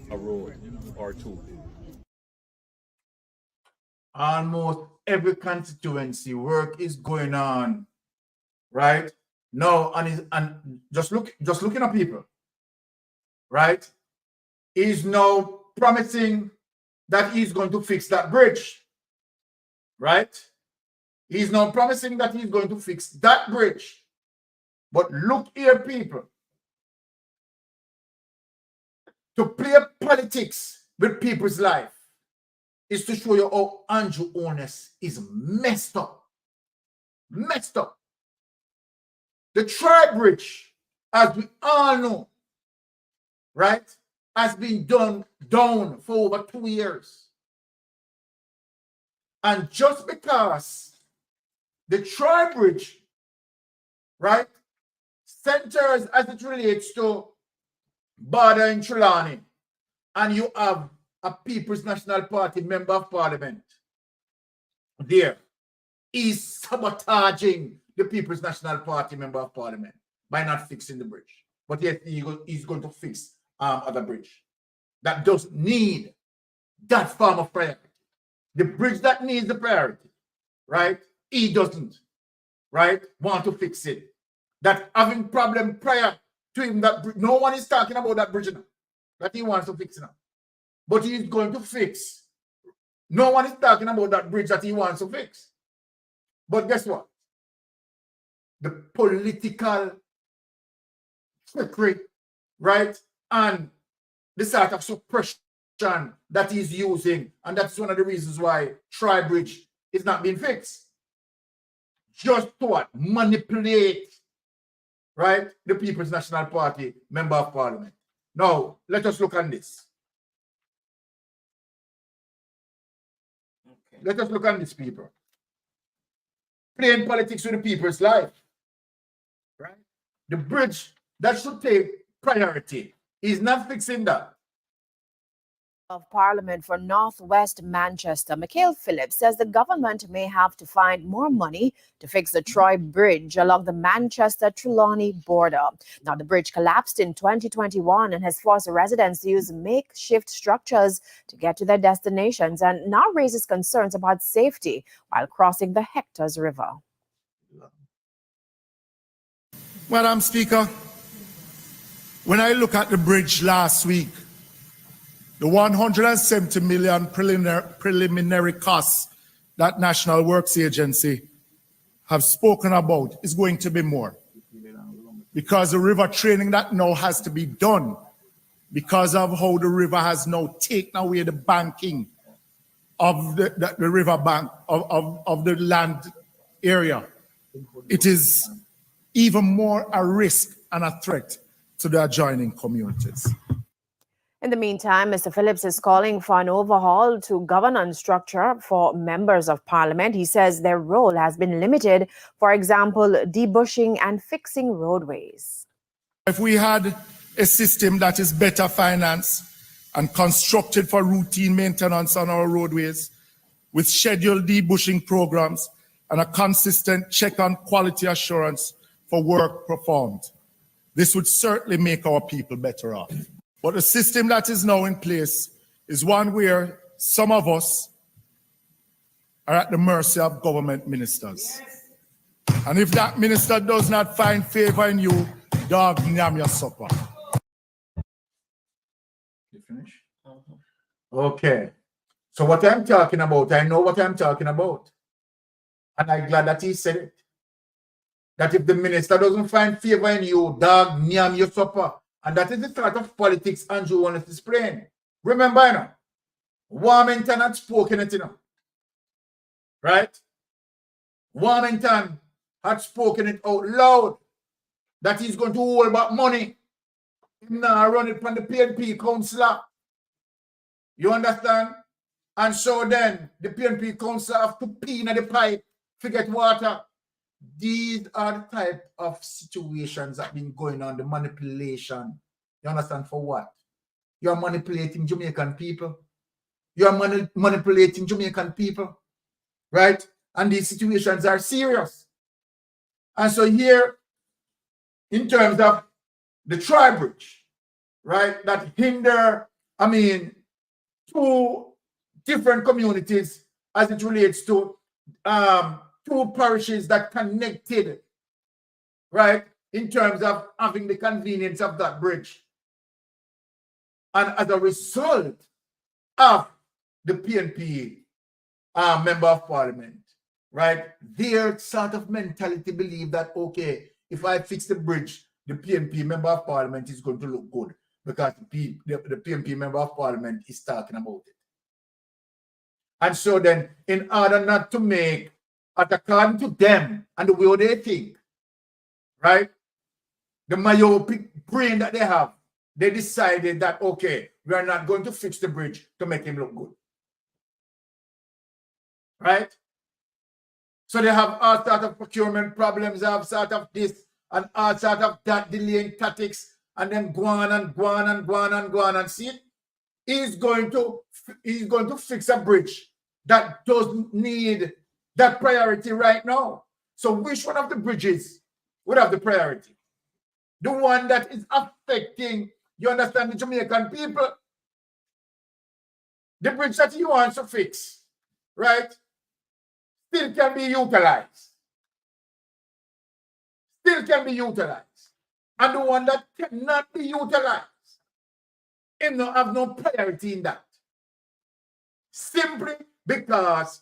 a road or two. Almost every constituency, work is going on, right? No, and just looking at people, right? He's now promising that he's going to fix that bridge, right? He's now promising that he's going to fix that bridge. But look here, people. To play politics with people's life is to show you how Andrew Honest is messed up. Messed up. The tri-bridge, as we all know, right, has been down for over 2 years. And just because the tri-bridge, right, centers as it relates to border in Trelawney, and you have a People's National Party member of parliament there, is sabotaging the People's National Party member of parliament by not fixing the bridge. But yet he's going to fix other bridge that does need that form of priority. The bridge that needs the priority, right? He doesn't, right, want to fix it. That having problem prior to him, that no one is talking about that bridge now, that he wants to fix now. But he's going to fix. No one is talking about that bridge that he wants to fix. But guess what? The political trickery, right, and the sort of suppression that he's using, and that's one of the reasons why Tri-Bridge is not being fixed. Just to what? Manipulate, right, the People's National Party member of parliament. Now, let us look at this. Okay. Let us look at this, people. Playing politics with the people's life, right? The bridge that should take priority is not fixing that. Of Parliament for Northwest Manchester, Michael Phillips says the government may have to find more money to fix the Troy Bridge along the Manchester-Trelawney border. Now, the bridge collapsed in 2021 and has forced residents to use makeshift structures to get to their destinations, and now raises concerns about safety while crossing the Hectors River. Madam Speaker, when I look at the bridge last week, the 170 million preliminary costs that National Works Agency have spoken about is going to be more, because the river training that now has to be done because of how the river has now taken away the banking of the river bank of the land area. It is even more a risk and a threat to the adjoining communities. In the meantime, Mr. Phillips is calling for an overhaul to governance structure for members of parliament. He says their role has been limited, for example, debushing and fixing roadways. If we had a system that is better financed and constructed for routine maintenance on our roadways, with scheduled debushing programs and a consistent check on quality assurance for work performed, this would certainly make our people better off. But the system that is now in place is one where some of us are at the mercy of government ministers. And if that minister does not find favor in you, dog, nyam your supper. You finish? Okay. So what I'm talking about, I know what I'm talking about. And I'm glad that he said it. that if the minister doesn't find favor in you, dog, nyam your supper. And that is the sort of politics Andrew Holness is playing. Remember, you know, Warmington had spoken it, you know. Right? Warmington had spoken it out loud that he's going to hold back money. He's now run it from the PNP councillor. You understand? And so then the PNP councillor have to pee in the pipe to get water. These are the type of situations that have been going on, the manipulation. You understand? For what? You are manipulating Jamaican people. You are manipulating Jamaican people. Right? And these situations are serious. And so here, in terms of the tri-bridge, right, that hinder, I mean, two different communities as it relates to two parishes that connected, right, in terms of having the convenience of that bridge. And as a result of the PNP member of parliament, right, their sort of mentality believe that, okay, if I fix the bridge, the PNP member of parliament is going to look good because the PNP member of parliament is talking about it. And so then, in order not to make, according to them and the way they think, right, the myopic brain that they have, they decided that, okay, we are not going to fix the bridge to make him look good. Right? So they have all sorts of procurement problems, they have sort of this and all sorts of that delaying tactics, and then go on and go on and go on and go on and see it. He's going to fix a bridge that doesn't need that priority right now. So which one of the bridges would have the priority? The one that is affecting, you understand, the Jamaican people. The bridge that he wants to fix, right, still can be utilized. Still can be utilized. And the one that cannot be utilized, him not have no priority in that. Simply because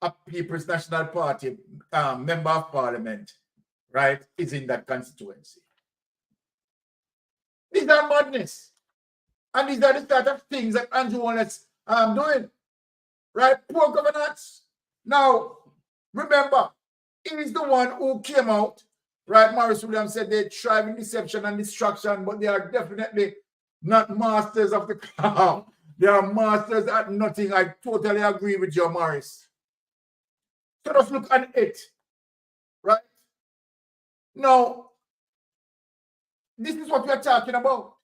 a People's National Party member of parliament, right, is in that constituency. These are madness. And these are the sort of things that Andrew Holness doing. Right? Poor governance. Now, remember, he is the one who came out, right? Maurice Williams said they thrive in deception and destruction, but they are definitely not masters of the craft. They are masters at nothing. I totally agree with you, Maurice. So let's look at it, right? Now, this is what we are talking about.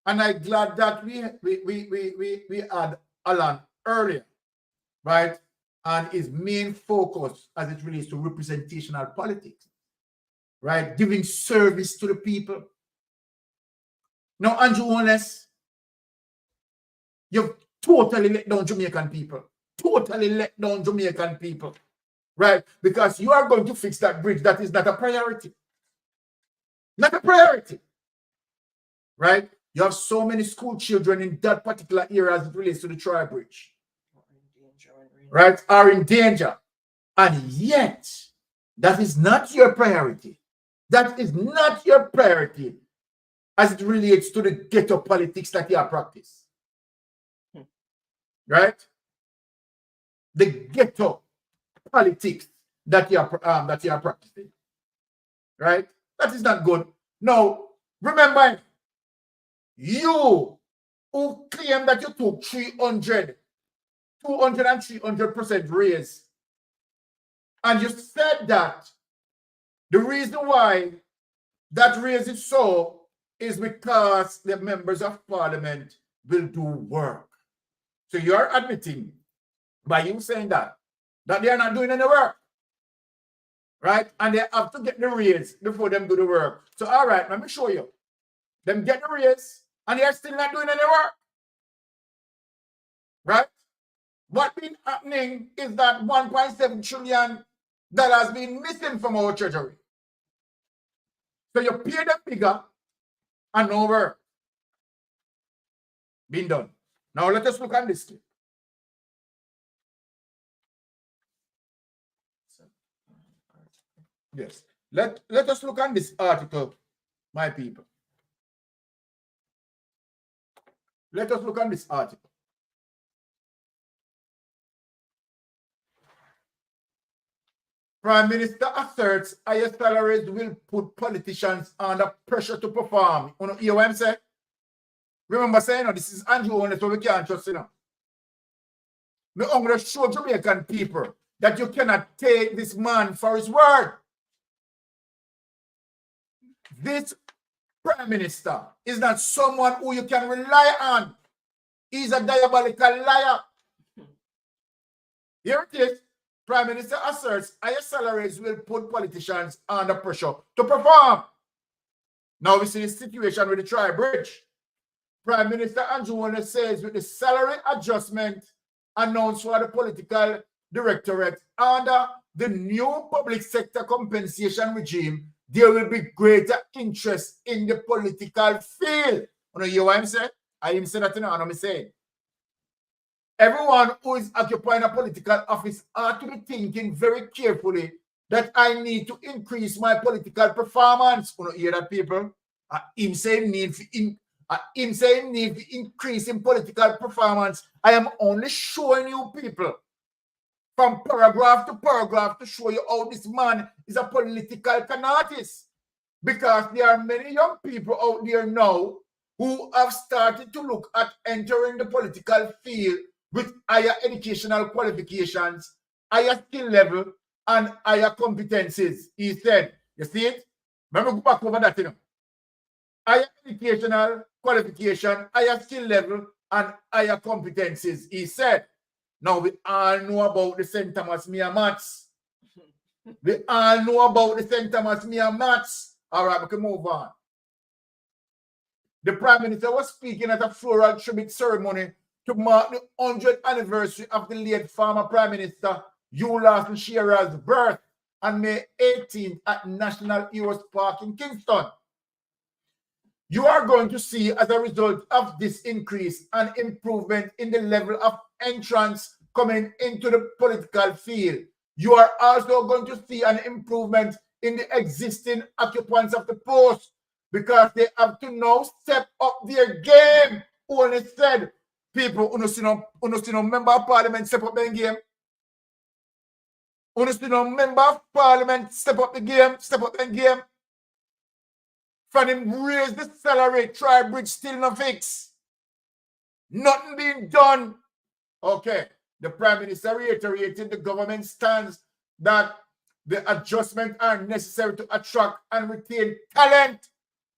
And I'm glad that we had Alan earlier, right? And his main focus as it relates to representational politics, right? Giving service to the people. Now, Andrew Holness, you've totally let down Jamaican people. Totally let down Jamaican people, right? Because you are going to fix that bridge. That is not a priority. Not a priority, right? You have so many school children in that particular area as it relates to the Troy Bridge, right, are in danger. And yet, that is not your priority. That is not your priority as it relates to the ghetto politics that you are practicing. Right? The ghetto politics that you are practicing. Right? That is not good. Now, remember, you who claim that you took 200 and 300% raise, and you said that the reason why that raise is so is because the members of parliament will do work. So you're admitting by you saying that they are not doing any work, right? And they have to get the raise before them do the work. So all right, let me show you. Them get the raise and they are still not doing any work, right? What's been happening is that $1.7 trillion been missing from our treasury. So you pay them bigger and no work being done. Now let us look at this clip. Yes. Let us look at this article, my people. Let us look at this article. Prime Minister asserts higher salaries will put politicians under pressure to perform. You know, hear what I'm saying? Remember saying, this is Andrew Honest, so we can't trust him. I'm going to show Jamaican people that you cannot take this man for his word. This Prime Minister is not someone who you can rely on. He's a diabolical liar. Here it is. Prime Minister asserts higher salaries will put politicians under pressure to perform. Now we see the situation with the Tri-Bridge. Prime Minister Andrew Honest says with the salary adjustment announced for the political directorate under the new public sector compensation regime, there will be greater interest in the political field. You know, hear what I'm saying? I didn't say that, I'm saying. Everyone who is occupying a political office ought to be thinking very carefully that I need to increase my political performance. You know, hear that, people? Him saying need to increase in political performance. I am only showing you people from paragraph to paragraph to show you how this man is a political canartist. Because there are many young people out there now who have started to look at entering the political field with higher educational qualifications, higher skill level, and higher competencies. He said, you see it? Remember, go back over that, Higher educational qualification, higher skill level, and higher competencies. He said, now we all know about the St. Thomas Mere Maths. We all know about the St. Thomas Mere Maths. All right, we can move on. The Prime Minister was speaking at a floral tribute ceremony to mark the 100th anniversary of the late former Prime Minister Hugh Lawson Shearer's birth on May 18th at National Heroes Park in Kingston. You are going to see, as a result of this increase, an improvement in the level of entrance coming into the political field. You are also going to see an improvement in the existing occupants of the post because they have to now step up their game. Only said, people, no member of parliament step up their game. No member of parliament step up the game, step up their game. For him raise the salary, Tri-Bridge still no fix. Nothing being done. Okay, the Prime Minister reiterated the government stance that the adjustments are necessary to attract and retain talent.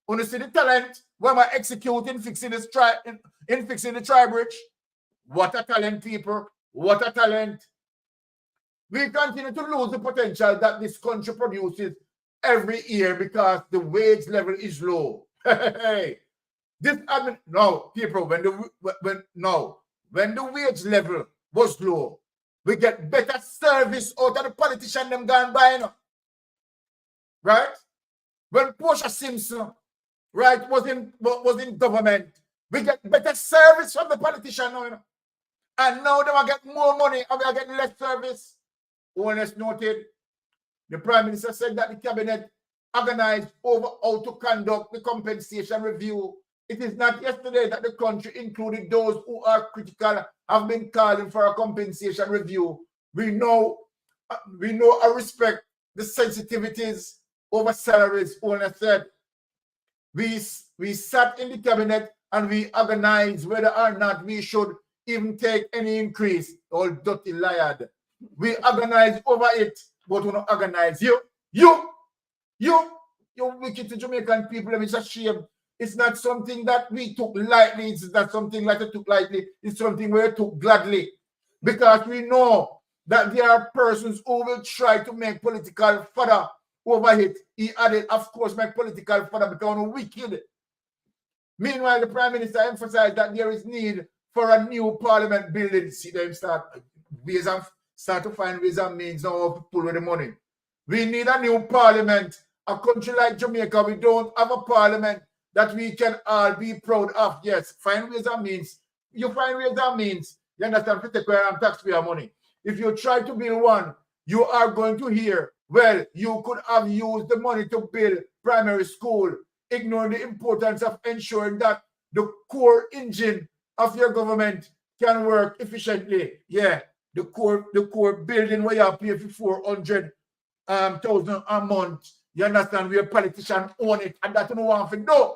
You see the talent? When am I executing, fixing this fixing the Tri-Bridge? What a talent, people. What a talent. We continue to lose the potential that this country produces every year because the wage level is low. No, people, when the wage level was low, we get better service out of the politician them gone by, right? When Portia Simpson, right, was in government, we get better service from the politician now, and now they will get more money and we are getting less service. Honest noted, the Prime Minister said that the Cabinet organized over how to conduct the compensation review. It is not yesterday that the country, including those who are critical, have been calling for a compensation review. We know and respect the sensitivities over salaries. Honest said, we sat in the Cabinet and we organized whether or not we should even take any increase. All dirty liar. We organize over it, but we don't organize you wicked to Jamaican people. It's a shame. It's not something that we took lightly. It's not something that we took lightly. It's something we took gladly. Because we know that there are persons who will try to make political fodder over it. He added, of course, make political fodder because we're wicked. Meanwhile, the Prime Minister emphasized that there is need for a new parliament building. See them start to find ways and means now to pull with the money. We need a new parliament. A country like Jamaica, we don't have a parliament that we can all be proud of. Yes, find ways and means. You find ways and means. You understand? To take away taxpayer money. If you try to build one, you are going to hear well, you could have used the money to build primary school, ignoring the importance of ensuring that the core engine of your government can work efficiently. Yeah, the core building where you pay for 400,000 a month. You understand? Where politicians own it, and that you don't want to do.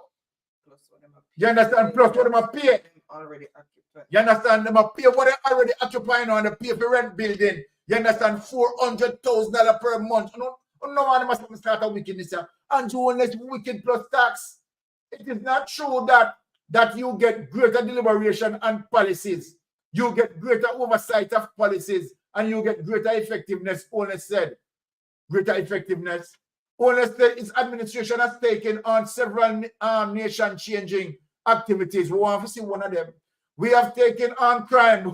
You understand? Plus what them pay. Already occupied. You understand? Them pay what they already occupying on the pay for rent building. You understand? $400,000 per month. No one must start a wickedness here. And you less wicked plus tax. It is not true that you get greater deliberation and policies. You get greater oversight of policies, and you get greater effectiveness. Only said, greater effectiveness. Only said its administration has taken on several nation-changing activities. We want to see one of them. We have taken on crime.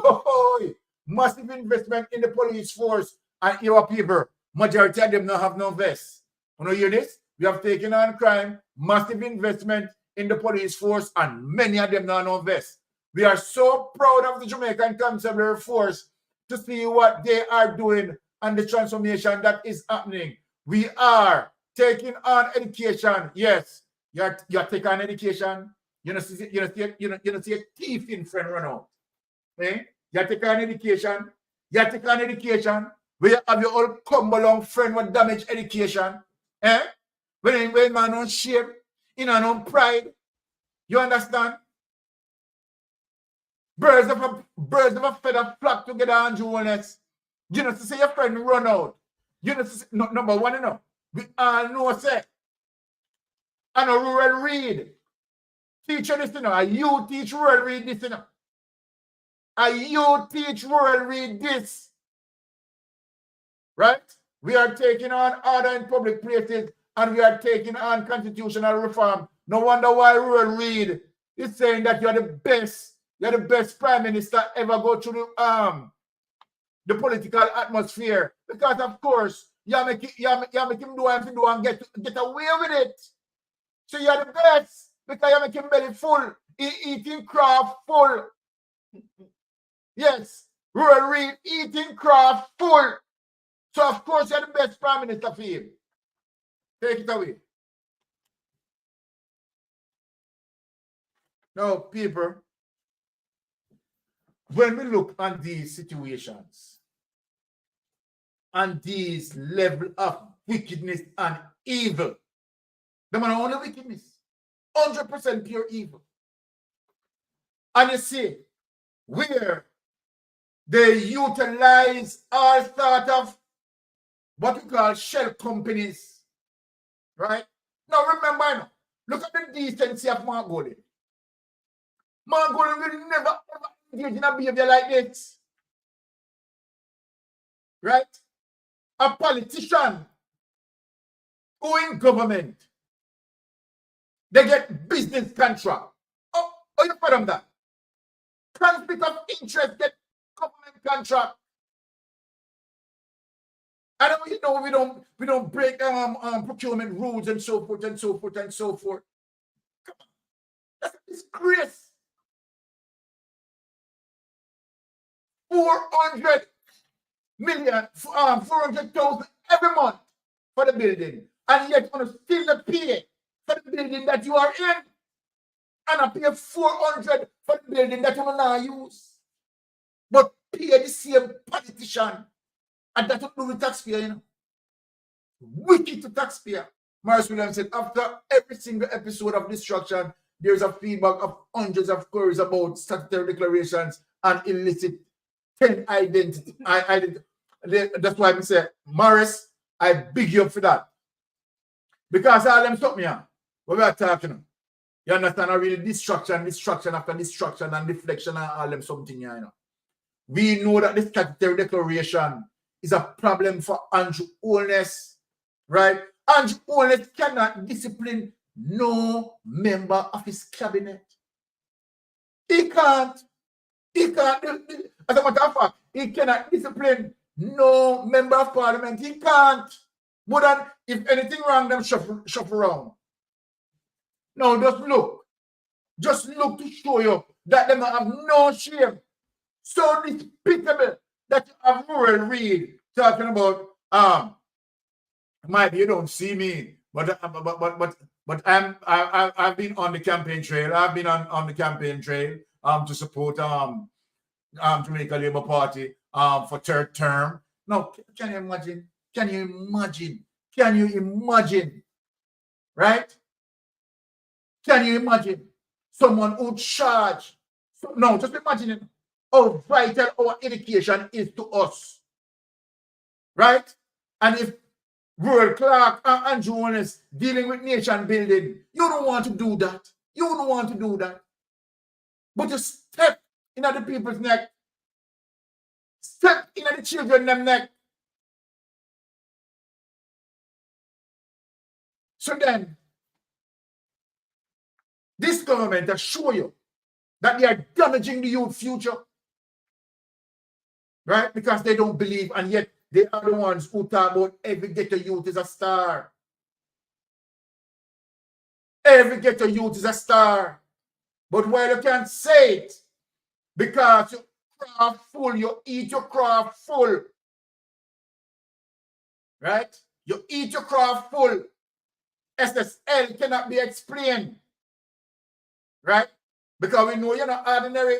Massive investment in the police force and our people. Majority of them don't have no vest. You know, hear this? We have taken on crime, massive investment in the police force, and many of them don't have no vest. We are so proud of the Jamaican Constabulary Force to see what they are doing and the transformation that is happening. We are taking on education. Yes, you're taking on education. You know, see a thief in front run out. Eh? You take on education. You take on education. Where you have your old come along friend with damage education. Eh? When man on shame, in an on pride. You understand? Birds of a feather flock together and jewelness. You know, to say your friend run out. You know, to say, number one, you know. We all know, say. And a rural read. Teacher this, you know. You teach rural read this, you know. You teach rural read this. Right? We are taking on order in public places, and we are taking on constitutional reform. No wonder why rural read is saying that you're the best. You're the best prime minister ever go through the political atmosphere. Because of course, you make him do and get away with it. So you're the best because you make him belly full. He eating craft full. Yes, rural read eating craft full. So of course you're the best prime minister for him. Take it away. Now, people, when we look at these situations and these level of wickedness and evil, them are only wickedness, 100% pure evil. And you see, where they utilize all sort of what we call shell companies, right? Now remember, look at the decency of Margolin. Margolin will never ever engage in a behavior like this. Right? A politician who in government, they get business contract. Oh, you put that? Conflict of interest get government contract. I don't, you know, we don't break procurement rules and so forth and so forth and so forth. Come on, that's a disgrace. 400 million, 400,000 every month for the building, and yet going to still pay for the building that you are in, and I pay 400 for the building that you will not use, but pay the same politician, and that will do with taxpayer, you know. Wicked to taxpayer. Maurice Williams said, after every single episode of Destruction, there's a feedback of hundreds of queries about statutory declarations and illicit identity. That's why I say, Morris, I big you up for that. Because all them stop me on. What we are talking. You understand? I really destruction after destruction and deflection and all them something, you know. We know that the statutory declaration is a problem for Andrew Holness, right? Andrew Holness cannot discipline no member of his cabinet. He can't. He can't. As a matter of fact, he cannot discipline no member of parliament. He can't. More than if anything wrong, them shuffle around. No, just look. Just look to show you that them have no shame. So despicable that you have rural read talking about Might be you don't see me, but I've been on the campaign trail. I've been on the campaign trail to support Jamaica Labour Party for third term. Now, can you imagine? Can you imagine? Can you imagine? Right? Can you imagine someone who charge? No, just imagine it. How vital our education is to us. Right? And if Rural Clark and Andrew Holness dealing with nation building, you don't want to do that. You don't want to do that. But you step in the people's neck. Step in the children them neck. So then, this government assure you that they are damaging the youth future. Right? Because they don't believe, and yet they are the ones who talk about every ghetto youth is a star. Every ghetto youth is a star. But while you can't say it, because your craft full, you eat your craft full. Right? You eat your craft full. SSL cannot be explained. Right? Because we know you're not ordinary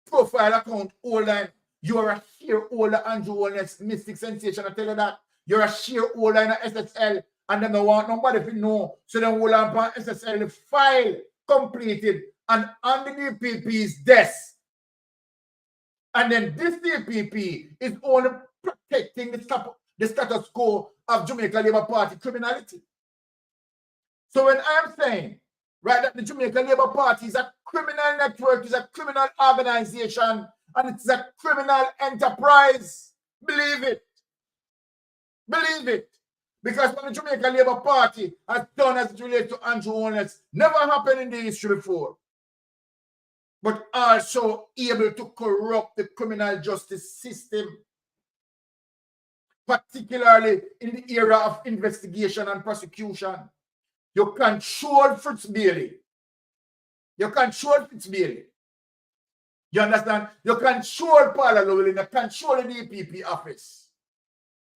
profile account holder. You are a shareholder Andrew Holness Mystic Sensation. I tell you that. You're a shareholder in a SSL and they don't want nobody to know. So then hold on for SSL file completed and on the DPP's desk. And then this DPP is only protecting the status quo of Jamaica Labour Party criminality. So when I'm saying, right, that the Jamaica Labour Party is a criminal network, is a criminal organization, and it's a criminal enterprise. Believe it. Believe it. Because when the Jamaica Labour Party has done as it relates to Andrew Holness, never happened in the history before. But also able to corrupt the criminal justice system, particularly in the era of investigation and prosecution. You control Fritz Bailey. You control Fritz Bailey. You understand? You control Paula Llewellyn, you control the DPP office.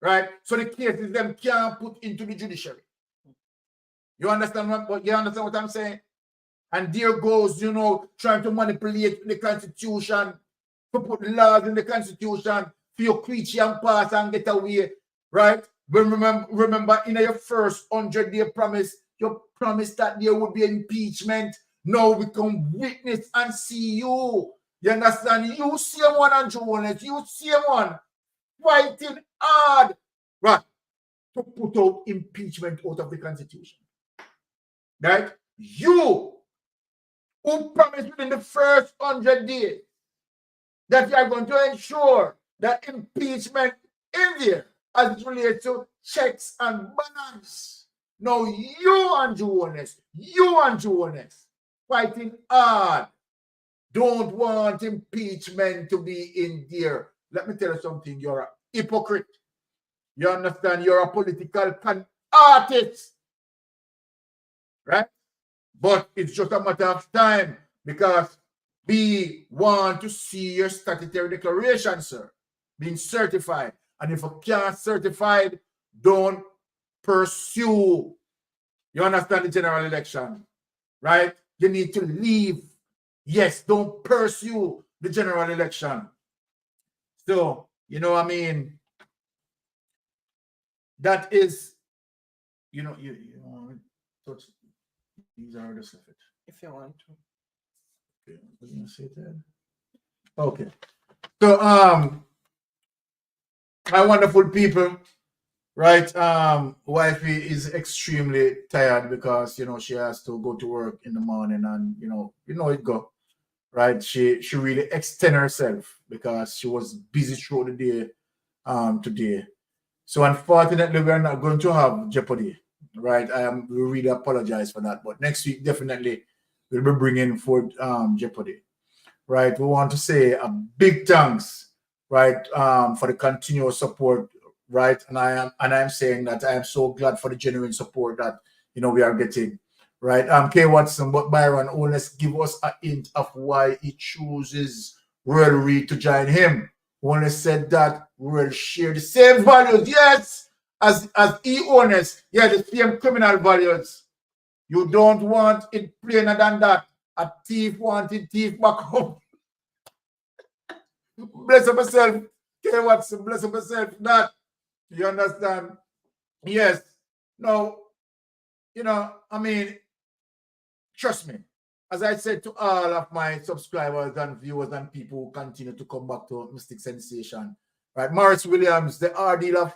Right? So the cases them can't put into the judiciary. You understand what I'm saying? And there goes, trying to manipulate the Constitution, to put laws in the Constitution for your creature and pass and get away. Right? Remember in your first 100-day promise, you promised that there would be impeachment. Now we can witness and see you. You understand? You see one, Andrew Holness. You see one fighting hard, right, to put out impeachment out of the Constitution. Right? You who promised within the first 100 days that you are going to ensure that impeachment in there as it relates to checks and balance. Now you, Andrew Holness, fighting hard. Don't want impeachment to be in there. Let me tell you something. You're a hypocrite. You understand? You're a political artist. Right? But it's just a matter of time because we want to see your statutory declaration, sir, being certified. And if you can't certify, don't pursue. You understand the general election, right? You need to leave. Yes, don't pursue the general election. So, what I mean? That is, you want to touch these are the stuff. If you want to. Okay, we're gonna see it then. Okay. So my wonderful people, right? Wifey is extremely tired because she has to go to work in the morning and it go. Right, she really extended herself because she was busy through the day today. So unfortunately, we're not going to have Jeopardy. Right, we really apologize for that. But next week, definitely, we'll be bringing forth Jeopardy. Right, we want to say a big thanks, right, for the continuous support. Right, and I am saying that I am so glad for the genuine support that we are getting. Right, K. Watson, but Byron, let's give us a hint of why he chooses Royal Reed to join him. Only said that we'll share the same values. Yes, as e-owners, yeah, the same criminal values. You don't want it plainer than that. A thief wanted thief back home. Bless up yourself. Okay, what's bless up yourself? That you understand? Yes. No, you know, I mean, trust me. As I said to all of my subscribers and viewers and people who continue to come back to Mystic Sensation, right? Morris Williams, the ordeal of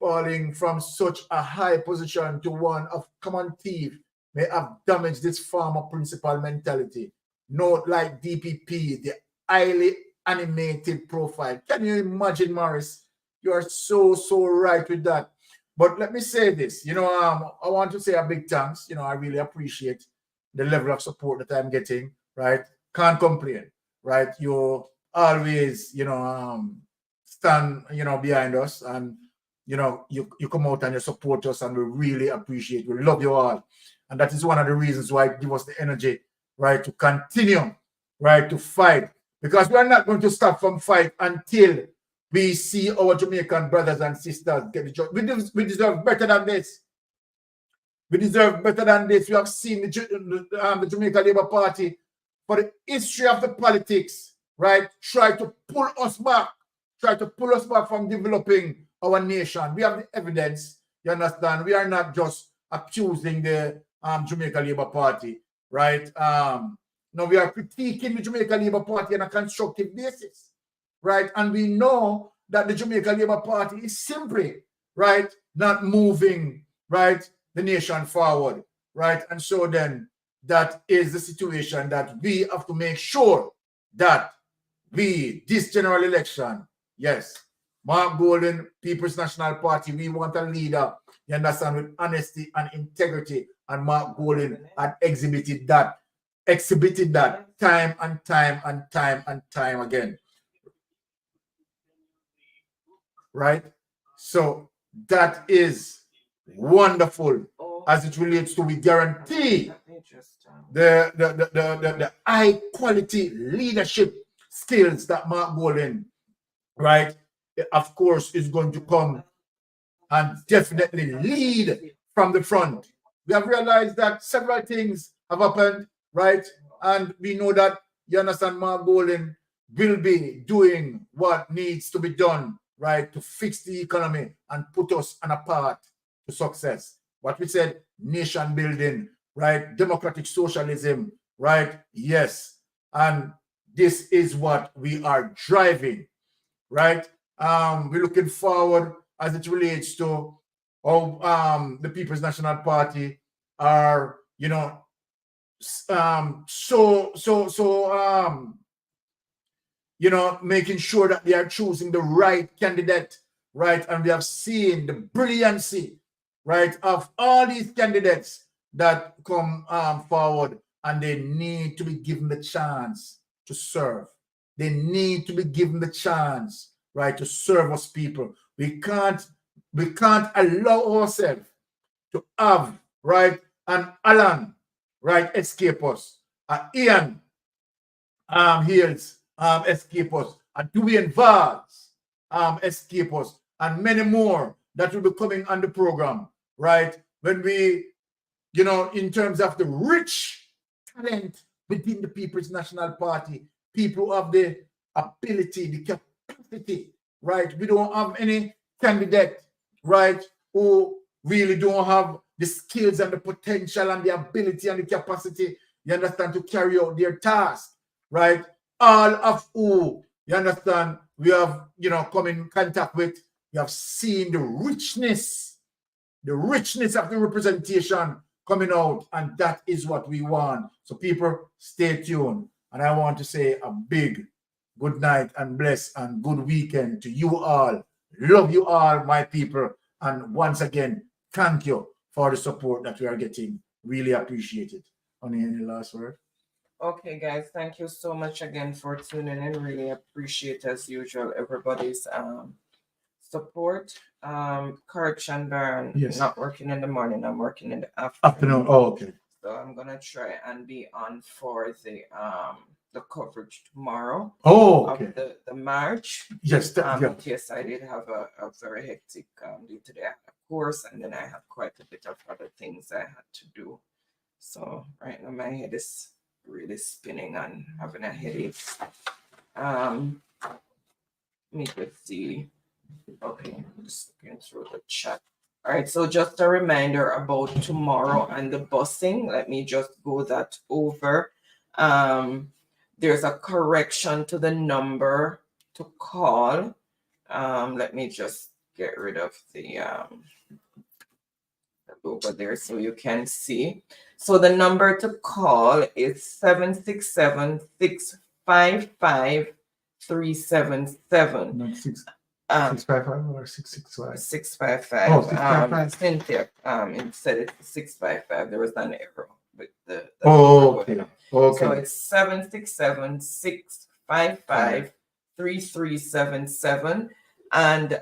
falling from such a high position to one of common thief may have damaged this farmer principal mentality. Note like DPP, the highly animated profile. Can you imagine, Morris? You are so right with that. But let me say this, you know, I want to say a big thanks. You know, I really appreciate the level of support that I'm getting, right? Can't complain, right? You always, you know, stand, you know, behind us, and you know, you come out and you support us, and we really appreciate. We love you all, and that is one of the reasons why it gives us the energy, right, to continue, right, to fight, because we are not going to stop from fight until we see our Jamaican brothers and sisters get the job. We deserve better than this. We deserve better than this. We have seen the Jamaica Labour Party, for the history of the politics, right, try to pull us back from developing our nation. We have the evidence, you understand? We are not just accusing the Jamaica Labour Party, right? No, we are critiquing the Jamaica Labour Party on a constructive basis, right? And we know that the Jamaica Labour Party is simply, right, not moving, right, the nation forward, right? And so then that is the situation that we have to make sure that this general election, yes, Mark Golden, People's National Party, we want a leader, you understand, with honesty and integrity, and Mark Golden had exhibited that time and time again. Right? So that is wonderful as it relates to, we guarantee the high quality leadership skills that Mark Golden, right, of course, is going to come and definitely lead from the front. We have realized that several things have happened, right? And we know that, you understand, Mark Golden will be doing what needs to be done, right, to fix the economy and put us on a path to success. What we said, nation building, right, democratic socialism, right, yes. And this is what we are driving, right? We're looking forward as it relates to how the People's National Party are, you know, you know, making sure that they are choosing the right candidate, right? And we have seen the brilliancy, right, of all these candidates that come forward, and they need to be given the chance to serve. They need to be given the chance, right, to serve us people. We can't allow ourselves to have, right, an Alan, right, escape us, Ian Hills escape us, and Dwayne Vars escape us, and many more that will be coming on the program, right? When we, you know, in terms of the rich talent within the People's National Party, people who have the ability, the capacity, right? We don't have any candidate, right, who really don't have the skills and the potential and the ability and the capacity, you understand, to carry out their task, right? All of who, you understand, we have, you know, come in contact with, you have seen the richness of the representation coming out, and that is what we want. So people, stay tuned. And I want to say a big good night and bless and good weekend to you all. Love you all, my people. And once again, thank you for the support that we are getting. Really appreciate it. Any last word? Okay, guys, thank you so much again for tuning in. Really appreciate, as usual, everybody's support. Kurt and Baron, yes, not working in the morning, I'm working in the afternoon. Oh, okay. So I'm gonna try and be on for the the coverage tomorrow. Oh, okay. Of the march. Yes, yes, I did have a very hectic day today. I had a course, and then I had quite a bit of other things I had to do. So right now my head is really spinning and having a headache. Let me just see. Okay, I'm just looking through the chat. All right, so just a reminder about tomorrow and the busing. Let me just go that over. There's a correction to the number to call. Let me just get rid of the over there so you can see. So the number to call is 767-655-377. Not 655 or 665? 655. Oh, 655. Cynthia, it said it's 655. There was an error with the okay. Okay. So it's 767-655-3377. And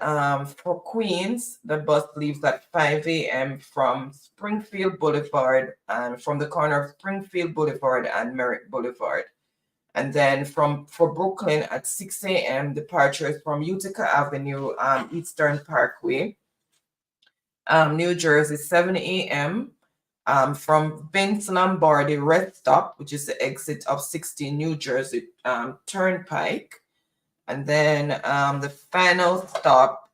for Queens, the bus leaves at 5 a.m. from Springfield Boulevard and from the corner of Springfield Boulevard and Merritt Boulevard. And then for Brooklyn at 6 a.m., departures from Utica Avenue, Eastern Parkway. New Jersey, 7 a.m. From Vince Lombardi rest stop, which is the exit of 16 New Jersey Turnpike. And then the final stop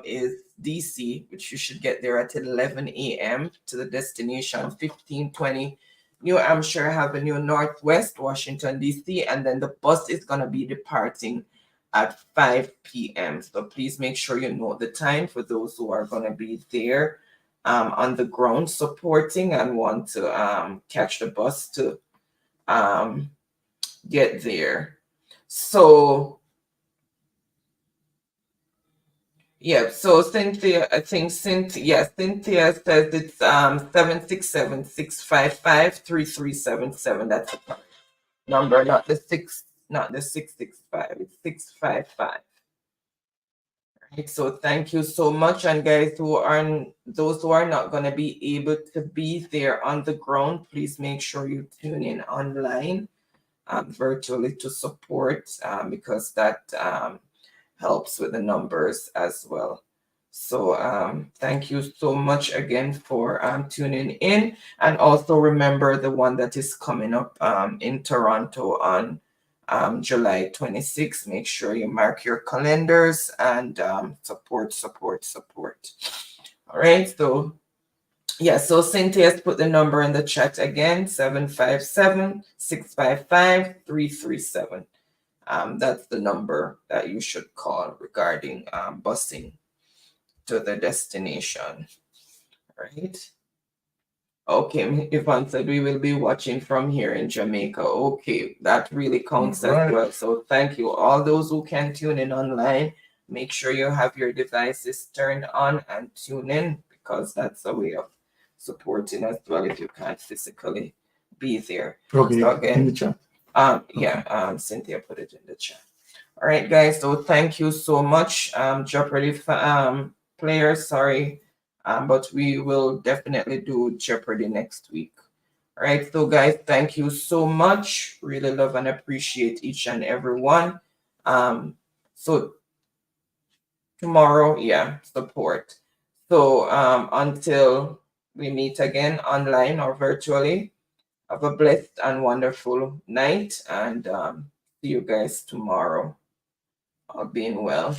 is DC, which you should get there at 11 a.m. to the destination 1520 New Hampshire Avenue Northwest, Washington, D.C. And then the bus is going to be departing at 5 p.m. So please make sure you know the time for those who are going to be there on the ground supporting and want to catch the bus to get there. So yeah, so Cynthia, I think Cynthia says it's 767-655-3377. That's the number, not the 665. It's 655. Right, so thank you so much. And guys, those who are not going to be able to be there on the ground, please make sure you tune in online virtually to support because that helps with the numbers as well. So thank you so much again for tuning in. And also remember the one that is coming up in Toronto on July 26th. Make sure you mark your calendars and support. All right, so yeah, so Cynthia's put the number in the chat again, 757-655-337. That's the number that you should call regarding busing to the destination. Right? Okay, Yvonne said we will be watching from here in Jamaica. Okay, that really counts as well. So thank you. All those who can tune in online, make sure you have your devices turned on and tune in because that's a way of supporting as well if you can't physically be there. Okay, so again, in the chat. Cynthia put it in the chat. All right, guys. So thank you so much, Jeopardy players. Sorry, but we will definitely do Jeopardy next week. All right, so guys, thank you so much. Really love and appreciate each and every one. So tomorrow, support. So until we meet again online or virtually, have a blessed and wonderful night and see you guys tomorrow. All being well.